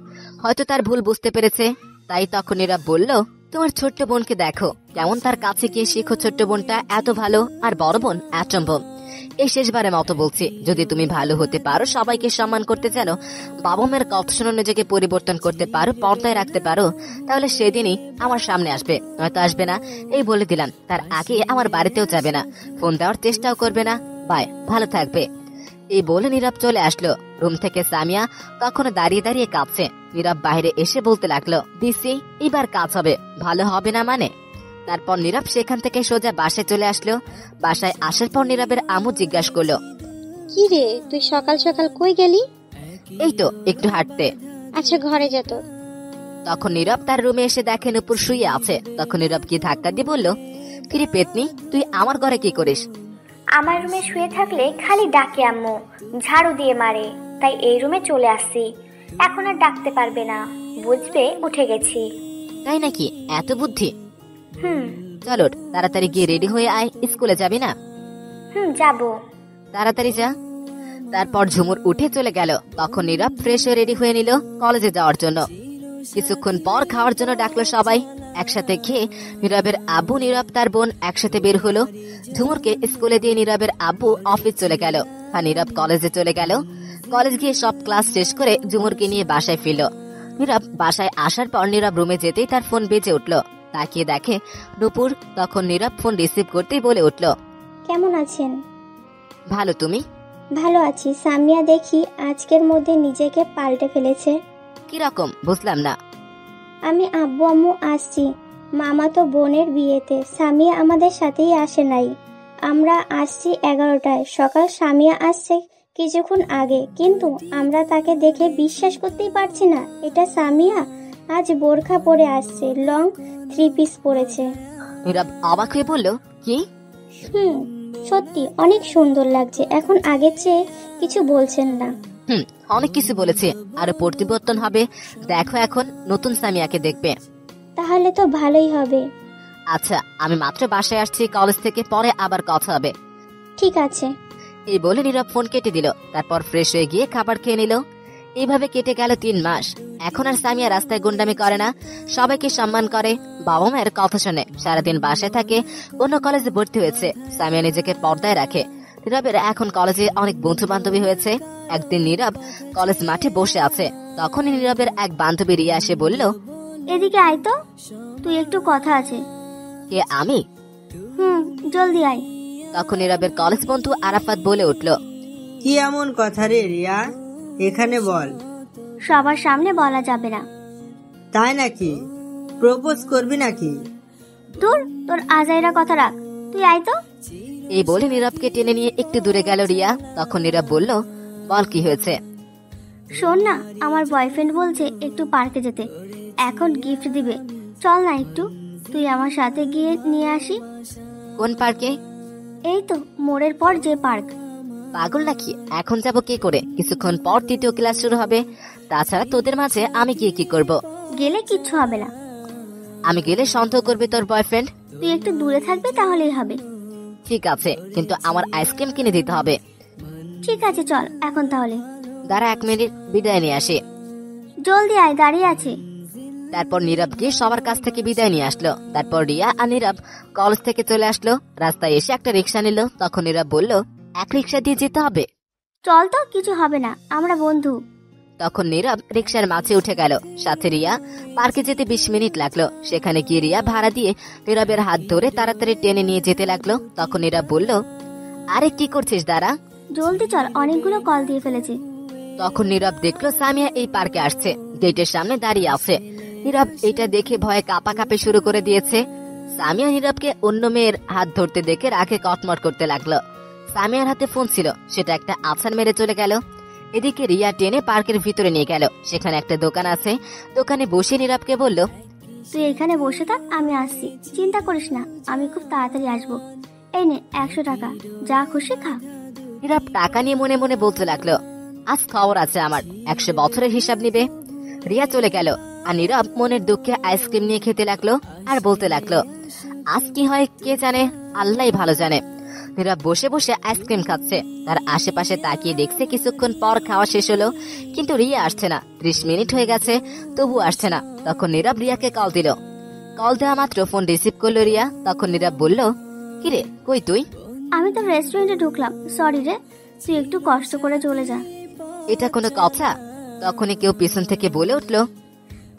হয়তো তার ভুল বুঝতে পেরেছে, তাই তখন নীরব বলল, তোমার ছোট্ট বোনকে দেখো, কেমন তার কাছে গিয়ে শিখো ছোট্ট বোনটা এত ভালো, আর বড় বোন অচম্ভব। এই শেষবারের মতো বলছি, যদি তুমি ভালো হতে পারো, সবাইকে সম্মান করতে জানো, বাবা মায়ের কথা শুনে নিজেকে পরিবর্তন করতে পারো, পর্দায় রাখতে পারো, তাহলে সেদিনই আমার সামনে আসবে, নয়তো আসবে না। এই বলে দিলাম, তার আগে আমার বাড়িতেও যাবে না, ফোন দেওয়ার চেষ্টাও করবে না। বাই, ভালো থাকবে। এই বলে নীরব চলে আসলো রুম থেকে। সামিয়া কখনো দাঁড়িয়ে দাঁড়িয়ে কাঁদছে। নীরব বাইরে এসে বলতে লাগলো, দিসি, এবার কাজ হবে, ভালো হবে না মানে? তারপর নীরব সেখান থেকে সোজা বাসায় চলে আসলো। বাসায় আসার পর নীরবের আম্মু জিজ্ঞাসা করলো, কি রে, তুই সকাল সকাল কই গেলি? এই তো একটু হাঁটতে। আচ্ছা, ঘরে যা তোর। তখন নীরব তার রুমে এসে দেখেন উপর শুয়ে আছে। তখন নীরব কি ধাক্কা দিয়ে বলল, কিরে পেতনি, তুই আমার ঘরে কি করিস? আমার রুমে শুয়ে থাকলে খালি ডাকে আম্মু, ঝাড়ু দিয়ে মারে, তাই এই রুমে চলে আসছি। এখন আর ডাকতে পারবে না, বুঝবে উঠে গেছি। তাই নাকি? এত বুদ্ধি? চলো তাড়াতাড়ি গিয়ে রেডি হয়ে আয়, স্কুলে যাবি না? যাবো। তাড়াতাড়ি যা। তারপর ঝুমুর উঠে চলে গেল। তখন নীরব ফ্রেশ হয়ে রেডি হয়ে নিল কলেজে যাওয়ার জন্য। কিছুক্ষণ পর খাওয়ার জন্য ডাকলো সবাই। একসাথে খেয়ে নীরবের আব্বু, নীরব, তার বোন একসাথে বের হলো। ঝুমুরকে স্কুলে দিয়ে নীরবের আব্বু অফিস চলে গেল, আর নীরব কলেজে চলে গেল। কলেজ গিয়ে সব ক্লাস শেষ করে ঝুমুরকে নিয়ে বাসায় ফিরল। নীরব বাসায় আসার পর নীরব রুমে যেতেই তার ফোন বেজে উঠল। তাকিয়ে দেখে নূপুর। তখন নীরব ফোন রিসিভ করতেই বলে উঠল, কেমন আছেন? ভালো, তুমি? ভালো আছি। সামিয়া দেখি আজকের মধ্যে নিজেকে পাল্টে ফেলেছে। কিরকম বুঝলাম না। আমি আব্বু আম্মু আসছি মামাতো বোনের বিয়েতে, সামিয়া আমাদের সাথেই আসে নাই। আমরা আসছি 11টায়, সকাল সামিয়া আসছে কিছুক্ষণ আগে, কিন্তু আমরা তাকে দেখে বিশ্বাস করতেই পারছি না এটা সামিয়া। আজ বোরখা পরে আসছে, লং 3 পিস পরেছে। নীরব অবাক হয়ে বলল, কি? সত্যি অনেক সুন্দর লাগছে। এখন আগের চেয়ে কিছু বলছেন না? অনেক কিছু বলেছে, আরো পরিবর্তন হবে। দেখো এখন নতুন সামিয়াকে দেখবে। তাহলে তো ভালোই হবে। আচ্ছা, আমি মাত্র বাসায় আসছি কলেজ থেকে, পরে আবার কথা হবে। ঠিক আছে। এই বলে নীরব ফোন কেটে দিল। তারপর ফ্রেশ হয়ে গিয়ে খাবার খেয়ে নিল। এইভাবে কেটে গেল 3 মাস। এখন আর সামিয়া রাস্তায় গুন্ডামি করে না, সবাইকে সম্মান করে, বাবা মায়ের কথা শোনে, সারাদিন বাসায় থাকে, অন্য কলেজে ভর্তি হয়েছে। সামিয়া নিজেকে পর্দায় রাখে। নীরবের এখন কলেজে অনেক বন্ধু বান্ধবী হয়েছে। একদিন নীরব কলেজ মাঠে বসে আছে, তখনই নীরবের এক বান্ধবী রিয়া এসে বলল, এদিকে আয় তো, তুই একটু কথা আছে। কে, আমি? জলদি আয়। তখন নীরবের কলেজ বন্ধু আরাফাত বলে উঠল, কি এমন কথা রে রিয়া, এখানে বল। সবার সামনে বলা যাবে না। তাই নাকি? প্রপোজ করবি নাকি? তোর আজাইরা কথা রাখ, তুই আয় তো। এই বলে নীরবকে টেনে নিয়ে একটু দূরে গেল রিয়া। তখন নীরব বলল, বল কি হয়েছে? শোন না, আমার বয়ফ্রেন্ড বলছে একটু পার্কে যেতে, এখন গিফট দিবে, চল না একটু তুই আমার সাথে গিয়ে নিয়ে আসি। কোন পার্কে? এই তো মোড়ের পর যে পার্ক। পাগল নাকি? এখন যাব কি করে? কিছুক্ষণ পর তৃতীয় ক্লাস শুরু হবে। তাছাড়া তোদের মাঝে আমি গিয়ে কি করব? গেলে কিচ্ছু হবে না। আমি গেলে সন্দেহ করবে তোর বয়ফ্রেন্ড। তুই একটু দূরে থাকবি তাহলেই হবে। ঠিক আছে, কিন্তু আমার আইসক্রিম কিনে দিতে হবে। ঠিক আছে, চল এখন তাহলে। দাঁড়া 1 মিনিট, বিদায় নিয়ে আসি। জলদি আয়, দাঁড়িয়ে আছে। তারপর নীরব গিয়ে সবার কাছ থেকে বিদায় নিয়ে আসলো। তারপর রিয়া আর নীরব কলেজ থেকে চলে আসলো। রাস্তায় এসে একটা রিক্সা নিল। তখন নীরব বলল, এক রিক্সা দিয়ে যেতে হবে। চল তো, কিছু হবে না, আমরা বন্ধু। তখন নীরব রিক্সার মাঝে উঠে গেল। সাথে রিয়া। পার্কে যেতে 20 মিনিট লাগলো। সেখানে গিয়ে রিয়া ভাড়া দিয়ে নীরবের হাত ধরে তাড়াতাড়ি টেনে নিয়ে যেতে লাগলো। তখন নীরব বলল, আরে কি করছিস, দাঁড়া। জলদি চল, অনেকগুলো কল দিয়ে ফেলেছি। তখন নীরব দেখলো সামিয়া এই পার্কে আসছে, গেটের সামনে দাঁড়িয়ে আছে। নীরব এটা দেখে ভয়ে কাঁপাকাঁপি শুরু করে দিয়েছে। সামিয়া নীরবকে অন্য মেয়ের হাত ধরতে দেখে রাগে কটমট করতে লাগলো। সামিয়ার হাতে ফোন ছিল, সেটা একটা আছাড় মেরে চলে গেল। এদিকে রিয়া টেনে পার্কের ভিতরে নিয়ে গেল। সেখানে একটা দোকান আছে। দোকানে বসে নীরবকে বলল, তুই এখানে বসে থাক, আমি আসছি, চিন্তা করিস না, আমি খুব তাড়াতাড়ি আসবো। এই নে 100 টাকা, যা খুশি খা। নীরব টাকা নিয়ে মনে মনে বলতে লাগলো, আজ খবর আছে আমার, 100 বছরের হিসাব নিবে। রিয়া চলে গেল আর নীরব মনের দুঃখে আইসক্রিম নিয়ে খেতে লাগলো আর বলতে লাগলো, আজ কি হয় কে জানে, আল্লাহই ভালো জানে। নীরব বসে বসে আইসক্রিম খাচ্ছে। তার আশেপাশে তাকিয়ে দেখছে কিছুক্ষণ পর খাওয়া শেষ হলো, কিন্তু রিয়া আসছে না। 30 মিনিট হয়ে গেছে, তবু আসছে না। তখন নীরব রিয়াকে কল দিল। কল দেওয়া মাত্র ফোন রিসিভ করলো রিয়া। তখন নীরব বলল, কিরে কই তুই? আমি তো রেস্টুরেন্টে ঢুকলাম, সরি রে, তুই একটু কষ্ট করে চলে যা। এটা কোনো কথা? তখনই কেউ পিছন থেকে বলে উঠলো,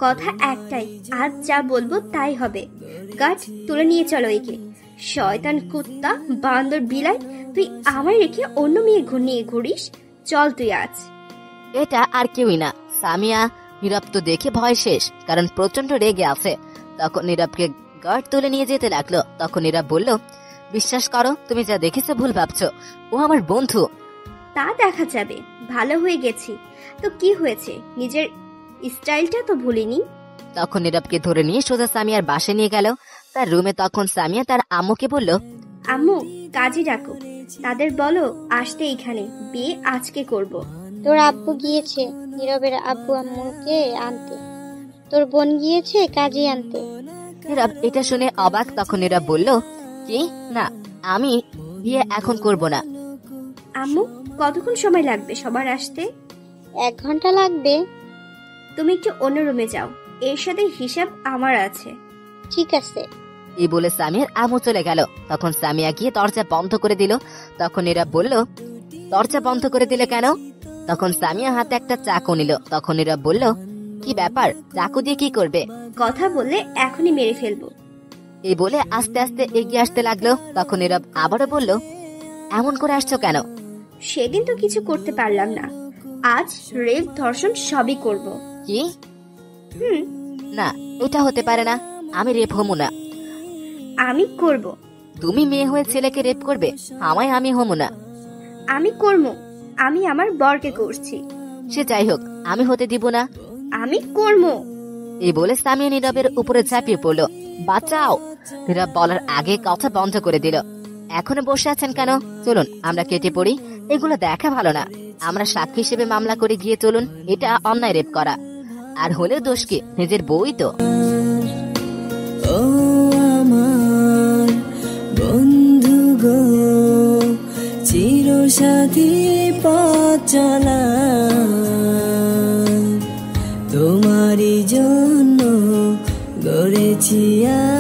কথা একটাই, আজ যা বলবো তাই হবে। গাছ তুলে নিয়ে চলো একে। শয়তান কুত্তা, বান্দর বিলাই, তুই আমার রেখে অন্য মেয়ে নিয়ে ঘুরিস, চল তুই আজ। এটা আর কেউই না, সামিয়া। নীরব তো দেখে ভয় শেষ, কারণ প্রচন্ড রেগে আছে। তখন নীরবকে গার্ড তুলে নিয়ে যেতে লাগলো। তখন নীরব বলল, বিশ্বাস করো, তুমি যা দেখেছো ভুল ভাবছো, ও আমার বন্ধু। তা দেখা যাবে, ভালো হয়ে গেছি তো কি হয়েছে, নিজের স্টাইলটা তো ভুলিনি। তখন নীরবকে ধরে নিয়ে সোজা সামিয়ার বাসে নিয়ে গেল। তার রুমে তখন সামিয়া তার আম্মুকে বলল, আম্মু কাজী ডাকো, তাদের বলো আসতে, এখানে বিয়ে আজকে করব। তোর আব্বু গিয়েছে নীরবের আব্বু আম্মুকে আনতে, তোর বোন গিয়েছে কাজী আনতে। নীরব এটা শুনে অবাক। তখন নীরব বলল, কি না, আমি বিয়ে এখন করব না। আম্মু কতক্ষণ সময় লাগবে সবার আসতে? 1 ঘন্টা লাগবে। তুমি একটু অন্য রুমে যাও, এর সাথে হিসাব আমার আছে। ঠিক আছে। এই বলে সামিয়ার আম্মু চলে গেল। তখন সামিয়া গিয়ে দরজা বন্ধ করে দিল। তখন নীরব বলল, দরজা বন্ধ করে দিলে কেন? তখন সামিয়া হাতে একটা চাকু নিল। তখন নীরব বলল, কি ব্যাপার, চাকু দিয়ে কি করবে? কথা বললে এখনই মেরে ফেলবো। এই বলে আস্তে আস্তে এগিয়ে আসতে লাগলো। তখন নীরব আবারও বলল, এমন করে আসছো কেন? সেদিন তো কিছু করতে পারলাম না, আজ রেপ ধর্ষণ সবই করব। কি? না, এটা হতে পারে না, আমি রেপ হমু না। আমি করব। তুমি মেয়ে হয়ে ছেলেকে রেপ করবে? আমায় আমি হমু না। আমি করব, আমি আমার বরকে করছি। সে যাই হোক, আমি হতে দিব না। আমি করব। এই বলে সামিয়া নীরবের উপরে ঝাঁপিয়ে পড়লো। বাঁচাও! নীরব বলার আগে কথা বন্ধ করে দিল। এখনো বসে আছেন কেন? চলুন আমরা কেটে পড়ি, এগুলো দেখা ভালো না। আমরা সাক্ষী হিসেবে মামলা করে গিয়ে চলুন, এটা অন্যায় রেপ করা। আর হলেও দোষ কি, নিজের বই তো। ও আমার বন্ধু গো, চিরসাথী পথ চলা তোমার চিয়া